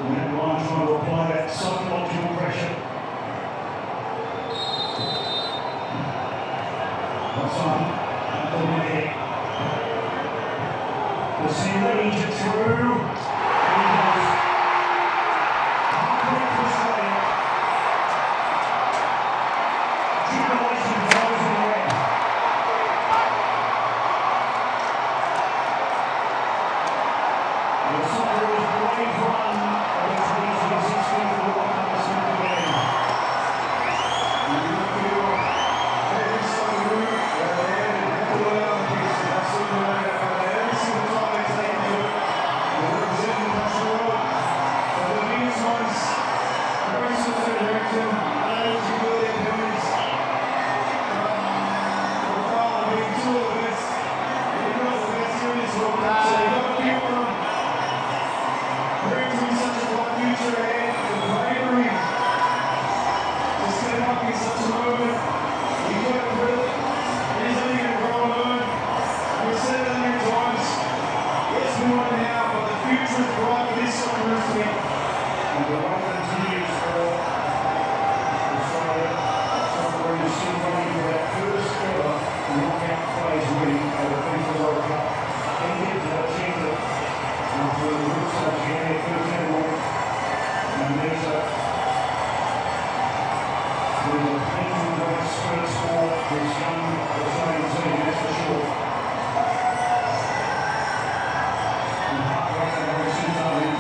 Matt Ryan trying to apply that psychological pressure. What's on? Up the head. We'll see Egypt through. And he goes. Heartbreak for Australia. Jubilation for those in the red. The Socceroos' brave run of the 2026 FIFA World Cup is going to begin. You look at every Socceroo, they're there, they have to learn on the pitch, they absolutely learn it, but every single time they take to it, they're representing the country well. But the biggest ones, very similar to Direction, unable to do their penalties. But the final being two of the best, they've got the best here in this World Cup, so you've got to keep on them. Brings me such a bright future ahead, the bravery to step up in such a moment. You got to do it. It is only going to grow and learn. We've said it a million times. Yes, we want it now, but the future is bright for this Socceroos team. And the run continues for Australia. Socceroos still running for that first ever knockout phase win at the FIFA World Cup. Egypt have achieved it after the group stage game their first ever win. And there's a painful great spurts for this young Australian team, that's for sure. And heartbreak that very soon started.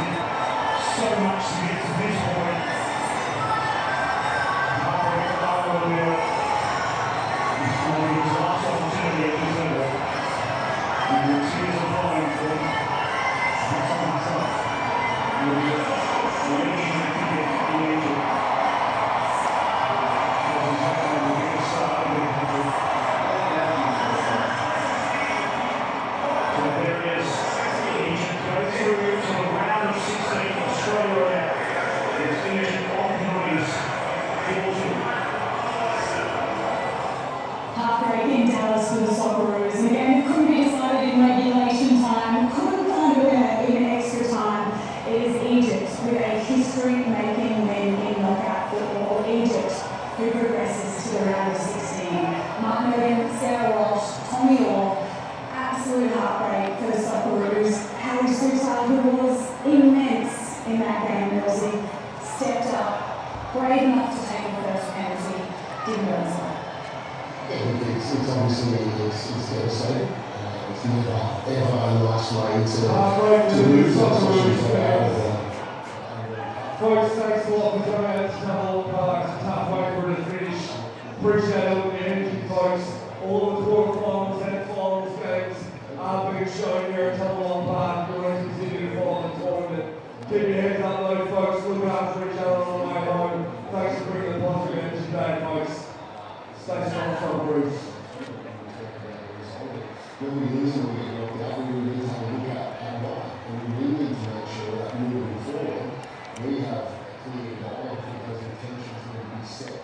So much to get to this point. Heartbreak for Arlo O'Neill. This morning his last opportunity at this level. And the tears are flowing for him. That's on myself. And the legend that he did in Egypt. Wasn't happening to get a start in the country. So there it is. Egypt go through to the round of 16. Australia out. It's finishing on penalties. Heartbreak in Dallas for the Socceroos. And again, it couldn't be decided in regulation time, couldn't find a winner in extra time. It is Egypt with a history-making win in knockout football. Egypt, who progresses to the round of 16. Mark Milligan, Sarah Walsh, Tommy Orr. Absolute heartbreak for the Socceroos. Harry Sutar, who was immense in that game, Millsy, stepped up, brave enough to take the first penalty, didn't go inside. It's obviously it's devastating. It's never ever a nice way to lose that situation. Folks, thanks a lot for coming out to Holland Park. It's a tough way for it to finish. Appreciate all the energy, folks. All the quarterfinals and finals games are being shown here at Holland Park. We're going to continue to follow the tournament. Keep your heads up though, folks. Look after each other on the way home. Thanks for bringing the positive energy today, folks. Stay strong, Socceroos. When we lose and we get knocked out, we really need to have a look at why. And we really need to make sure that moving forward, we have a clear goal of those intentions that we set